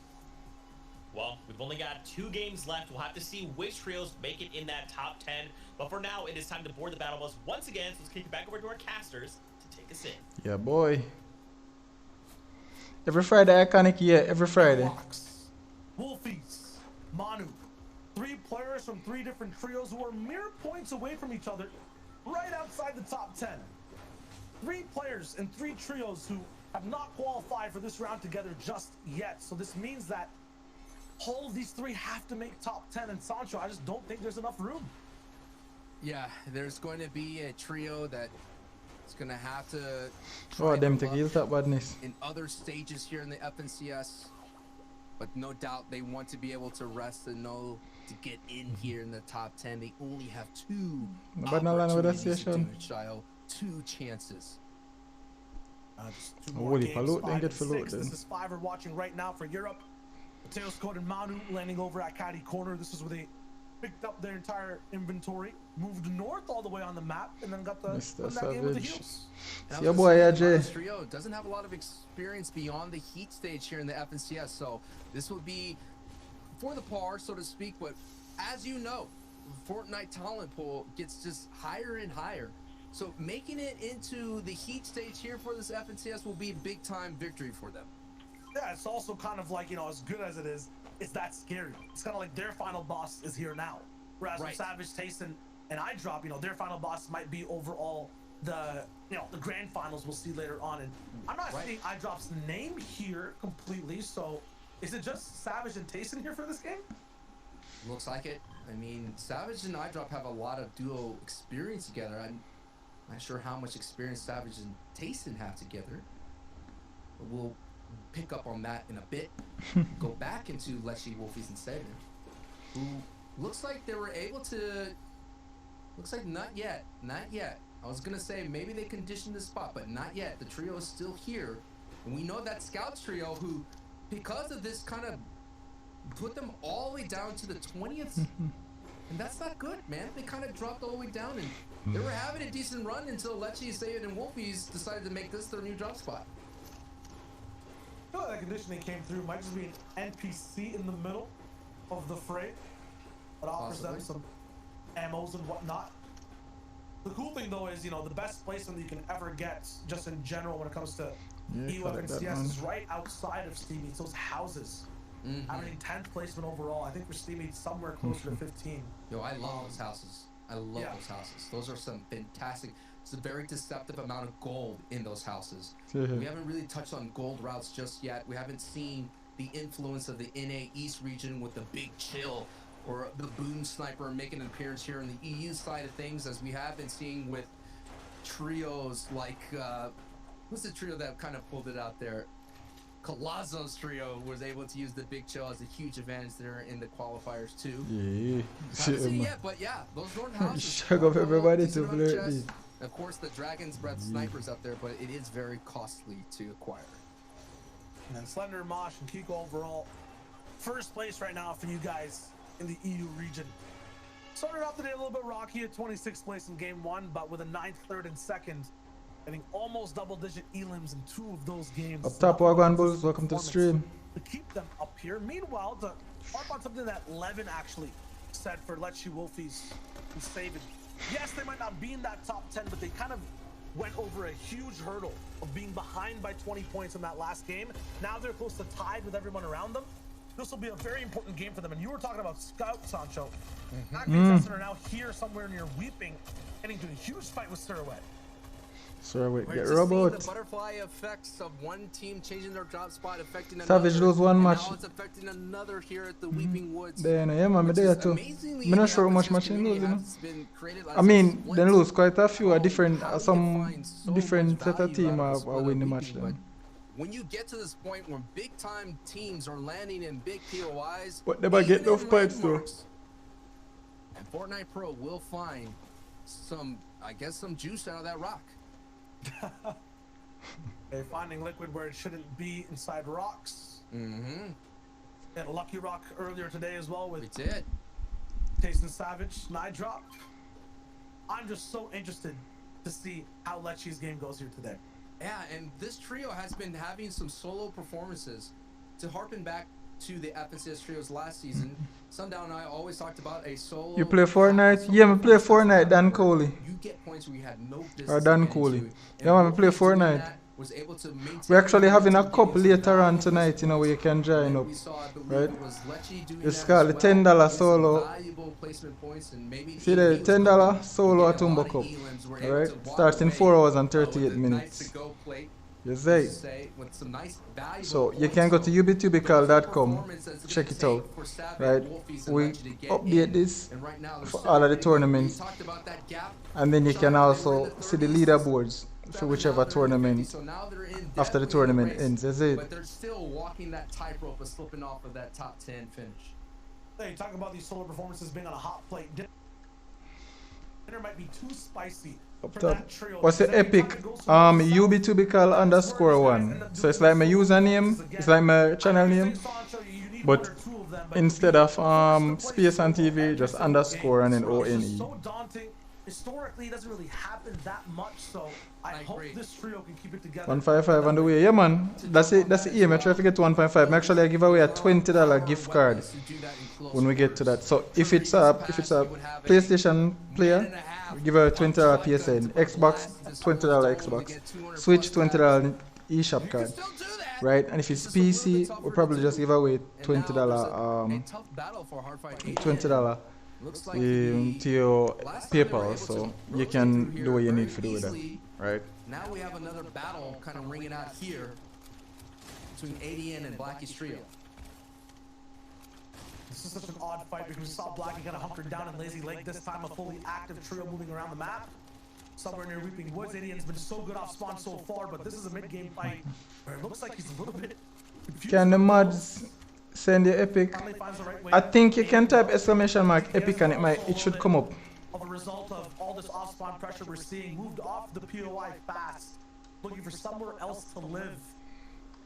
Well, we've only got 2 games left. We'll have to see which trios make it in that top 10. But for now, it is time to board the battle bus once again. So let's kick it back over to our casters to take us in. Yeah, boy. Every Friday, Iconic, yeah, every Friday. Wolfies, Manu. 3 players from 3 different trios who are mere points away from each other, right outside the top 10. 3 players and 3 trios who have not qualified for this round together just yet. So this means that all of these 3 have to make top 10, and Sancho, I just don't think there's enough room. Yeah, there's going to be a trio that is going to have to Oh, them to kill that badness. in other stages here in the FNCS, but no doubt they want to be able to rest and know to get in here in the top 10. They only have 2 opportunities to do it, Shio. 2 chances. Just 2 more games, 5 and 6. This is 5 we're watching right now for Europe. Mateos Code and Manu landing over at Caddy Corner. This is where they picked up their entire inventory, moved north all the way on the map, and then got the that game with the heels. Yeah, boy, AJ. Trio doesn't have a lot of experience beyond the heat stage here in the FNCS, so this would be for the par, so to speak. But as you know, Fortnite talent pool gets just higher and higher. So making it into the heat stage here for this FNCS will be a big time victory for them. Yeah, it's also kind of like, you know, as good as it is, it's that scary. It's kind of like their final boss is here now. Whereas with Savage, Tayson, and iDrop, you know, their final boss might be overall the, you know, the grand finals we'll see later on. And I'm not seeing iDrop's name here completely, so is it just Savage and Tayson here for this game? Looks like it. I mean, Savage and iDrop have a lot of duo experience together. I'm not sure how much experience Savage and Tayson have together, but we'll pick up on that in a bit. Go back into Lechi, Wolfies, and Seven, who looks like they were able to. Looks like not yet. I was gonna say maybe they conditioned the spot, but not yet. The trio is still here, and we know that Scouts trio, who, because of this, kind of put them all the way down to the 20th, and that's not good, man. They kind of dropped all the way down, and they were having a decent run until Lechi, Seven, and Wolfies decided to make this their new drop spot. I feel like that conditioning came through. Might just be an NPC in the middle of the fray that offers them some ammos and whatnot. The cool thing though is, you know, the best placement that you can ever get just in general when it comes to EU and CS is right outside of Steamy. It's those houses. Having 10th placement overall. I think for Steamy it's somewhere closer to 15. Yo, I love those houses. I love those houses. Those are some fantastic. It's a very deceptive amount of gold in those houses. We haven't really touched on gold routes just yet. We haven't seen the influence of the NA East region with the Big Chill or the Boom Sniper making an appearance here on the EU side of things, as we have been seeing with trios like, what's the trio that kind of pulled it out there? Colazzo's trio was able to use the Big Chill as a huge advantage there in the qualifiers too. But yeah, those northern houses. Shut up, everybody, to flirt me. Of course, the Dragon's Breath snipers up there, but it is very costly to acquire. And then Slender, Mosh, and Kiko overall, first place right now for you guys in the EU region. Started off the day a little bit rocky at 26th place in game 1, but with a 9th, 3rd, and 2nd, getting almost double-digit elims in 2 of those games. Up top, Wagwan Bulls, welcome to the stream. To keep them up here. Meanwhile, to harp on something that Levin actually said for Lechi, Wolfies, and Savage. Yes, they might not be in that top 10, but they kind of went over a huge hurdle of being behind by 20 points in that last game. Now they're close to tied with everyone around them. This will be a very important game for them. And you were talking about Scout, Sancho. Are now here somewhere near Weeping, getting into a huge fight with Silhouette. So we We're get just seeing the robot. butterfly effects of one team changing their drop spot, affecting Savage another, lose one and match. now it's affecting another here at the Weeping Woods. Then yeah man, me which there is too. amazingly Me not the sure how much FNCS match they community lose, you know. has been created I as mean, one they team. lose quite a few. A different, How do you some find so different much set of value team out of a are split of win the match Weeping? then. But when you get to this point where big time teams are landing in big POIs, But they might get even enough points though. landmarks, and Fortnite Pro will find some, I guess, some juice out of that rock. They're finding liquid where it shouldn't be inside rocks. Mm-hmm. And a lucky rock earlier today as well We with did. Tasting Savage, Nide Drop. I'm just so interested to see how Lechi's game goes here today. Yeah, and this trio has been having some solo performances. To harken back to the FNCS trios last season, Sundown and I always talked about a solo. You play Fortnite? Yeah, me play Fortnite, Dan Coley. You get points where you had no business. Or Dan getting Cooley. to. And Yeah, man, me Wolfie's play doing Fortnite. that, was able to maintain We're actually having a momentum, couple getting some later on valuable tonight, you know, where you can join and up. we saw, I believe right? it was Lechi doing It's that called as the $10 well, getting some solo. valuable placement points and maybe See the he was $10 cooking, solo and at getting a lot Tumbo of Cup. elims, were able Alright? to walk Starts in away, 4 hours and with 38 a minutes. nice to-go plate, You say. say, with some nice valuable So you points. can go to So Youbitubical.com, performance that's check gonna it out. take for Savage, Right? Wolfies, and We Lechi to get update in. this And right now, for they're all of the still waiting. tournaments. We talked about that gap. And then you can also see the leaderboards for Seven, whichever now they're in tournament 50, so now they're in after the definitely in tournament race, ends. Is it? But they're still walking that tightrope of slipping off of that top 10 finish. Hey, talk about these solo performances being on a hot plate. Dinner might be too spicy Up for top. that trio. What's the Because every epic? time it goes to the south, Youbitubical _1. So it's like my username. It's like my channel name. But instead of space and TV, just underscore and then ONE. So daunting. Historically, it doesn't really happen that much. So I hope this trio can keep it together. 155 on the way. Yeah, man. That's it. That's the aim. I try to get to 155. Actually, I give away a $20 gift card when we get to that. So if it's a PlayStation player, we give a $20 PSN. Xbox, $20 Xbox. Switch, $20 eShop card. Right? And if it's PC, we'll probably just give away $20 $20 to your PayPal, so you can do what you need to do with that, right? Now we have another battle kind of ringing out here between ADN and Blackie's trio. This is such an odd fight because we saw Blackie kind of hunkered down in Lazy Lake. This time a fully active trio moving around the map. Somewhere near Weeping Woods. ADN's been so good off spawn so far, but this is a mid-game fight where it looks like he's a little bit confused. Can the mods send you epic? I think you can type ! epic and it should come up. Of a result of all this off-spawn pressure we're seeing, moved off the POI fast, looking for somewhere else to live.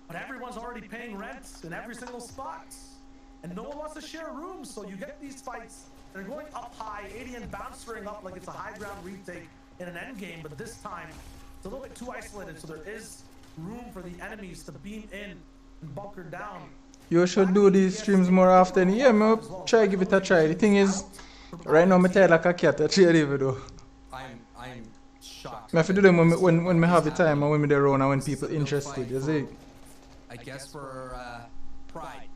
But everyone's already paying rent in every single spot, and no one wants to share rooms, so you get these fights. They're going up high, ADN bouncing up like it's a high ground retake in an end game, but this time it's a little bit too isolated, so there is room for the enemies to beam in and bunker down. You should do these streams more often. Yeah, man, try give it a try. The thing is, right now I'm tired like a cat. I try to do. I'm shocked. I have to do them when I have the time and when I'm around and when people interested. You see? I guess for pride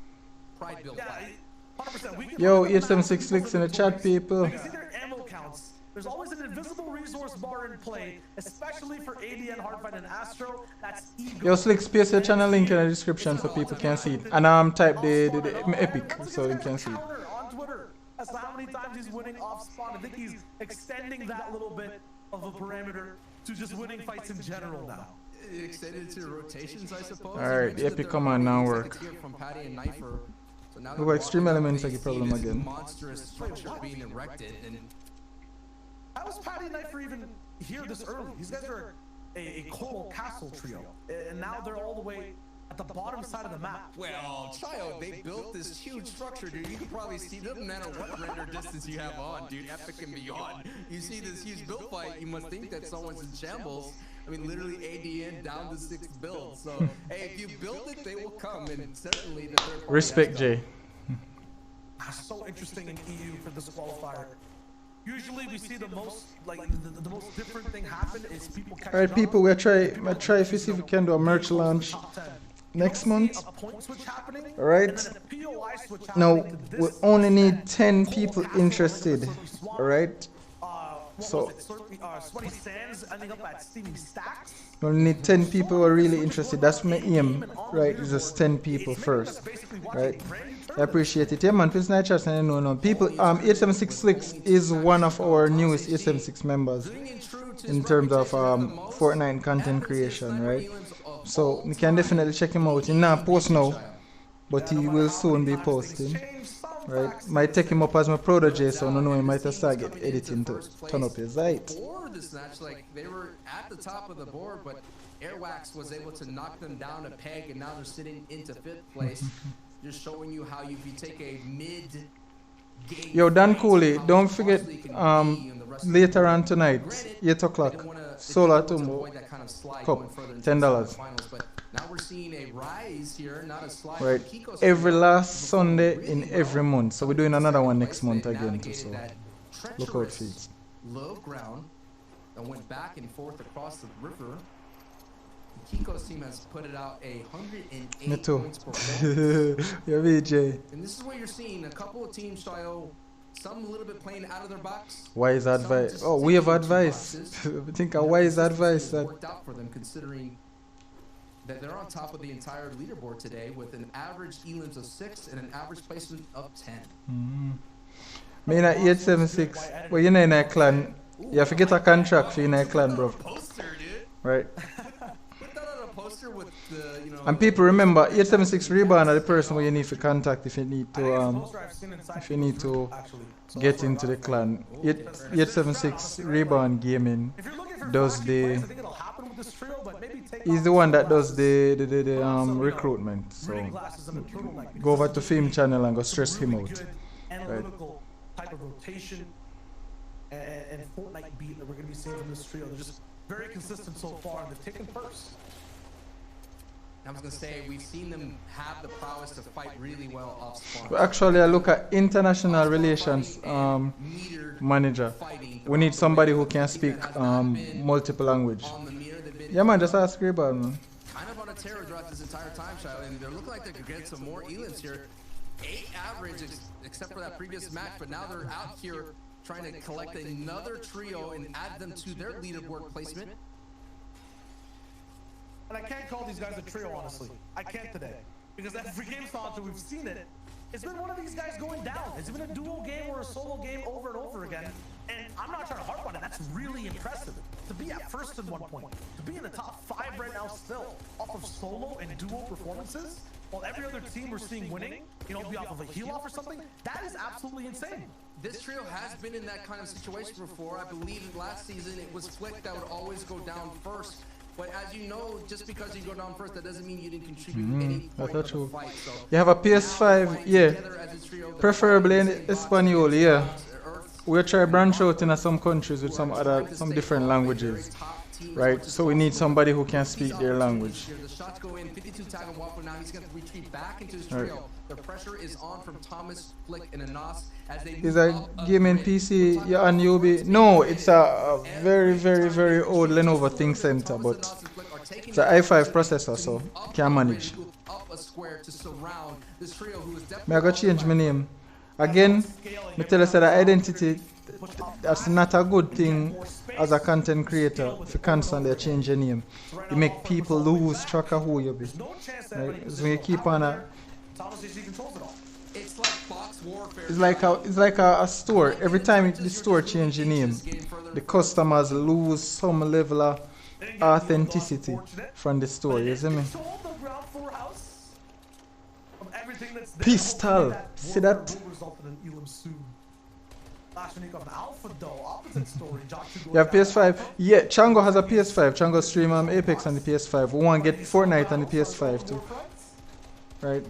build fight. 100%. Yo, 876 in the chat, people. You can see their ammo counts. There's always an invisible resource bar in play, especially for ADN, Hardfight, and Astro. That's ego. Yo, Slick, space your channel link in the description so people can see it. And type the epic so you can see it. On Twitter, as to how many times he's winning off spawn. I think he's extending that little bit of a parameter to just winning fights in general now. Extended to rotations, I suppose. Alright, the epic command now work. From Patty and Knifer. So now Look like extreme elements like a problem again. Monstrous structure being erected, and how was Patty and Knifer even here this early? These guys are a coral castle trio, and now they're all the way at the bottom side of the map. well, child, they built this huge structure, dude. You can probably see them no matter what render distance you have on, dude. Epic and beyond. You see this huge build fight, you must think that someone's in shambles. I mean, literally ADN down to 6th build. So, hey, if you build it, they will come, and certainly the third party Respect, Jay. So interesting in EU for this qualifier. Usually we see the most, like, the most different thing happen is people catching Alright, people, we'll try if we see if we can do a merch launch next month. Alright. Now, we only need 10 people interested. Alright. So Sweaty Sands ending up at Steaming Stacks. you only need 10 people who are really interested. That's my aim, right? Is just 10 people first, right? I appreciate it. Yeah, man. Please not chat and no. People, 876 Slicks is one of our newest 876 members in terms of Fortnite content creation, right? So you can definitely check him out. He not post now, but he will soon be posting. Right, might take him up as my protege, so I don't know, he might start get editing to turn up his height. Before this match, like they were at the top of the board, but Airwax was able to knock them down a peg, and now they're sitting into 5th place. Just showing you how if you take a mid-game. Yo, Dan Cooley, don't forget later on tonight, 8 o'clock, Solar Tumbo Cup, $10. Now we're seeing a rise here, not a slide. Right, every last Sunday in every month. So we're doing another one next month again too. So look out for it. Low ground that went back and forth across the river. Kiko's team has put it out 108 Me too. points per performance. Yeah, VJ. And this is what you're seeing. A couple of teams try some a little bit playing out of their box. Wise advice. Oh, we have advice. I think a wise advice that worked out for them, considering that they're on top of the entire leaderboard today with an average elims of 6 and an average placement of 10. Me in a 876. Well, you know in a clan, you have to get a contract for in a clan, bro. Poster, dude. Right. Put that on a poster with the, you know. And people remember 876 Reborn are the person where you need to contact if you need to get into the clan. 876 Reborn Gaming does the he's the one that does the recruitment. So go over to Film channel and go stress him out. Right. Type of rotation and Fortnite beat that we're going to be seeing from this trio. They're just very consistent so far, and they've taken first. I was going to say, we've seen them have the prowess to fight really well off spawn. Well, actually, I look at international relations manager. We need somebody who can speak multiple language. Yeah, man, just ask Reborn, man. Kind of on a terror throughout this entire time, Shiloh, and they look like they could get some more elims here. 8 average, except for that previous match, but now they're out here trying to collect another trio and add them to their leaderboard placement. And I can't call these guys a trio, honestly. I can't today. Because every game sponsor we've seen it, it's been one of these guys going down. It's been a duo game or a solo game over and over again. And I'm not trying to harp on it. That's really impressive. To be at first at one point, to be in the top 5 right now still, off of solo and duo performances, while every other team we're seeing winning, you know, be off of a heal off or something, that is absolutely insane. This trio has been in that kind of situation before. I believe last season it was Flick that would always go down first. But as you know, just because you go down first, that doesn't mean you didn't contribute any point of the fight. So you have a PS5, yeah, preferably in Espanol, yeah. We'll try branch out in some countries with some different languages, right? So we need somebody who can speak their language. The shots go in, 52 tag on Waffle. Now he's going to retreat back into his trio. The pressure is on from Thomas, Flick, and Anas as they is a gaming PC yeah, on Yobi? No, it's a very, very, very old Lenovo ThinkCentre, but it's an i5 processor, so can manage. May I go change my name? Again, me tell us that identity, that's not a good thing as a content creator if you constantly change your name. You make people lose track of who you be. Right? So when you keep on a... It's like a store. Every time the store changes the name, the customers lose some level of authenticity from the store. You see me? Pistol. See that? You have PS5? Yeah, Chango has a PS5. Chango stream Apex on the PS5. We want to get Fortnite on the PS5 too. Right?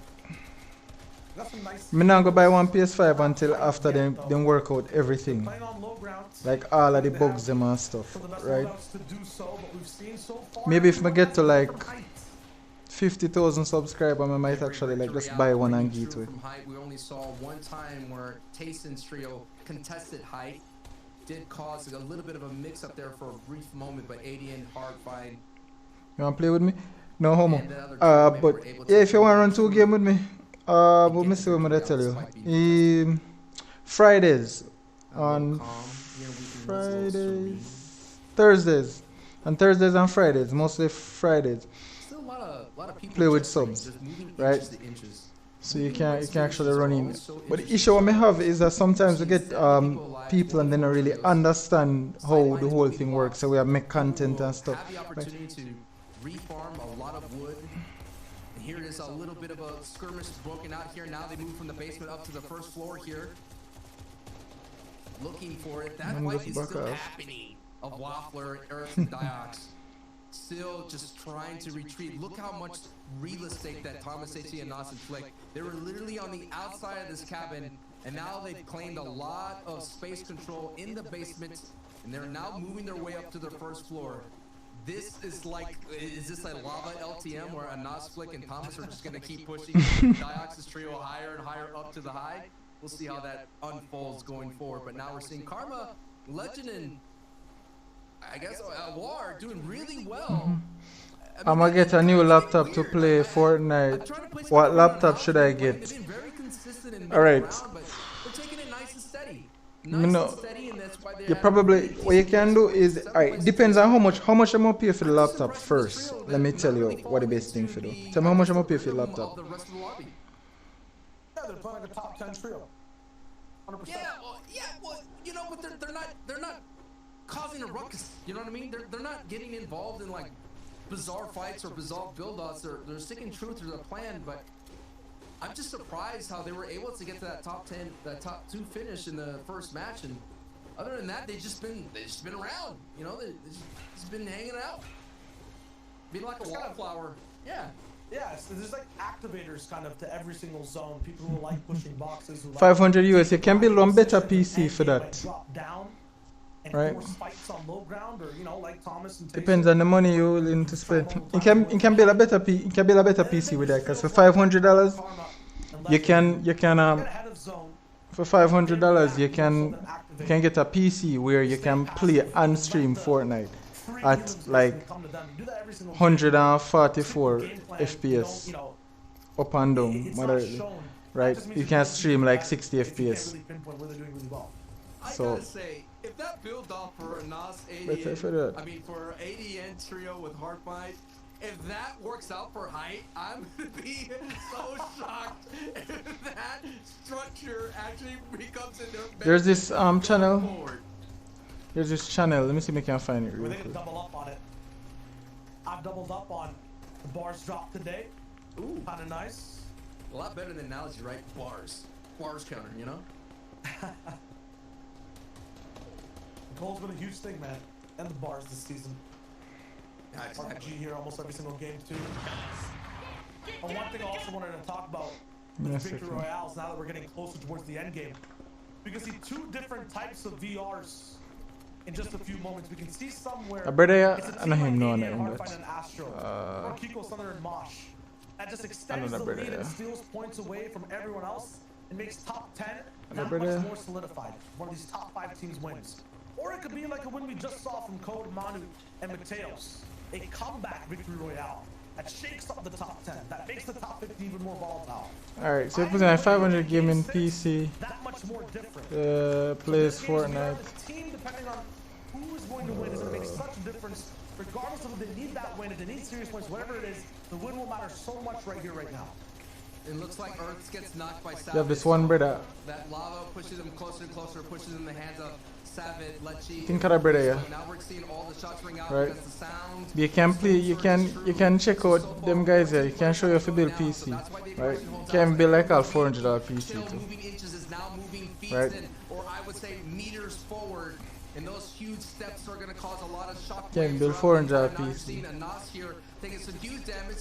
I'm not going to buy one PS5 until after them work out everything. Like all of the bugs them and stuff. Right? Maybe if I get to like 50,000 subscribers, I might actually like just buy one and give it to it. We only saw one time where Tayson's trio contested height. Did cause a little bit of a mix up there for a brief moment, but ADN hard fight. You want to play with me? No homo. But yeah, if you want to run 2 games with me, let me see what I'm going to tell you. Fridays on Fridays, Thursdays, and Thursdays and Fridays, mostly Fridays. Still a lot of people Play with just playing, subs, just moving right? inches to inches. So you can actually run in. But the issue I may have is that sometimes we get people and they don't really understand how the whole thing works. So we have make content and stuff. Have the opportunity to reform a lot of wood. And here it is, a little bit of a skirmish broken out here. Now they move from the basement up to the first floor here. Looking for it. That fight is still happening of Waffler, Earth, and Diox. Still just trying to retreat. Look how much real estate that Thomas H.E. and Nas and Flick. They were literally on the outside of this cabin, and now they've claimed a lot of space control in the basement, and they're now moving their way up to the first floor. This is like, is this a lava LTM where Nas, Flick, and Thomas are just going to keep pushing Diox's trio higher and higher up to the high? We'll see how that unfolds going forward. But now we're seeing Karma, Legend, and I guess War doing really well. I'm gonna get a new laptop to play Fortnite. What laptop should I get? Alright. You probably, what you can do is, alright, depends on how much I'm gonna pay for the laptop first. Let me tell you what the best thing for do. Tell me how much I'm gonna pay for the laptop. Yeah, they're playing like a top 10 trio. 100%. Yeah, well, you know, but they're not causing a ruckus. You know what I mean? They're not getting involved in like bizarre fights or bizarre build-ups. They're sticking true to the plan. But I'm just surprised how they were able to get to that top 10, that top 2 finish in the first match. And other than that, they've just been around. You know, they've just been hanging out, being like a wallflower. Yeah. Yeah, so there's like activators kind of to every single zone. People who like pushing boxes. Who 500 US. You can build one better PC for that. Drop down and right. force fights on low ground, or you know, like Thomas and depends on the money you're willing to spend. You can build a better PC with that. Because for $500, you can for $500 you can get a PC where you can play and stream Fortnite at like 144 FPS up and down moderately, right? You can stream like 60 FPS. So I gotta say, if that build off for a NOS 80, for ADN trio with Hardfight, if that works out for height, I'm gonna be so shocked if that structure actually becomes in their there's this channel. There's this channel. Let me see if I can find it real quick. Double up on it. I've doubled up on the bars drop today. Ooh, kind of nice. A lot better than analogy, right? Bars counter, you know. Goal's been a huge thing, man, and the bars this season. RPG here almost every single game too. And one thing I also wanted to talk about with Victory Royales now that we're getting closer towards the end game, we can see 2 different types of VRs in just a few moments. We can see somewhere it's a team like ADN, Hardfight, and Astro, or Kiko, Thunder, and Mosh. That just extends the lead and steals points away from everyone else and makes top 10 that much more solidified. One of these top 5 teams wins. Or it could be like a win we just saw from Code, Manu, and Mateos. A comeback victory royale that shakes up the top 10, that makes the top 50 even more volatile. Alright, so it was a 500 gaming PC. That much more different. Plays Fortnite. The team, depending on who is going to win, is going to make such a difference. Regardless of if they need that win, if they need serious points, whatever it is, the win will matter so much right here, right now. It looks like Earth gets knocked by Savage. You have this one brother. That lava pushes him closer and closer, pushes in the hands of Savage, Lechi. Think of that brother, yeah. Now we're seeing all the shots ring out right. because the sound. You can play, you can check out them guys here. You can show you if you build PC, right? You can build like a $400 PC too. Moving inches is now moving feet right. or I would say meters forward. And those huge steps are going to cause a lot of shock. Yeah, build 400 PC.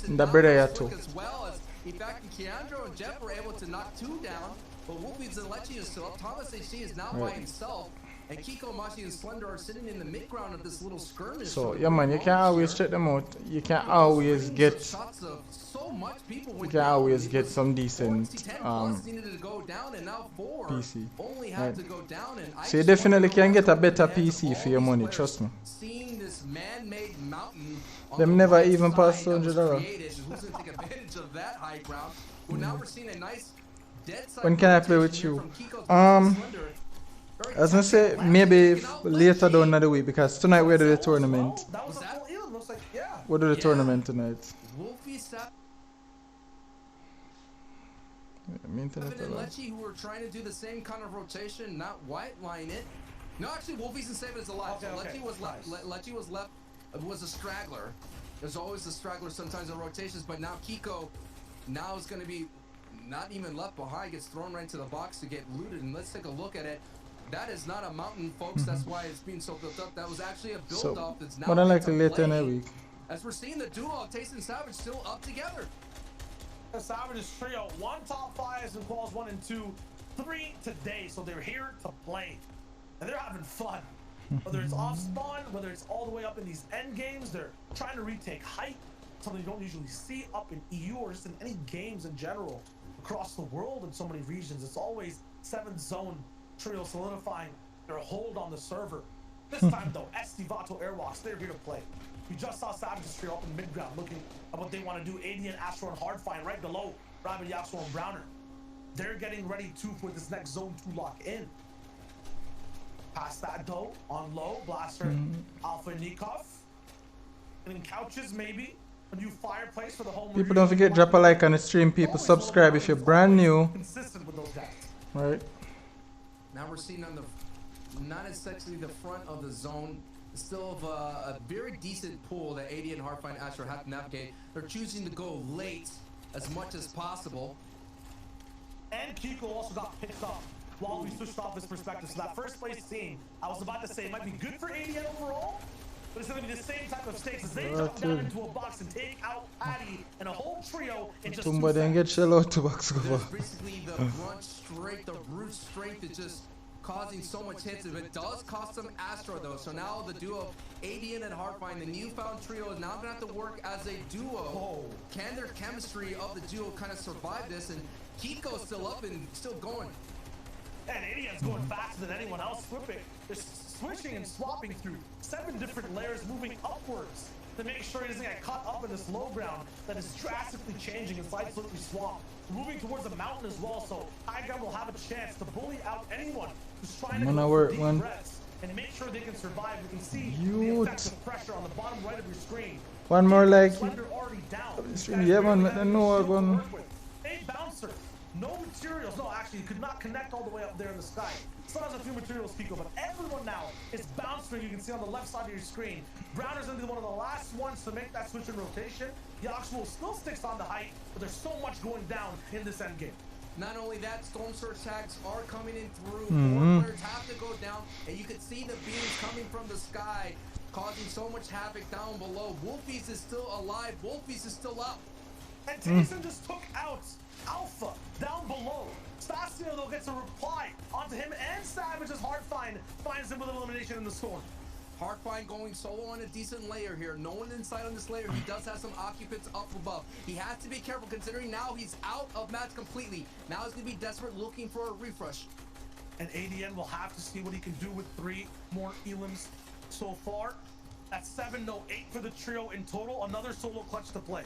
And that brother here too. As well as, in fact, Keandro and Jeff were able to knock 2 down, but Whoopies and Lechi is still up. Thomas HC is now by himself, and Kiko, Mashi, and Slender are sitting in the mid-ground of this little skirmish. So, yeah man, you can always check them out. You can always get some decent PC. Right. So you definitely can get a better PC for your money, trust me. Them never even pass $200. When can I play with you? Very I was gonna say tempting. maybe Taking out later Lecce. down in the week because tonight we're doing the tournament. That was Was a that- full Elam, looks like, yeah. We'll do the Yeah. tournament tonight. Wolfie, Savage, Maintenance and alone. Lecce, who were trying to do the same kind of rotation, not white line it. No, actually, Wolfie's and Savage is alive. Okay, So okay, Lecce was left. nice. Lecce was left. Was a straggler. There's always a straggler sometimes in rotations, but now Kiko now is going to be not even left behind. Gets thrown right into the box to get looted. And let's take a look at it. That is not a mountain, folks. That's why it's being so built up. That was actually a build So, up. That's now more than into likely later in the play. week. As we're seeing the duo of Taste and Savage still up together. The Savages trio, 1 top 5 in quals 1 and 2, 3 today. So they're here to play. And they're having fun. Whether it's off spawn, whether it's all the way up in these end games, they're trying to retake height, something you don't usually see up in EU or just in any games in general across the world in so many regions. It's always 7th zone trio solidifying their hold on the server. This time though, Estivato Airwalks, they're here to play. We just saw Savages trio up in mid ground looking at what they want to do. AD and Astro and Hardfine right below Rabbit Yaxo and Browner. They're getting ready too for this next zone 2 lock in. Past that though, on low, Blaster, Alpha Nikov. And in couches maybe, a new fireplace for the home. People don't forget drop a like on the stream. People subscribe if you're brand new. Consistent with those guys. Right. Now we're seeing on the, not essentially the front of the zone, still of a very decent pool that AD and Hardfine Astro have to navigate. They're choosing to go late as much as possible. And Kiko also got picked up while we switched off his perspective. So that first place team, I was about to say, it might be good for ADN overall, but it's going to be the same type of stakes as they jump down into a box and take out Addy and a whole trio in just 2 Tumba then seconds. get shell out to box cover. There's basically the grunt strength, the brute strength is just causing so much hits. It does cost them Astro though. So now the duo of ADN and Hardfine, the newfound trio, is now gonna have to work as a duo. Can their chemistry of the duo kind of survive this? And Kiko's still up and still going. And ADN's going faster than anyone else. They're switching and swapping through 7 different layers, moving upwards to make sure he doesn't get caught up in this low ground that is drastically changing inside Slippery Swamp. Moving towards the mountain as well, so High Ground will have a chance to bully out anyone who's trying to Wanna go work for deep one. breaths and make sure they can survive. You can see the Youth. effective pressure on the bottom right of your screen. One more like Slender already down. yeah man, let them know what going. A bouncer, no materials. No, actually, you could not connect all the way up there in the sky. Still has a few materials, Pico, but everyone now is bouncing. You can see on the left side of your screen. Browner's gonna be one of the last ones to make that switch in rotation. Yaxwell still sticks on the height, but there's so much going down in this end game. Not only that, storm surge tags are coming in through. More players have to go down, and you can see the beams coming from the sky, causing so much havoc down below. Wolfies is still alive. Wolfies is still up. And Tyson just took out Alpha down below. Stasio though gets a reply onto him, and Savage as Hardfine finds him with elimination in the storm. Hardfine going solo on a decent layer here. No one inside on this layer. He does have some occupants up above. He has to be careful considering now he's out of match completely. Now he's going to be desperate looking for a refresh. And ADN will have to see what he can do with 3 more Elims so far. That's 7, no 8 for the trio in total. Another solo clutch to play.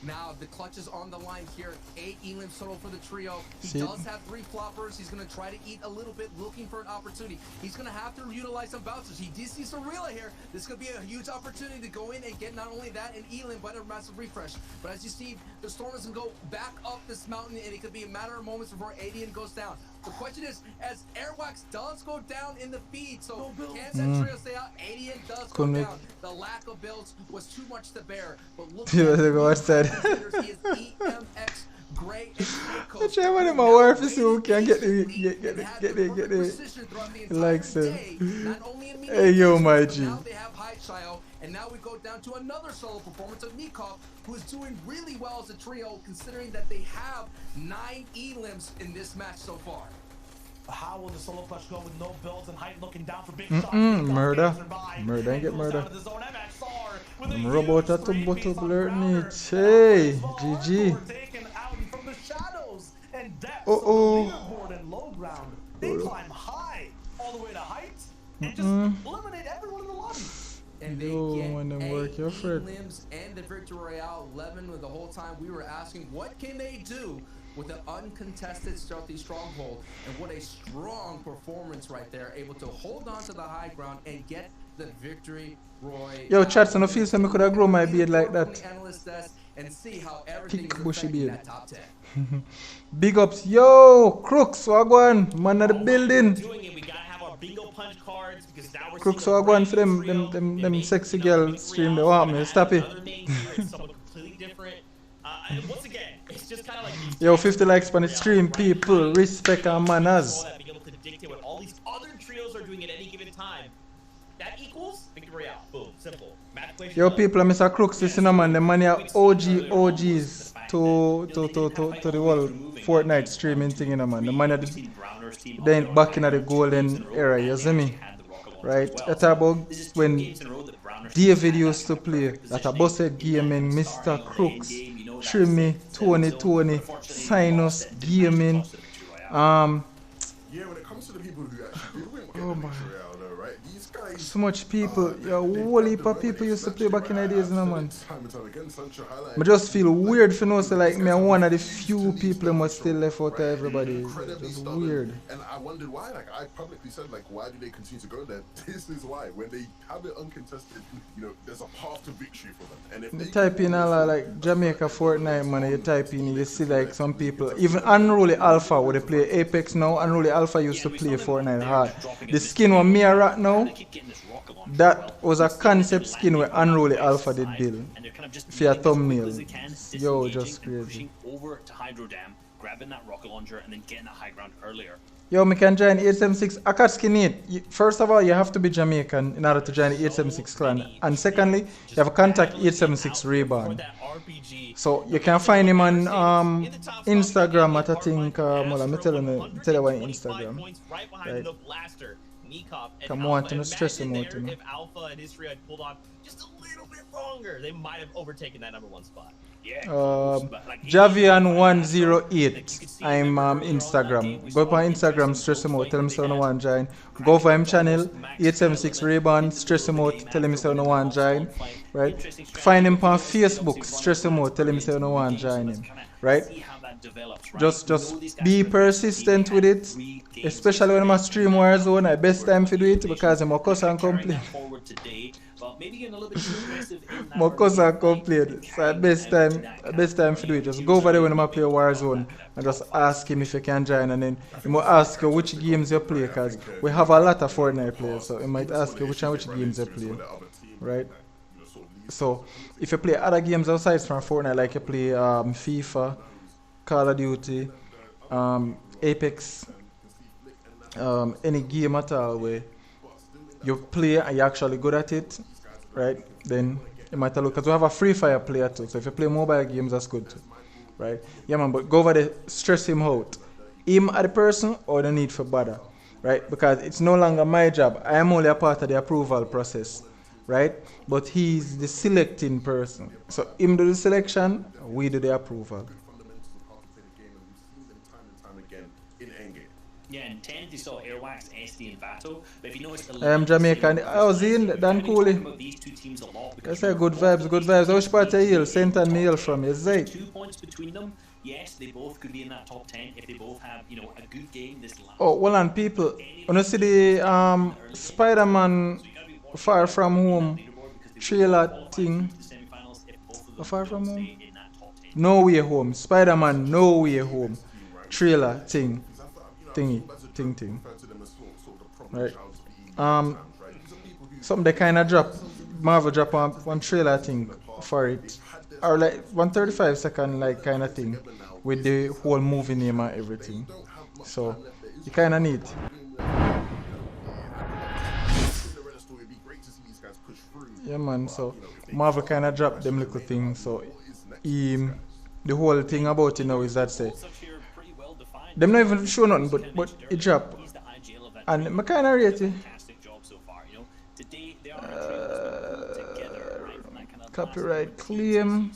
Now the clutch is on the line here. 8 Elim total for the trio. He See? does have 3 floppers. He's going to try to eat a little bit, looking for an opportunity. He's going to have to utilize some bouncers. He did see Sorilla here. This could be a huge opportunity to go in and get not only that in Elim, but a massive refresh. But as you see, the storm is going to go back up this mountain, and it could be a matter of moments before ADN goes down. The question is, as Airwax does go down in the feed, so can that trio stay out? ADN does go down. The lack of builds was too much to bear. But look Yeah, at they go outside. he is EMX, Gray, and Keiko. I try one of my wife to see who can get the likes it. Hey yo, my G. Now they have High Shio, and now we go down to another solo performance of Nikov, who is doing really well as a trio, considering that they have 9 Elims in this match so far. How will the solo clutch go with no builds and height looking down for big shots? Murder. Murder, ain't get murder. I'm robot at the bottom blur niche. Hey, GG. Taken out from the shadows and depths Oh, of the leaderboard and low ground. They climb high all the way to height and just eliminate everyone in the lobby. And they Yo, get when them work, your friend. limbs and the victory royale 11 with the whole time we were asking what can they do with an uncontested stealthy stronghold. And what a strong performance right there, able to hold on to the high ground and get the victory. Roy, Yo, chats, I don't feel so I could have grown my beard like that. And see how everything Thick is bushy affecting beard. that top 10. Big ups. Yo, Crooks, wagwan. Man of the building. Doing it, we gotta have our bingo punch cards because now we're Crooks, seeing a wagwan brand for new them, trio. them It sexy makes, you know, girl big stream. They three want hours, me. we're Stop gonna it. add another name here, it's someone completely different. And once again, it's just kind of like these Yo, 50 likes on the stream, people. Respect and manners. that being able to dictate what all these other trios are doing at any given time. That equals victory royale. Boom, simple. Match play. Yo, people, Mr. Crooks, this man, the man here OGs to the whole Fortnite streaming thing, you know, man. The man at they ain't back in the golden era, you see me? Right? That's about when David used to play, that a busted gaming, Mr. Crooks, Trimmy, Tony, Sinus, Gaming, Yeah, when it comes to the people who actually did win Oh my. Victory Royale, though, right? These guys. so much people, yo, whole heap of people used to play back in the days, you know, man. Time and time again, Sancho highlighting. I just feel weird for know, so like me, I'm one of the few people who must still left out of everybody. Incredibly It's just stubborn. weird. And I wondered why. Like I publicly said, like, why do they continue to go there? This is why. When they have it uncontested, you know, there's a path to victory for them. And if You they type in a lot like Jamaica Fortnite, man, you type in, you see like some people, even Unruly Alpha, where they play Apex now, Unruly Alpha used to play Fortnite hard. The skin one me a rat now, that was a concept skin where Unruly Alpha did build. For your thumbnail. Yo, just crazy. Over to Hydro Dam, grabbing that rocket launcher, and then getting that high ground earlier. Yo, me can join 876. I can't skin it. First of all, you have to be Jamaican in order to join the 876 clan. And secondly, you have to contact 876 Rayborn. So you can find him on Instagram at I think, let me tell you why Instagram. Right. Come on, to stress him out, you know. If Alpha and History had pulled on just a little bit longer, they might have overtaken that #1 spot. Javian108. I'm Instagram. Go up on Instagram, stress him out, tell him so no one join. Go for him channel, 876 Rayborn, stress him out, tell him so no one join. Right? Find him on Facebook, stress him out, tell him so no one join him. Right? Just be persistent with it. Especially when I'm a stream Warzone, the best time to do it because I'm a cuss and complain. My cuss and complain. So best time to do it. Just go over there when I'm play Warzone and just ask him if you can join, and then he might ask you which games you play because we have a lot of Fortnite players, so he might ask you which games you play. Right? So if you play other games outside from Fortnite, like you play FIFA, Call of Duty, Apex, any game at all where you play and you're actually good at it, right? Then you might look, because we have a Free Fire player too, so if you play mobile games, that's good too, right? Yeah, man, but go over there, stress him out. Him as the person or the need for bother, right? Because it's no longer my job. I am only a part of the approval process, right? But he's the selecting person. So him do the selection, we do the approval. Yeah, and 10 they saw Airwax, SD, and Vato. But if you notice, I am Jamaican. Oh, Zine, Dan Cooley. That's a good vibes, good vibes. Which part of Hill? St. and Hill from you, Zay. 2 points between them. Yes, they both could be in that top 10 if they both have, you know, a good game this last. Oh, well, and people, when you see the Spider-Man Far From Home trailer thing, Far From Home? No Way Home. Spider-Man No Way Home trailer thing. Thing. Right. Something they kind of drop, Marvel drop one trailer thing for it, or like 135-second like kind of thing with the whole movie name and everything. So you kind of need. Yeah, man. So Marvel kind of dropped them little things. So the whole thing about it now is that say. Them not even show nothing, but it drop. And I kind of rate it. Copyright claim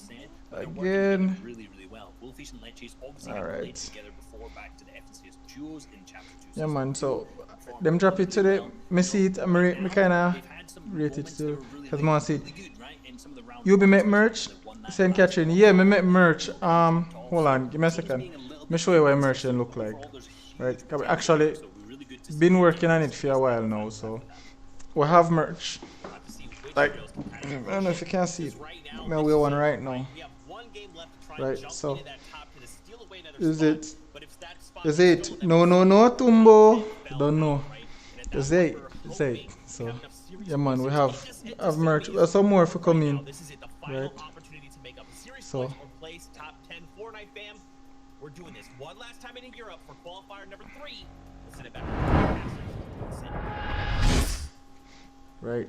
again. Alright. Yeah, man. So them drop it today. Me see it. Me kind of rate it too. Cause I see it. You be make merch? St. Catherine. Yeah, me make merch. Hold on. Give me a second. me show you what immersion look like. Right? Actually, been working on it for a while now, so we have merch. Like, I don't know if you can see it. Maybe we one right now. Right, so is it? Is it? No, Tumbo. Don't know. Is it? Is it? So yeah, man, we have merch. There's some more for coming. Right. So. We're doing this one last time in Europe for qualifier number 3. We'll send it back to right.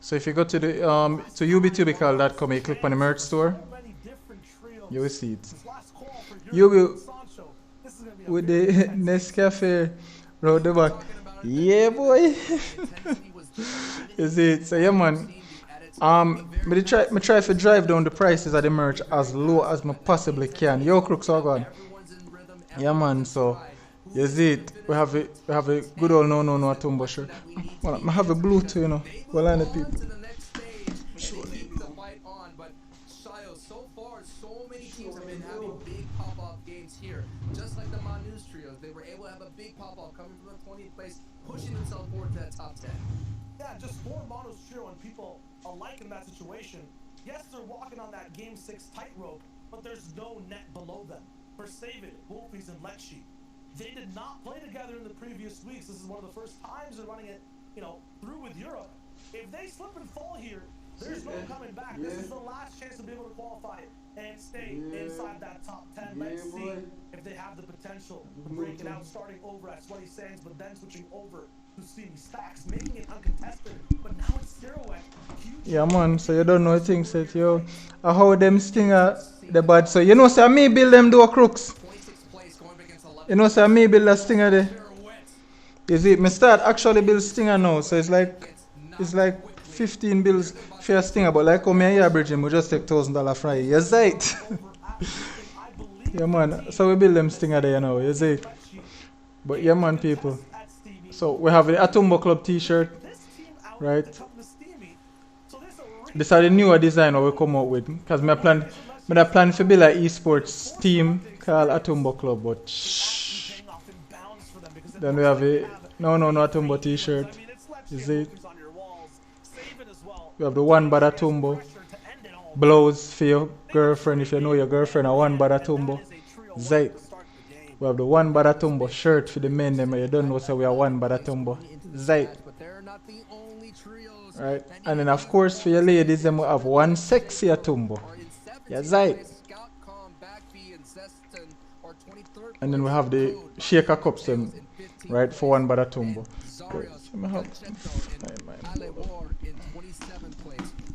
So if you go to the to Youbitubical.com, you click on the merch store, you will see it. You will with the Nescafe round the back. Yeah, boy. Is it? So yeah, man. Me try to drive down the prices of the merch as low as me possibly can. Yo, crooks are gone. Yeah, man. So you see it. We have a good old no Tumbo shirt. Well, I have a Bluetooth, you know. Well, I know people. So far, so many teams have been having big pop-off games here. Just like the Manus trios, they were able to have a big pop-off coming from the 20th place, pushing themselves forward to that top 10. Yeah, just 4 Manus trio and people alike in that situation. Yes, they're walking on that Game 6 tightrope, but there's no net below them. For Save It, Wolfies, and Lecce. They did not play together in the previous weeks. This is one of the first times they're running it, through with Europe. If they slip and fall here, there's no coming back. This is the last chance to be able to qualify and stay inside that top 10. Let's see if they have the potential to break it out, starting over at Sweaty Sands, but then switching over to Steamy Stacks, making it uncontested. But now it's Steroid. Yeah, man. So you don't know things that yo. How them stinger the bad. So you know, say me build them door crooks. You know, say me build a stinger there. You see, me start actually build stinger now. So it's like 15 bills for a stinger, but like come here average we just take $1,000 fry. You see it? Yeah, man. So we build them stinger there now. You see? But yeah, man, people. So we have the Atumbo Club T-shirt, right? This are the newer design we come out with. Because I plan to build an esports team called Atumbo Club, but shh. Then we have a no Atumbo T-shirt. You see it? We have the one bad Atumbo blouse for your girlfriend if you know your girlfriend a one bad Atumbo. Zay. We have the one bad Atumbo shirt for the men them you don't know so we are one bad Atumbo. Zay. Right. And then of course for your ladies them we have one sexy Atumbo. Yeah, Zay. And then we have the shaker cups them right for one bad Atumbo.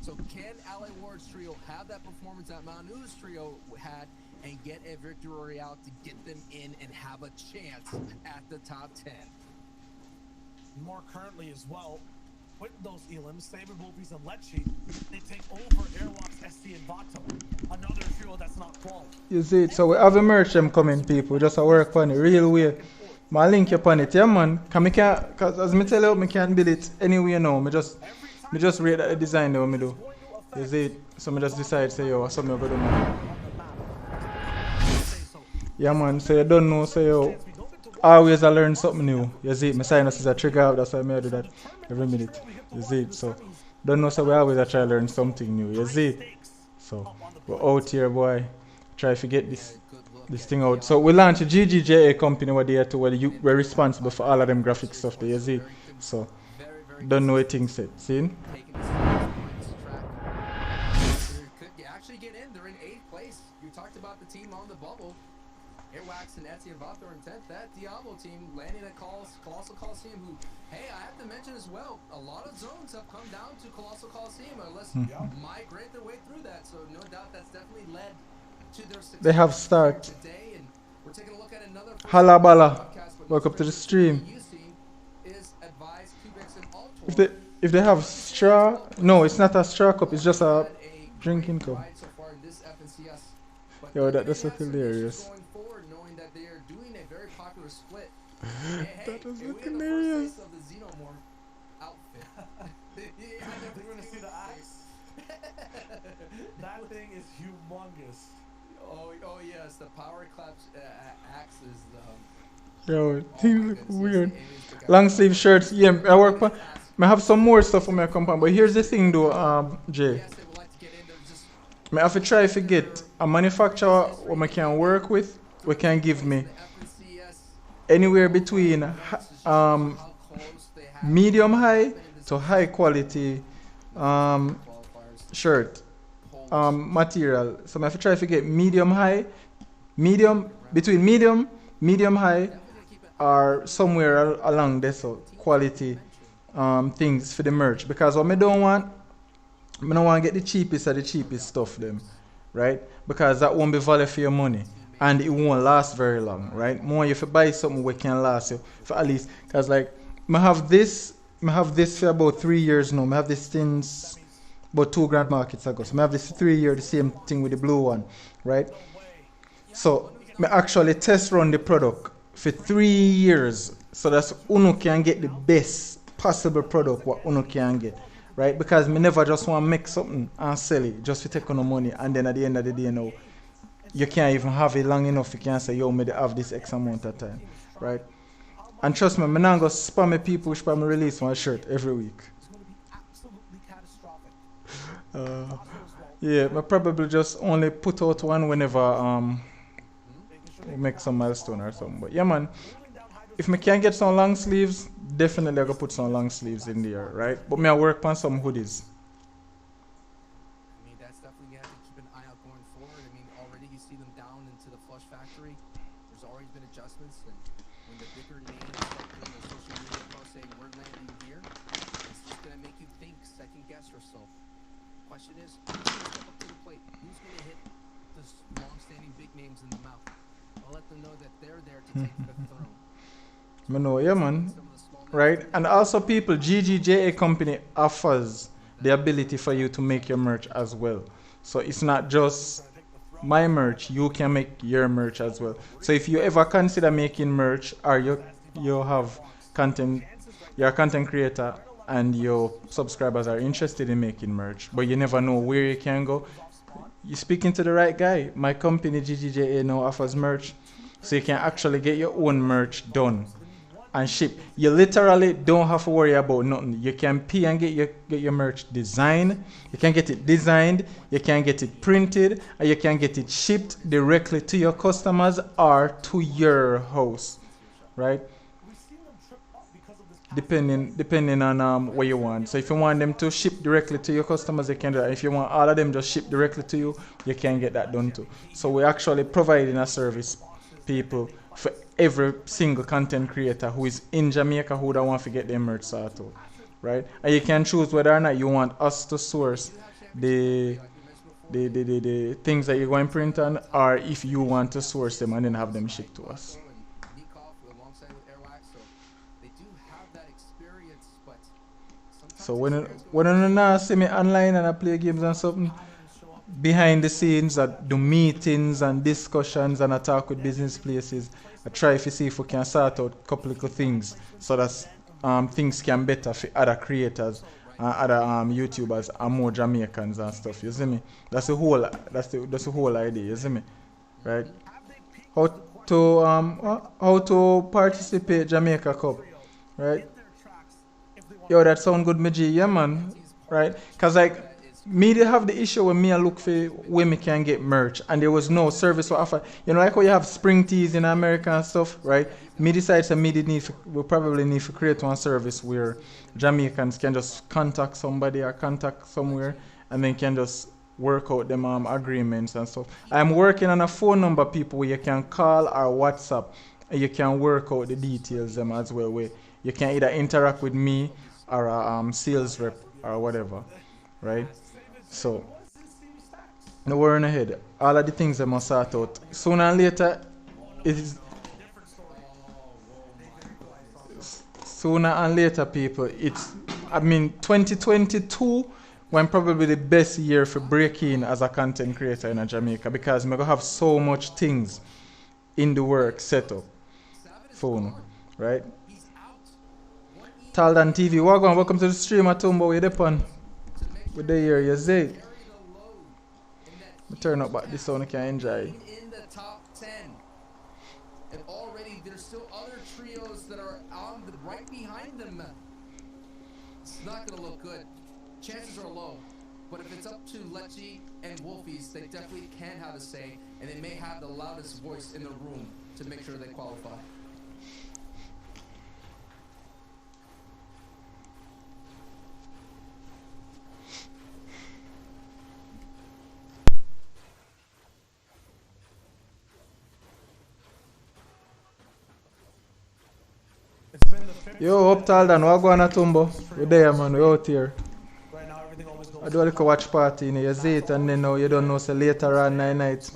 So can LA Ward's trio have that performance that Manu's trio had and get a victory out to get them in and have a chance at the top 10? More currently as well, with those elims, Saber Wolfies and Lecce, they take over Airwalks, ST and Vato. Another trio that's not qual. You see it, so we have a merch them coming people, just a work on it real way. My link upon it, yeah man. Cause as me tell you, me can't build it anywhere now. Me just rate the design that me do. You see it? So me just decide say yo, what's something I'm gonna do now. Yeah man, so you don't know, so yo, always I learn something new. You see it? My sinus is a trigger out, that's why I do that every minute. You see it? So don't know, so we always I try to learn something new. You see it? So we're out here boy. Try to get this thing out. So we launched a GGJA company over there too, where we're responsible for all of them graphic stuff there, you see? So don't know a thing set. See? You actually get in, they're in 8th place. You talked about the team on the bubble. Airwax and Etsy and Vato are in 10th. That Diablo team landing at Colossal Coliseum, who, hey, I have to mention as well, a lot of zones have come down to Colossal Coliseum, unless migrate their way through that. So no doubt that's definitely led to their success. They have start. Today, and we're taking a look at another Halabala. Welcome to the stream. If they have straw, no, it's not a straw cup, it's just a drinking cup. Yo, that's so hilarious. That was so hilarious. That thing is humongous. Oh yes, the power clap axe is Yo, oh things my look goodness, yes, weird. the aliens took out Long the sleeve shirts. Yeah, I work on. I have some more stuff for my company, but here's the thing though, Jay. Yes, they would like to get in there. Just I have to try to get a manufacturer who I can work with. We can give me the FNCS anywhere between how close they have medium high been in this to high quality um, qualifiers. shirt material. So I have to try to get medium high, between medium high, or somewhere along this so quality things for the merch. Because what I don't want to get the cheapest of the cheapest stuff them, right? Because that won't be value for your money. And it won't last very long, right? More if you buy something we can last you for at least, because like I have this for about 3 years now. I have this since about 2 grand markets ago. So I have this 3 years, the same thing with the blue one, right? So I actually test run the product for 3 years. So that's Uno can get the best possible product what Uno can get. Right? Because me never just want to make something and sell it just to take on the money, and then at the end of the day, you know, you can't even have it long enough. You can't say, yo, me have this X amount of time, right? And trust me, I'm not going to spam me people which spam me release one shirt every week. Yeah, I probably just only put out one whenever we make some milestone or something. But yeah, man, if me can get some long sleeves, definitely I go put some long sleeves in there, right? But me I work on some hoodies. I mean, that's definitely you have to keep an eye out going forward. I mean, already you see them down into the flush factory. There's already been adjustments, and when the bigger names start putting their social media posts saying we're landing here, it's just gonna make you think, second guess yourself. Question is, who's gonna step up to the plate? Who's gonna hit the long-standing big names in the mouth? I'll let them know that they're there to take the throne. I know, yeah, man. Right? And also, people, GGJA company offers the ability for you to make your merch as well. So it's not just my merch, you can make your merch as well. So if you ever consider making merch, or you have content, you're a content creator and your subscribers are interested in making merch, but you never know where you can go, you're speaking to the right guy. My company GGJA now offers merch, so you can actually get your own merch done and ship. You literally don't have to worry about nothing. You can pay and get your merch designed. You can get it designed, you can get it printed, and you can get it shipped directly to your customers or to your house, right? Depending on what you want. So if you want them to ship directly to your customers, you can do that. If you want all of them just ship directly to you, you can get that done too. So we're actually providing a service, people, for every single content creator who is in Jamaica who don't want to get their merch sorted out, right? And you can choose whether or not you want us to source the things that you're going to print on, or if you want to source them and then have them shipped to us. So when you now see me online and I play games and something, behind the scenes I do meetings and discussions and I talk with business places. I try to see if we can sort out a couple of things so that things can better for other creators and other YouTubers and more Jamaicans and stuff. You see me? That's the whole idea. You see me? Right? How to participate Jamaica Cup, right? Yo, that sound good, G. Yeah, man. Right? Because, like, me they have the issue when me I look for where me can get merch and there was no service to offer. You know, like how you have spring teas in America and stuff, right? Me decides that we probably need to create one service where Jamaicans can just contact somebody or contact somewhere and then can just work out them agreements and stuff. I'm working on a phone number, people, where you can call or WhatsApp and you can work out the details them as well, where you can either interact with me or a sales rep or whatever, right? So, no worrying ahead. All of the things I must sort out. Sooner and later, people, I mean, 2022 when probably the best year for breaking as a content creator in Jamaica, because I'm going to have so much things in the work set up. Phone, right? Taldan TV, welcome to the stream at Tumbo with the pun. With the year, you see. Me turn up back this so I can enjoy. In the top 10. And already there's still other trios that are on the right behind them. It's not gonna look good. Chances are low. But if it's up to Lecce and Wolfies, they definitely can have a say, and they may have the loudest voice in the room to make sure they qualify. Yo, up tall dan, what go on a tumbo? We there, man, we out here. I do a little watch party, you know, you see it and then now you don't know, so later on 9 nights,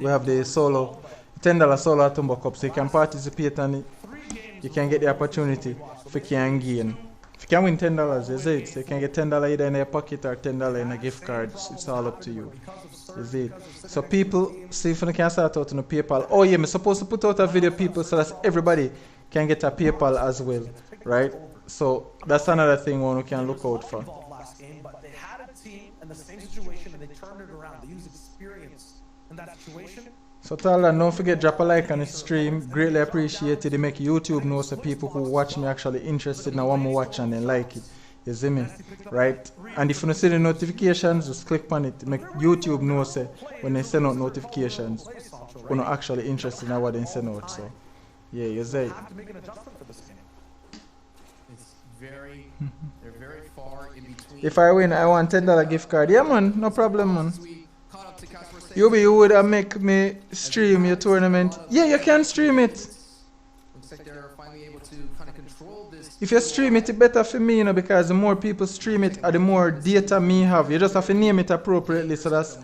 we have the solo, $10 solo at Tumbo Cup, so you can participate and you can get the opportunity if you can gain. If you can win $10, you see it, so you can get $10 either in your pocket or $10 in a gift card, it's all up to you. You see it. So people, see if you can start out on a PayPal. Oh yeah, I'm supposed to put out a video, people, so that everybody can get a PayPal as well, right? So that's another thing one we can look out for. But they had a team in the same situation and they turned it around. They used experience in that situation. So tell them, don't forget drop a like on the stream. Greatly appreciated. It make YouTube know so people who watch me actually interested in what I watch and they like it. You see me? Right? And if you don't see the notifications, just click on it. Make YouTube know so when they send out notifications, we're not actually interested in what they send out. So yeah, you see. They're very far in between. If I win, I want $10 gift card. Yeah, man, no problem, man. You would make me stream your tournament. Yeah, you can stream it. Looks like they're finally able to kind of control this. If you stream it, it's better for me, you know, because the more people stream it, the more data me have. You just have to name it appropriately, so that's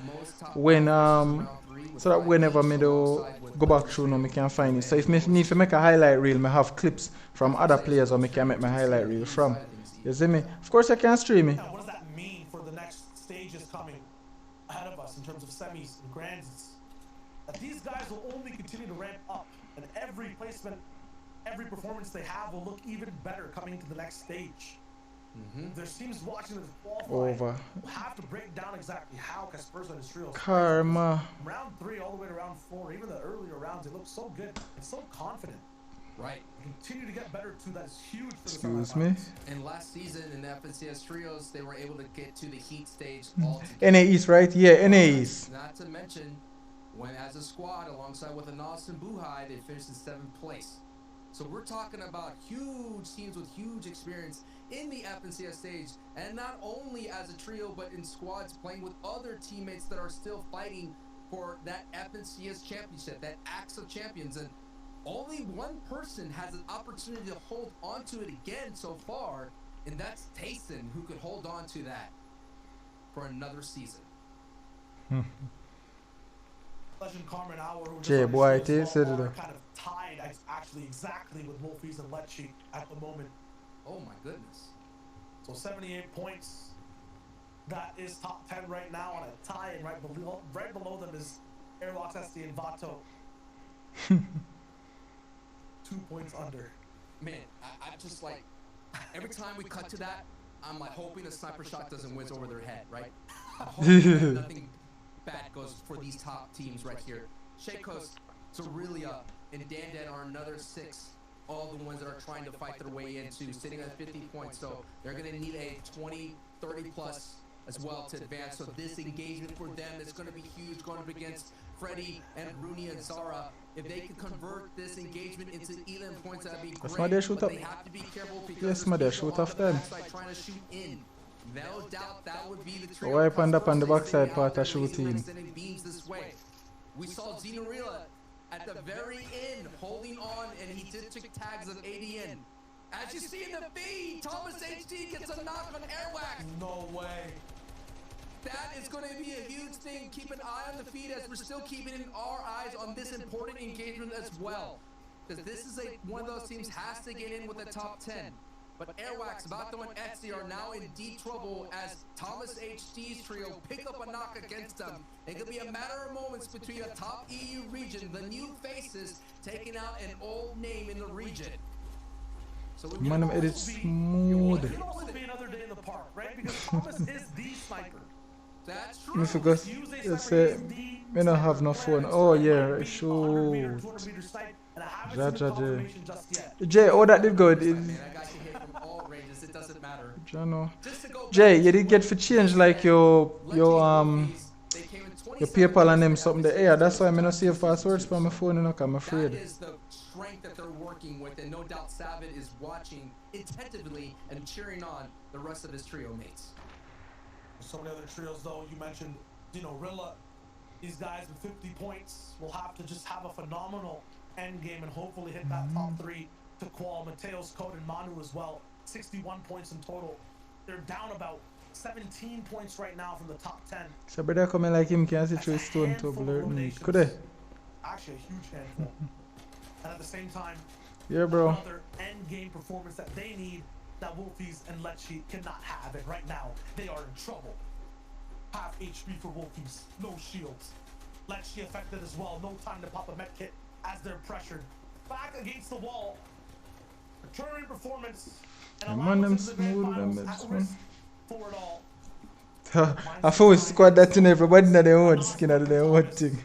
when so that whenever me do go back through, now me can find it. So if me need to make a highlight reel, me have clips from other players, or me can make my highlight reel from. You see me? Of course, I can stream it. Now, what does that mean for the next stages coming ahead of us in terms of semis and grands? That these guys will only continue to ramp up, and every placement, every performance they have will look even better coming to the next stage. There's teams watching this qualifying will have to break down exactly how Kaspersky and Israel. Karma. Round 3 all the way to round 4, even the earlier rounds, it looks so good and so confident. Right. Continue to get better too. That's huge for the Excuse me. And last season in the FNCS Trios, they were able to get to the heat stage NA East, right? Yeah, NA East. Not to mention, when as a squad, alongside with Anas and Buhai, they finished in 7th place. So we're talking about huge teams with huge experience in the FNCS stage, and not only as a trio, but in squads playing with other teammates that are still fighting for that FNCS championship, that Axe of Champions. And only one person has an opportunity to hold on to it again so far, and that's Tayson, who could hold on to that for another season. Jay, boy, it is kind of tied actually exactly with Wolfies and Lecce at the moment. Oh my goodness. So 78 points. That is top 10 right now on a tie, and right below them is Airlocks SD and Vato. 2 points under. Man, I just like, every time we cut to that, I'm like hoping a sniper shot doesn't whiz over their head, right? I'm hoping that nothing bad goes for these top teams right here. Shakos, Cerelia, and Dandan are another 6. All the ones that are trying to fight their way into, sitting at 50 points. So they're going to need a 20, 30 plus as well to advance. So this engagement for them is going to be huge, going up against Freddy and Rooney and Zara. If they can convert this engagement into even points, that'd be great. That's my day shoot but up. they have to be careful because Yes, my day shoot off them. trying to shoot in. No doubt that would be the So wipe on the backside part of shooting. beams this way. We saw Xenorilla at the very end holding on, and he did take tags of ADN. As you see in the feed, Thomas HD gets a knock on Airwax. No way. That is going to be a huge thing. Keep an eye on the feed as we're still keeping our eyes on this important engagement as well. Because this is one of those teams has to get in with the top 10. But Airwax, Vato, and Etsy are now in deep trouble as Thomas HD's trio pick up a knock against them. It could be a matter of moments between a top EU region, the new faces, taking out an old name in the region. So we Man, edit smooth. It could also be another day in the park, right? Because Thomas is the sniper. That's Me true. forgot. You say me not have no phone. Oh yeah, shoot. Jaja J. Jay, oh that did good. Man, that guy can hit from all ranges. It doesn't matter. Jano. Just to go Jay, back you to did get for change like your they came in your 27 PayPal and them years something now. there. Yeah, that's why I'm not save passwords for my phone, you know, 'cause I'm afraid. That is the strength that they're working with, and no doubt Savit is watching attentively and cheering on the rest of his trio mates. Some of the other trios, though, you mentioned, Rilla. These guys with 50 points will have to just have a phenomenal end game and hopefully hit that top 3 to qual. Mateo's Code and Manu as well. 61 points in total. They're down about 17 points right now from the top 10. So brother coming like him can see through stone to blur me. Could they? Actually, a huge handful. And at the same time, yeah, bro. Another end game performance that they need that Wolfies and Lecce cannot have. And right now, they are in trouble. Half HP for Wolfies, no shields. Lecce affected as well. No time to pop a med kit as they're pressured. Back against the wall. Returning performance. And Man, them allows them to the smooth grand them finals bits, at man. risk for it all. I thought we squad that in everybody in their own skin of their own thing.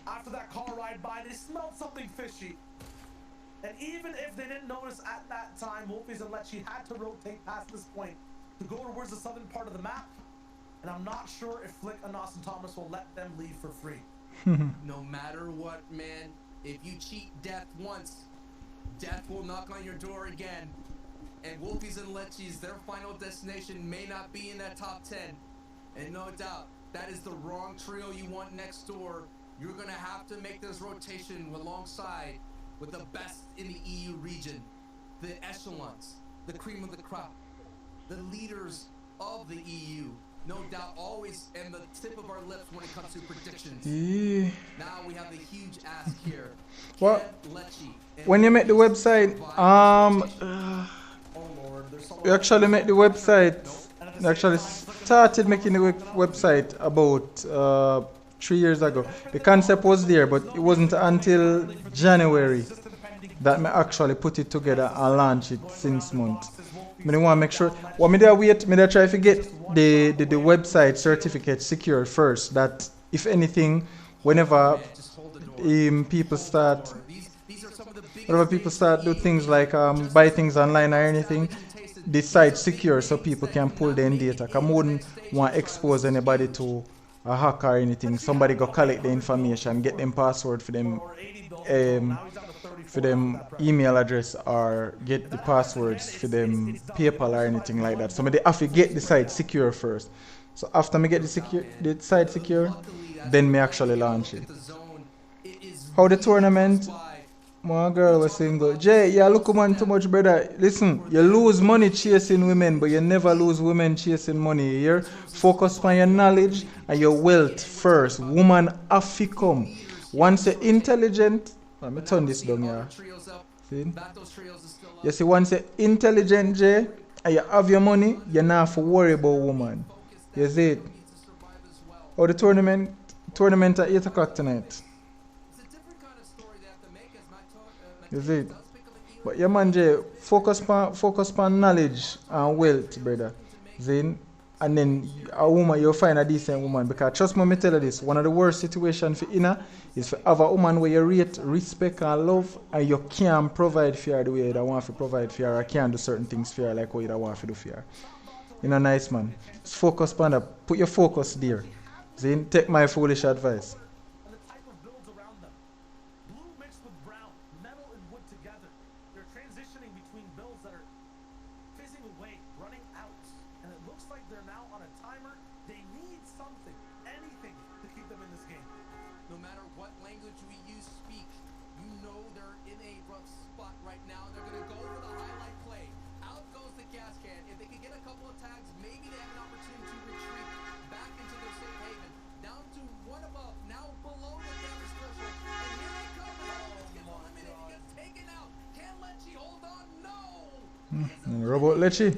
After that car ride by, they smelled something fishy. And even if they didn't notice at that time, Wolfies and Lecce had to rotate past this point to go towards the southern part of the map. And I'm not sure if Flick and Austin Thomas will let them leave for free. No matter what, man, if you cheat death once, death will knock on your door again. And Wolfies and Lecce's, their final destination may not be in that top 10. And no doubt, that is the wrong trio you want next door. You're going to have to make this rotation alongside with the best in the EU region. The echelons, the cream of the crop, the leaders of the EU. No doubt, always in the tip of our lips when it comes to predictions. Yeah. Now we have the huge ask here. Well, Can Lecce when you make the website, you actually make the website. You actually started making the website about 3 years ago. The concept was there, but it wasn't until January that I actually put it together and launch it since month. I want to make sure. What me there wait, me there try to get the website certificate secure first. That if anything, whenever people start, whenever people start do things like buy things online or anything, the site secure so people can pull their data. I wouldn't want to expose anybody to a hack or anything. Somebody go collect the information, get them password for them email address or get the passwords for them PayPal or anything like that. So they have to get the site secure first. So after me get the site secure, then me actually launch it. How the tournament? My girl was single. Jay, you look man too much, brother. Listen, you lose money chasing women, but you never lose women chasing money. You hear? Focus on your knowledge and your wealth first. Woman have to come. Once you're intelligent, let me turn this down here. See? You see, once you're intelligent, Jay, and you have your money, you not have to worry about woman. You see it? Oh, the tournament at 8 o'clock tonight. You see it? But yeah, man, Jay, focus on knowledge and wealth, brother. Zin, and then a woman, you'll find a decent woman. Because trust me, tell you this, one of the worst situations for inner is for have a woman where you rate, respect, and love, and you can't provide for her the way you want to provide for her, or can't do certain things for her like what you want to do for her. You know, nice man. Just focus on that. Put your focus there. Zin, take my foolish advice. Robot Lecce.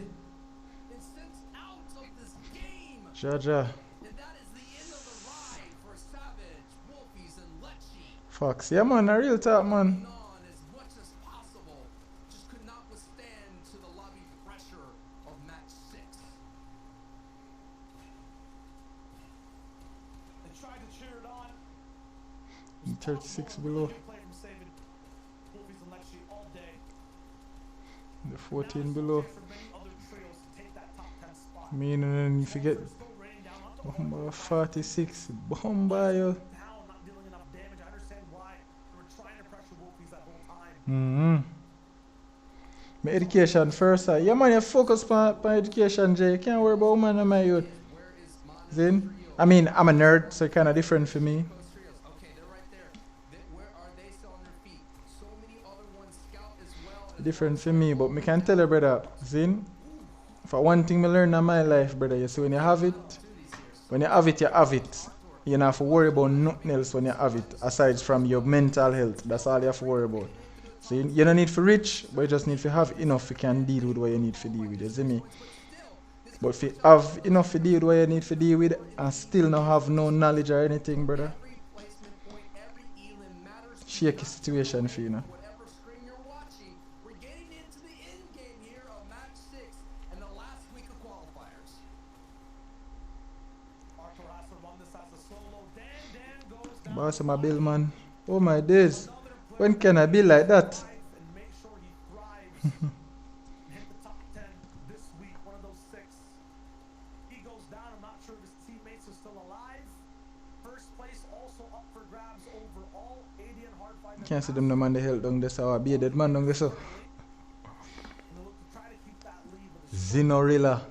Jaja. Fox. Yeah, man, a real talk, man. 36 below. Play from saving Wolfies and Lexi all day. The 14 below. For many other trios to take that top 10 spot. Meaning if you get Still raining down up to Bomba 46, Bomba yo. down, not dealing enough damage. I understand why they were trying to pressure Wolfies that whole time. My education first. Yeah man, you focus on education, Jay. You can't worry about woman and my youth. Zin? I mean, I'm a nerd, so it's kind of different for me. Okay, they're right there. Where are they still on their feet? So many other ones scout as well. Different for me, but me can tell you, brother, Zin, for one thing I learned in my life, brother, you see when you have it, you have it. You don't have to worry about nothing else when you have it, aside from your mental health. That's all you have to worry about. So you don't need to rich, but you just need to have enough you can deal with what you need to deal with, you see me? But if you have enough to deal with what you need to deal with and still not have no knowledge or anything, brother, shaky situation for you, know. Whatever screen you're watching, we're getting into the end game here of match 6 and the last week of qualifiers. Arthur has to run this as a solo. Dan goes down. Boss, my bill, man. Oh my days. When can I be like that? And make sure he thrives. Hit the top 10 this week, one of those 6. He goes down. I'm not sure if his teammates are still alive. First place also up for grabs overall. 80 and hard fight. Can't see them no man the hell down there, so I'll be a dead man down there, so. Zinorilla.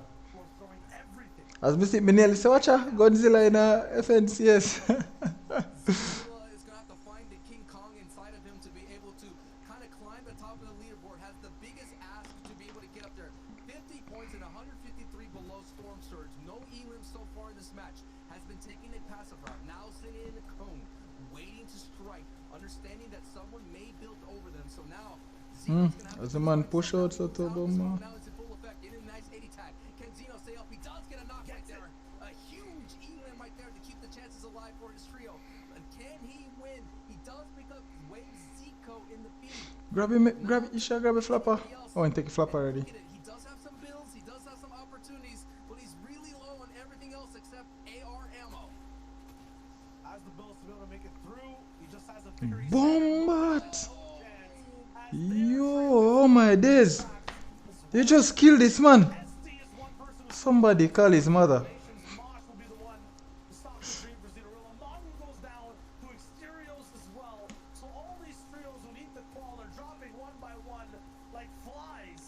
As we see, me nearly say, watch out, Godzilla in FNCS. Is going to have to find the King Kong inside of him to be able to kind of climb the top of the leaderboard. Has the biggest ask to be able to get up there. 50 points and 153 below Storm Surge. No elim so far in this match. Has been taking a passive route. Now sitting in the cone, waiting to strike, understanding that someone may build over them. So now, As the man push out so to bomb. now it's in full effect. Getting a nice 80 tag. Can Zeno stay up? He does get a knock right there. A huge elim right there to keep the chances alive for his trio. And can he win? He does pick up Wave Zico in the feed. Grab him, Isha, grab a flapper. Oh, and take a flapper already. He does have some builds, he does have some opportunities, but he's really low on everything else except AR ammo. As the Bills to be able to make it through, he just has a very Bombat! Yo, oh my days. You just killed this man. Somebody call his mother.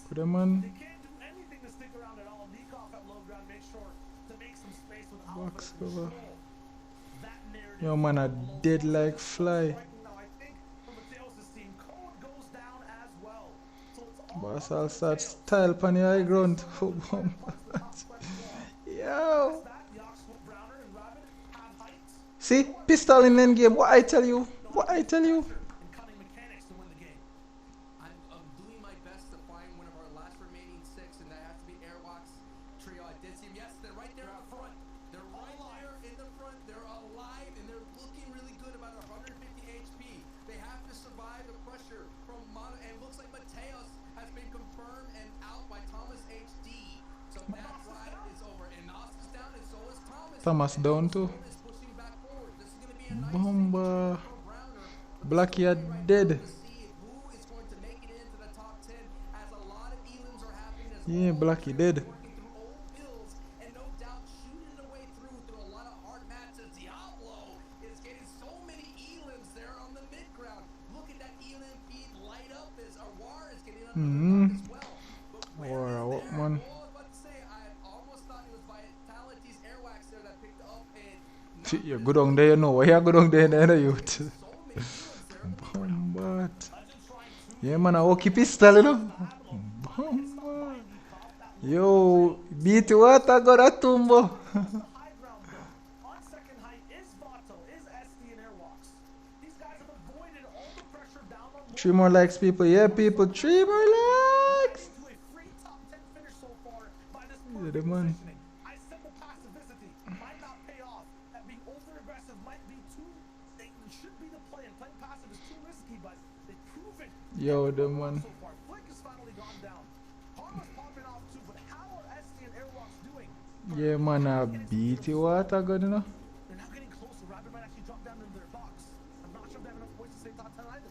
Put them on. They can't do anything to stick around at all. Nikoff at low ground, make sure to make some space with Box Alpha cover. control. That narrative. Yo man, I dead like fly. Now I think for Mateos' team, Code goes down as well. So it's all Boss, I'll start style pan the high ground. Oh, bombat. Yo. See, pistol in end game. What I tell you? What I tell you? cunning mechanics to win the game. I'm doing my best to find one of our last remaining 6, and that has to be Airwalk's trio. I did see him. Yes, they're right there up front. They're right there in the front. They're alive, and they're looking really good, about 150 HP. They have to survive the pressure from Mono, and it looks like Mateos has been confirmed and out by Thomas HD. So that ride is over, and Nos is down, and so is Thomas. Thomas down too. Is pushing back forward. This is going to be a nice Bomba. Blackie are dead. Yeah, Blackie dead. Wow, what man? You go down there, you know. Why you go down there, youth? Bombat. Yeah, man, I walk pistol, you know. Bombat. Yo, beat what I got a tumbo. High ground though. On second height is Vato, is SD and Airwalks. These guys have avoided all the pressure down on 3 more likes, people. Yeah, people. 3 more likes. to a free top 10 finish so far by this Yeah, the man. positioning. I said the passivity might not pay off. That being over aggressive might be too. It should be the play, and playing passive is too risky, but they've proven Yo, the man. so far. Flick has finally gone down. Harmer's popping off too, but how are SD and Airwalks doing? Yeah, man, I beat you what I got, you know. They're now getting closer. Rabbit might actually drop down into their box. I'm I'm not sure if they have enough points to stay top 10 either.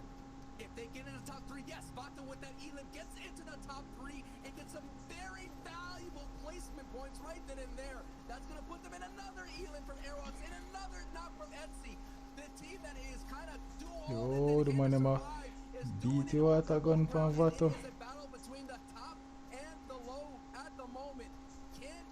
If they get into the top 3, yes, Vato with that elim gets into the top 3 and gets some very valuable placement points right then and there. That's going to put them in another elim from Aerox and another knock from Etsy. The team that is kind of Yo, the man beat you out a gun from Vato. It is a battle between the top and the low at the moment. Can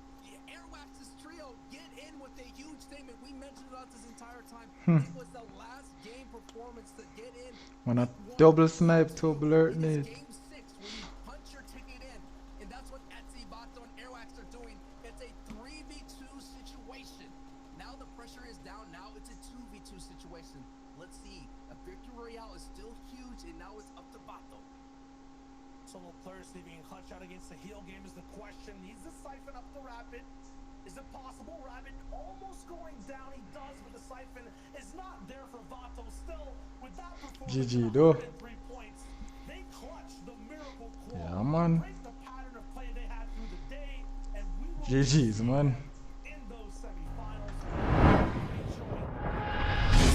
Airwax's trio get in with a huge statement? We mentioned about this entire time. It was the last game performance to get in. Man, a double snipe to blurt need. Game 6 where you punch your ticket in, and that's what Etsy, Vato, and Airwax are doing. It's a 3v2 situation. Now the pressure is down. Now it's a 2v2 situation. Let's see. A victory royale is still huge, and now it's up to Vato. Solo players leaving clutch out against the heel game is the question. Needs to siphon up the Rapid. Is it possible? Rapid almost going down. He does, but the siphon is not there for Vato. Still, with that performance, GG though. 3 points, they clutch the miracle core. Yeah, man. Break the pattern of play they had through the day, and we will GG's, man. in those semifinals.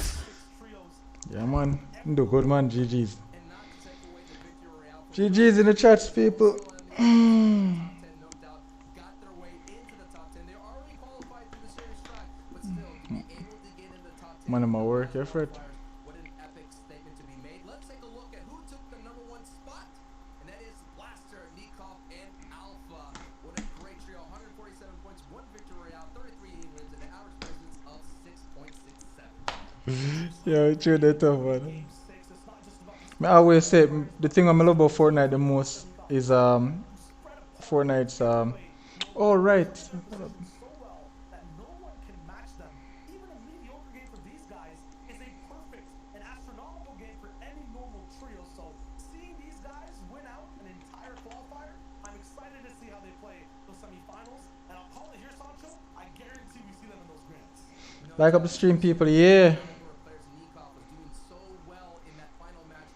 Six trios. Yeah, man. Do good, man. GG's. And not to take away the victory royale from GG's in the chats, people. top 10, no doubt, got their way into the top 10. They're already qualified through the series track, but still, to be able to get in the top 10. Man, my work effort. What an epic statement to be made. Let's take a look at who took the #1 spot, and that is Blaster, Nikov, and Alpha. What a great trio. 147 points, 1 victory royale, 33 wins, and an average presence of 6.67. Yeah, it's true that tough, man. I always say the thing I love about Fortnite the most is Fortnite's oh right. So well that no one can match them. Even a mediocre game for these guys is a perfect and astronomical game for any normal trio. So seeing these guys win out an entire qualifier, I'm excited to see how they play those semifinals. And I'll call it here, Sancho. I guarantee we see them in those grands. Like up the stream, people. Yeah. Players, Nikov was doing so well in that final match,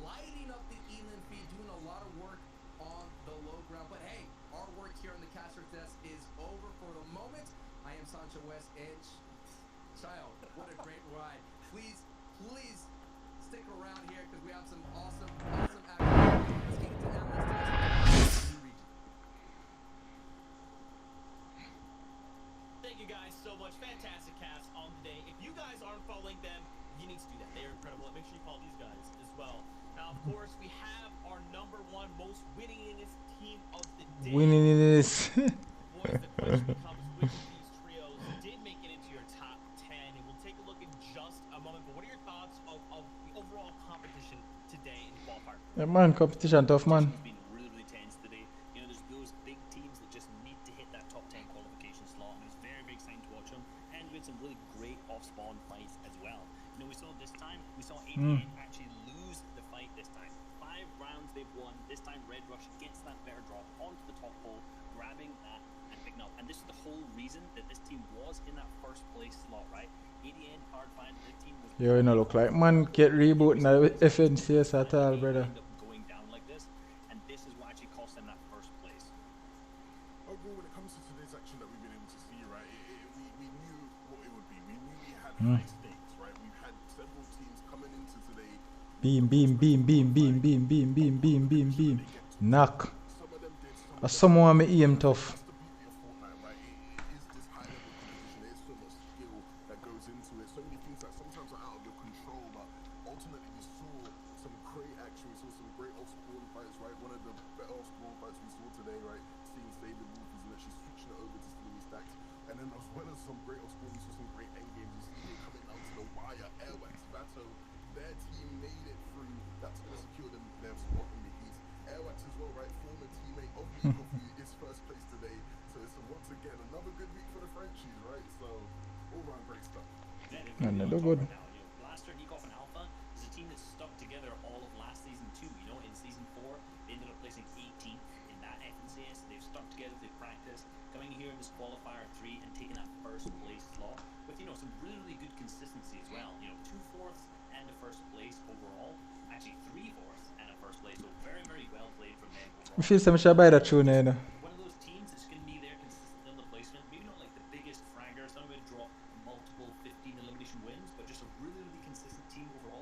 lighting up the elim feed, doing a lot of work on the low ground. But hey, our work here on the caster desk is over for the moment. I am Sancho West, and child, what a great ride. Please stick around here because we have some awesome action. Let's get into analyst new region. Thank you guys so much. Fantastic cast on the day. If you guys aren't following them, you need to do that. They are incredible. Make sure you follow these guys as well. Now, of course, we have our #1 most winningest team of the day. Winning this. Boys, the question becomes which of these trios did make it into your top 10, and we'll take a look in just a moment. But what are your thoughts of the overall competition today in qualifier? Yeah, man, competition tough, man. It's been really, really tense today. You know, there's those big teams that just need to hit that top 10 qualification slot, and it's very, very exciting to watch them. And we had some really great off-spawn fights as well. You know, we saw ADN actually lose the fight this time. 5 rounds they've won. This time Red Rush gets that better drop onto the top hole, grabbing that and picking up. And this is the whole reason that this team was in that first place slot, right? ADN, Hardfire, the team was... Yo, you know, look like man get reboot now with FNCS at all, brother. End up going down like this, and this is what actually cost them that first place. Overall, when it comes to today's action that we've been able to see, right, we knew what it would be. We knew we had high stakes, right? We've had several teams coming into today. Beam. Knock. Some of them did, some Or someone me aim tough. That's the beauty of Fortnite, right? It is this high level competition. There's so much skill that goes into it. So many things that sometimes are out of your control, but ultimately we saw some great action. We saw some great off-spawn fights, right? One of the better off-spawn fights we saw today, right? Seeing David Wolfies and actually switching it over to Steamy Stacks. And then as well as some great off-spawn, we saw some great end games. You see it coming down to the wire. Airwax, Vato, their team made it through. That's going to secure them their spot in the East. Airwax as well, right? Former teammate of Nikov is first place today. So it's once again another good week for the Frenchies, right? So all round great stuff. And they do good. Blaster, Nikov, and Alpha is a team that stuck together all of last season too. You know, in season 4, they ended up placing 18th in that FNCS. They've stuck together, they've practiced, coming here in this qualifier 3 and taking that first place slot with, you know, some really, really good consistency as well. You know, 2 fourths and a first place overall. Actually, 3 fourths and a first place. So very, very well played from them overall. I feel some should buy that tune, you know. One of those teams that's going to be there consistently on the placement. Maybe not like the biggest fraggers, not going to drop multiple 15 elimination wins, but just a really, really consistent team overall.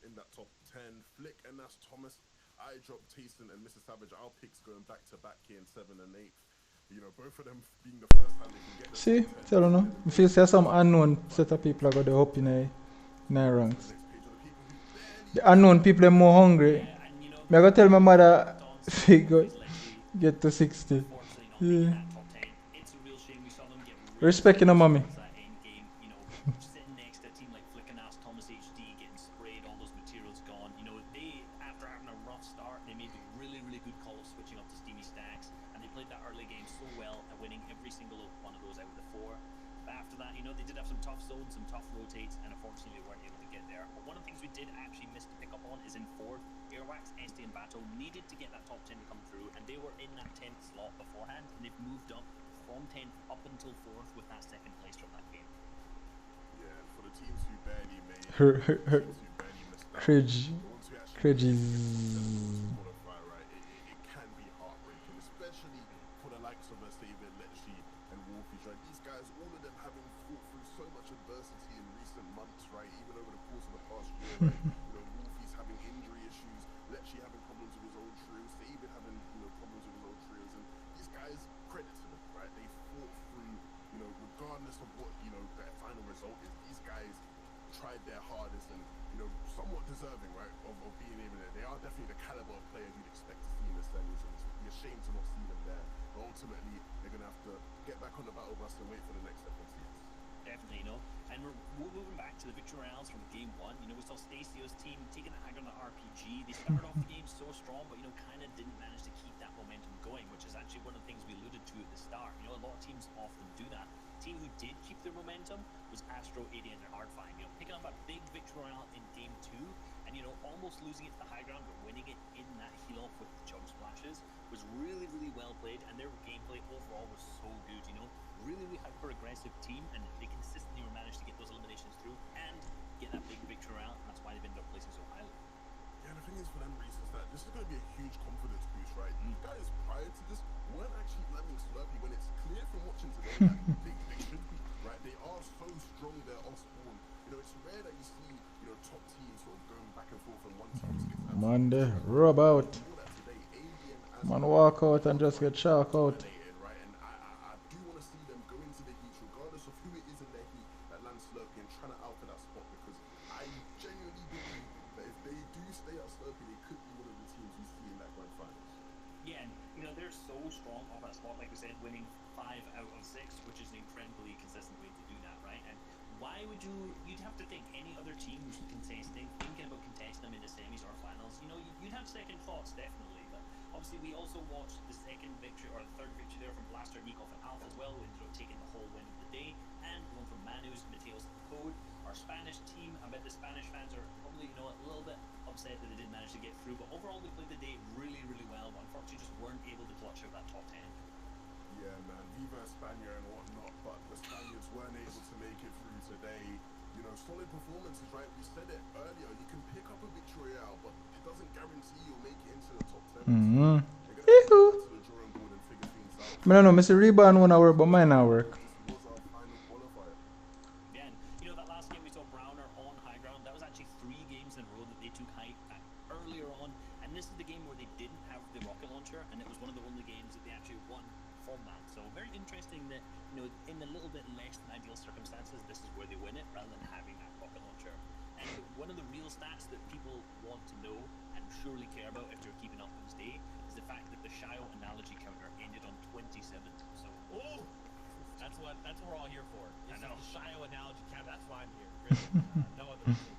in that top 10. Flick and Nash Thomas. I dropped Tayson and Mr. Savage. Our picks going back to back here in 7th and 8th. You know, both of them being the first time they can get the See, top 10. I don't know. If you see some unknown set of people are got the up in a ranks. The unknown people are more hungry. I gotta tell my mother figure get to 60. Yeah. Respecting the mommy. Sitting next to a team like Flick and Ass, Thomas HD, getting sprayed, all those materials gone. You know, they, after having a rough start, they made a really, really good call of switching up to Steamy Stacks, and they played that early game so well at winning every single one of those out of the 4. But after that, you know, they did have some tough zones, some tough rotates, and unfortunately they weren't able to get there. But one of the things we did actually miss to pick up on is in 4th, Airwax, SD, and Bato needed to get that top 10 to come through, and they were in that 10th slot beforehand, and they've moved up from 10th up until 4th with that 2nd place from that game. Yeah, for the teams who barely made it, Her teams who barely missed out, Cridge. the ones who actually Cridges. qualify, right, it can be heartbreaking, especially for the likes of David, Lechy, and Wolfies, right? These guys, all of them having fought through so much adversity in recent months, right? Even over the course of the past year, right? You know, Wolfies having injury issues, Lechy having problems with his own trios, David having, you know, problems with his own trios, and these guys, credit to them, right? They fought through, you know, regardless of what, you know, their final result is, these guys tried their hardest and, you know, somewhat deserving, right, of being able to. They are definitely the caliber of player you'd expect to see in the semis, and it's be a shame to not see them there. But ultimately, they're going to have to get back on the battle bus and wait for the next FNCS. Definitely, you know. And we're moving back to the victory royales from game 1. You know, we saw Stacio's team taking the high ground on the RPG. They started off the game so strong, but, you know, kind of didn't manage to keep that momentum going, which is actually one of the things we alluded to at the start. You know, a lot of teams often do that. The team who did keep their momentum was Astro, AD, and Hardfine. You know, picking up a big victory royale in game 2, and, you know, almost losing it to the high ground, but winning it in that heal off with the chug splashes was really, really well played, and their gameplay overall was so good, you know. Really, really hyper-aggressive team, and they consistently managed to get those eliminations through and get that big victory round, and that's why they've ended up placing so highly. Yeah, the thing is for them, Reese, is that this is going to be a huge confidence boost, right? These guys, prior to this, weren't actually landing Slurpee when it's clear from watching today that they should be, right? They are so strong, they're off-spawn. You know, it's rare that you see, you know, top teams sort of going back and forth and one team gets absolutely Man, they rub out. Man, walk out and just get shark out. right? And I do want to see them go into the heat, regardless of who it is in their heat that lands Slurpee and trying to out for that spot, because I genuinely believe that if they do stay at Slurpee, they could be one of the teams we see in that grand finals. Yeah, and, you know, they're so strong off that spot, like we said, winning 5 out of 6, which is an incredibly consistent way to do that, right? And why would you'd have to think any other team who's contesting, thinking about contesting them in the semis or finals, you know, you'd have second thoughts, definitely, but obviously we also watched the second victory, or the third victory there from Blaster, Nikov, and Alpha as well, who ended up taking the whole win of the day, and one from Manus, Mateos, and Code. Our Spanish team, I bet the Spanish fans are probably, you know, a little bit upset that they didn't manage to get through, but overall they played the day really, really well, but unfortunately just weren't able to clutch out that top 10. Yeah, man, Viva España and whatnot, but the Spaniards weren't able to make it through today. You know, solid performances, right? We said it earlier, you can pick up a victory out, but it doesn't guarantee you'll make it into the top 10. Mm-hmm. They're going to have to go to the drawing board and figure things out. I don't know, Mr. Rebound one hour, but mine not work. This was our final qualifier. Yeah, and, you know, that last game we saw Browner on high ground, that was actually 3 games in a row that they took high earlier on, and this is the game where they didn't have the rocket launcher, and it was one of the only games that they actually won from that. So very interesting that, you know, in the little bit less than ideal circumstances, this is where they win it rather than having that rocket launcher. And one of the real stats that people want to know and surely care about if you're keeping up with this day is the fact that the Shio analogy counter ended on 27. So that's what we're all here for. I know. The Shio analogy count. That's why I'm here. Really, no other reason.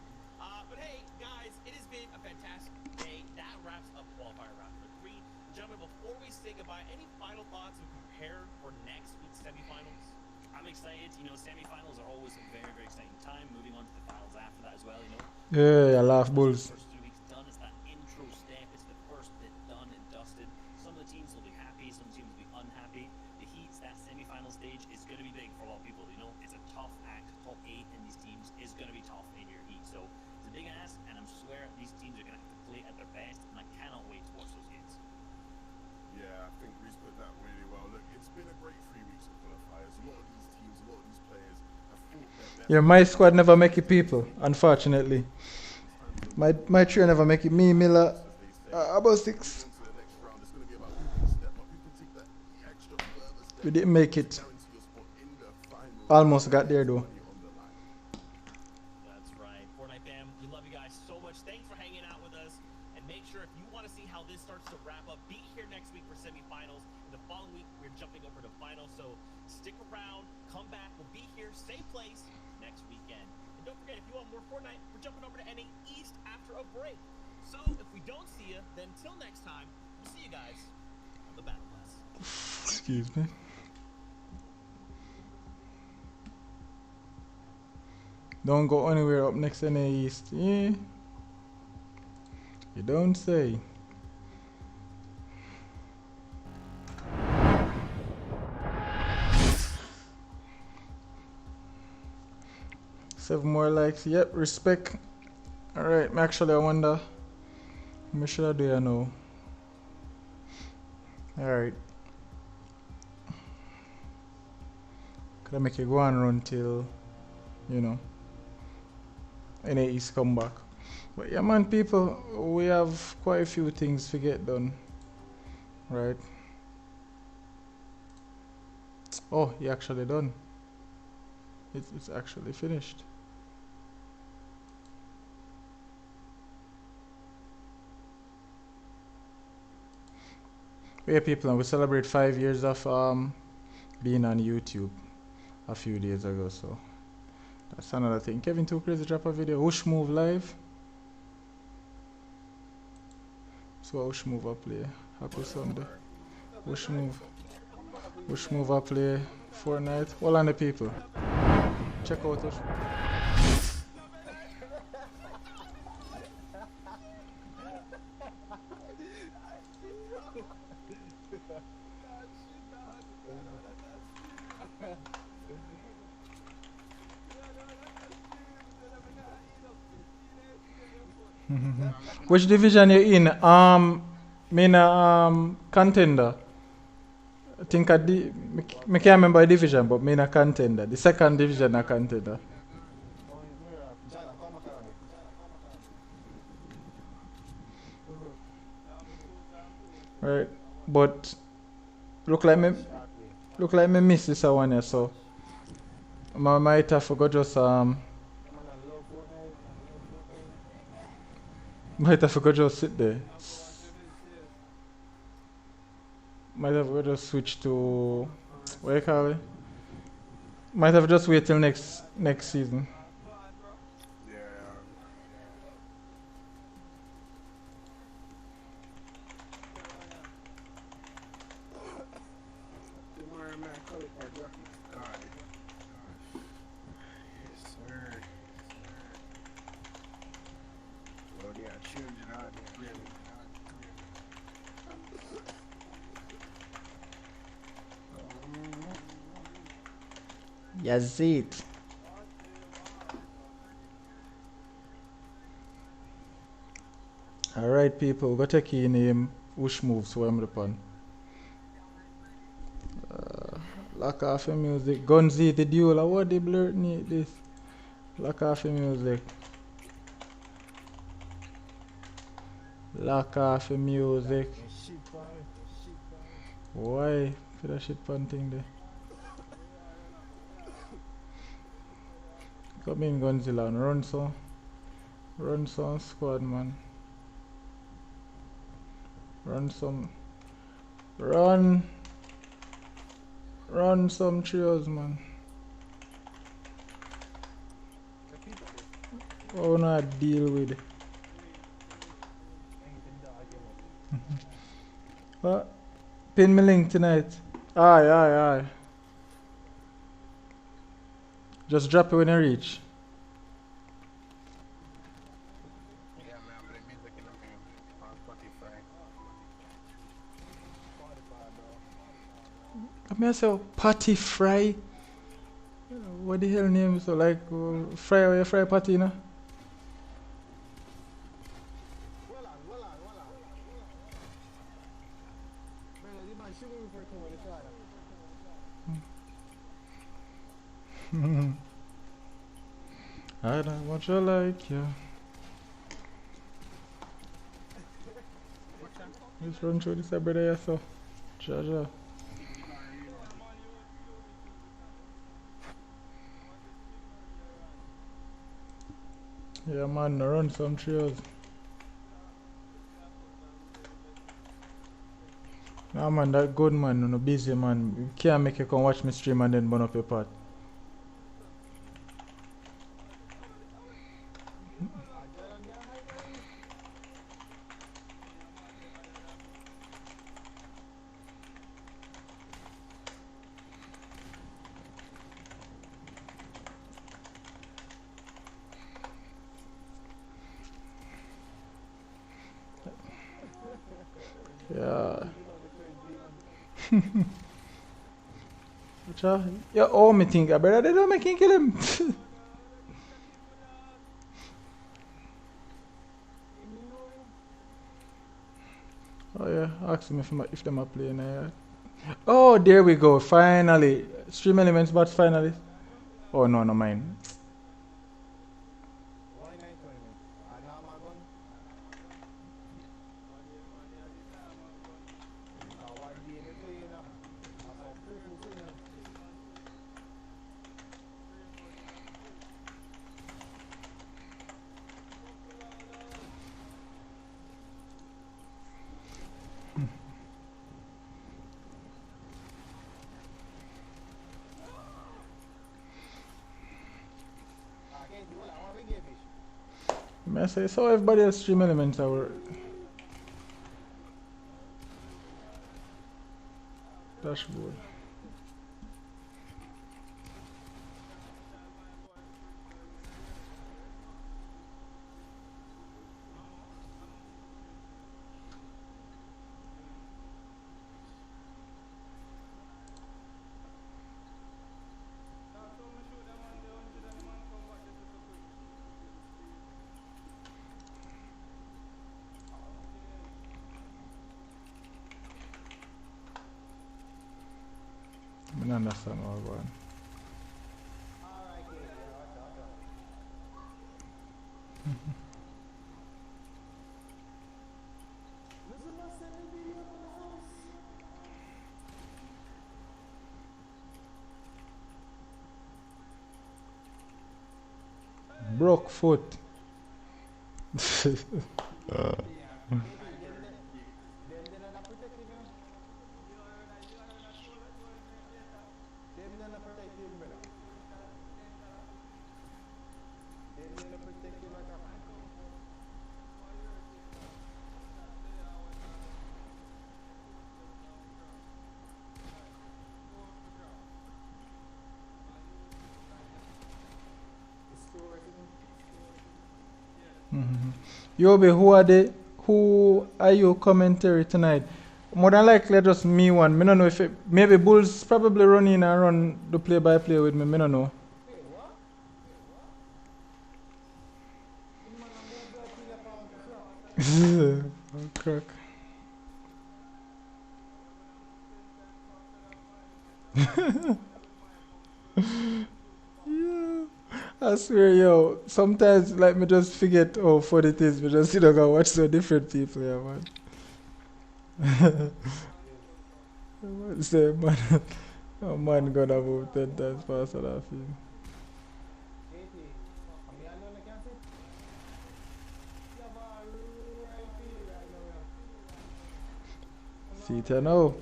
But hey, guys, it has been a fantastic day. That wraps up qualifier round number 3. Gentlemen, before we say goodbye, any final thoughts and prepare for next week's semifinals? I'm excited. You know, semifinals are always a very, very exciting time. Moving on to the finals after that as well, you know. Yeah, I laugh bulls. The first 3 weeks done. It's that intro step. It's the first bit done and dusted. Some of the teams will be happy. Some teams will be unhappy. The heats, that semifinal stage is going to be big for a lot of people. You know, it's a tough act. Top 8 in these teams is going to be tough in your heat. So it's a big ask, and I'm swear these teams are going to have to play at their best, and I cannot wait to watch those games. Yeah, I think Reese put that really well. Look, it's been a great 3 weeks of qualifiers. A lot of these teams, a lot of these players have fought their best. Yeah, my squad never make it people, unfortunately. It's time to My train never make it. Me, Miller, about 6. We didn't make it. Almost got there though. That's right. Fortnite fam, we love you guys so much. Thanks for hanging out with us. And make sure if you want to see how this starts to wrap up, be here next week for semifinals. The following week, we're jumping over to finals. So stick around, come back. We'll be here, same place, next weekend. And don't forget, if you want more Fortnite, we're jumping over to NA East after a break. So if we don't see you, then till next time, we'll see you guys on the Battle Bus. Excuse me. Don't go anywhere up next NA East. Yeah. You don't say. Seven more likes. Yep, respect. Alright, actually I wonder what should I do you know? Alright. Could I make it go and run till, you know, NA East come back? But yeah man, people, we have quite a few things to get done. Right. Oh, he actually done. It's actually finished. Yeah people, and we celebrate 5 years of being on YouTube a few days ago, so that's another thing. Kevin Too Crazy drop a video. Whoosh Move live. So Whoosh Move up play. Happy Sunday. Whoosh Move. Whoosh Move up play Fortnite. All on the people. Check out Whoosh. Which division you in? Me contender. I think I can't remember the division, but me a contender. The second division a contender. Right, but look like me miss this one here, so I might have forgot just might have forgot just sit there. Might have got just switch to what you call it? Might have just wait till next season. Yazid. Alright people, we got to key name Whoosh Move, so I'm upon. Lock off the music. Gunzi the duel, what the blur need this? Lock off the music. Lock off the music. Why? For that shit pan thing there. Come in Gunzilla and run some squad man. Run some trios man. Oh not deal with it. What? Pin me link tonight. Aye. Just drop it when you reach. Yeah, man, I'm putting music in on Spotify. I mean, I say patty fry. What the hell name is so like fry or you fry patty, you know? I don't want you like you. Just run through this brother here, so. Jaja. Yeah, man, run some trails. Nah, man, that good man, no busy man. You can't make you come watch me stream and then burn up your part. Yeah. Yeah, oh, me think, brother, they don't make him kill him. Oh yeah, ask him if them are playing. Oh, there we go. Finally, Stream Elements, but finally. Oh no, no mine. I say, so everybody else Stream Elements our dashboard. I don't understand what I'm going. Broke foot. Yobi, who are you commentary tonight? More than likely just me one. Me don't know if maybe Bulls probably run in and run the play by play with me. Me don't know. Oh, crack. Yeah. I swear, yo, sometimes like me just forget how funny it is. Me just sit down and watch some different people, yeah, man. Say, man, a man gonna move 10 times faster than him. See it now.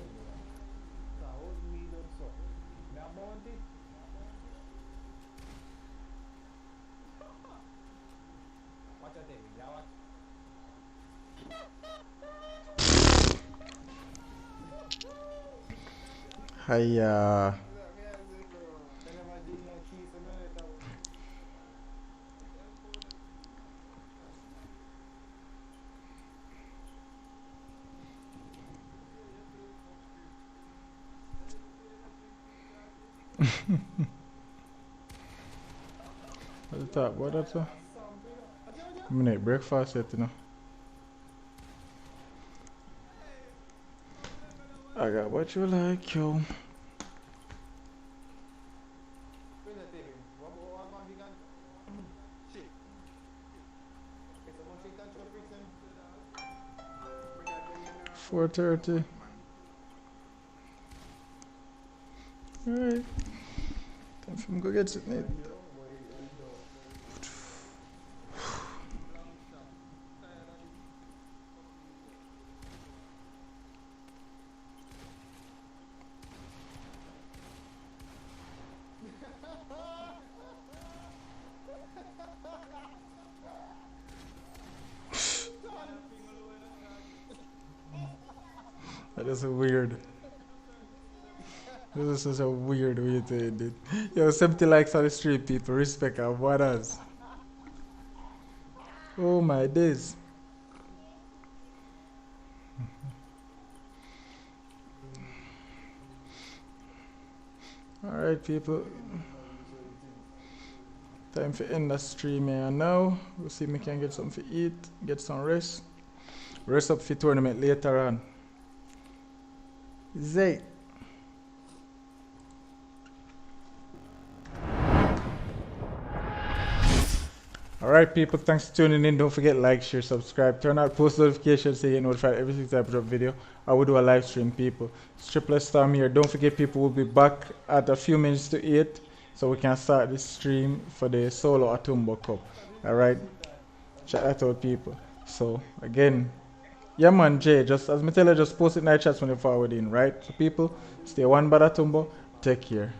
Hiya. What's the top? What that's I'm gonna eat breakfast yet, you know. I got what you like, yo. 4:30. Alright. Time for me to go get it, mate. That is weird. This is such a weird way to end it. Yo, 70 likes on the stream, people. Respect our brothers. Oh my days. Alright, people. Time for end the stream here now. We'll see if we can get something to eat, get some rest. Rest up for tournament later on. Zay. Alright people, thanks for tuning in. Don't forget like, share, subscribe, turn out post notifications so you get notified every single time I drop video. I will do a live stream, people. It's Triple Storm here. Don't forget people will be back at a few minutes to 8 so we can start this stream for the solo Atumbo Cup. Alright? Check that out, people. So again, yeah man, Jay, just as me tell you, just post it in the chats when you're forward in, right? So people, stay one by Atumbo. Take care.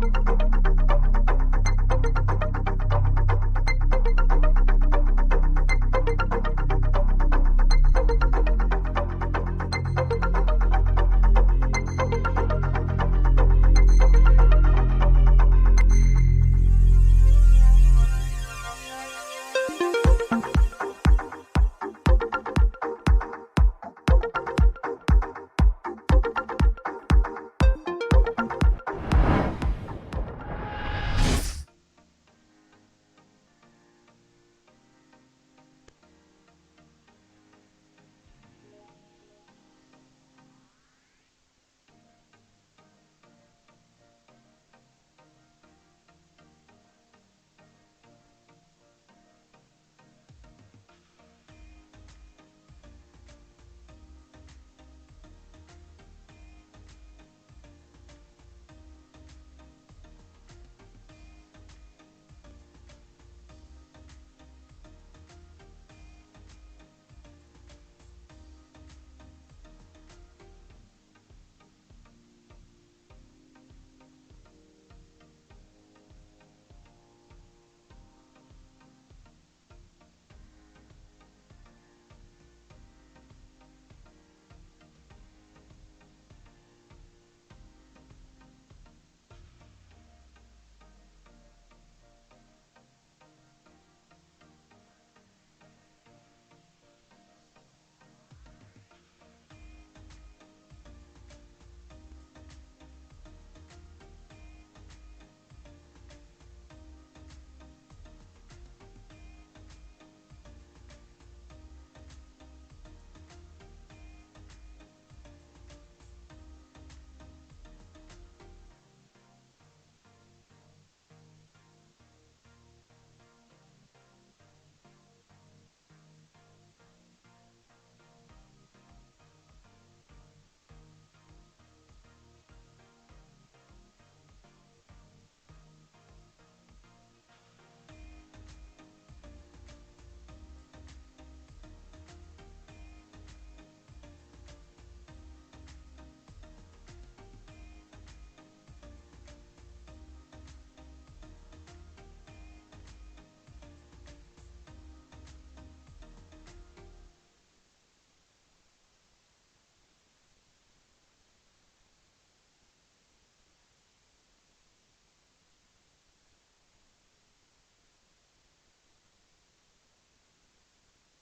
Bye.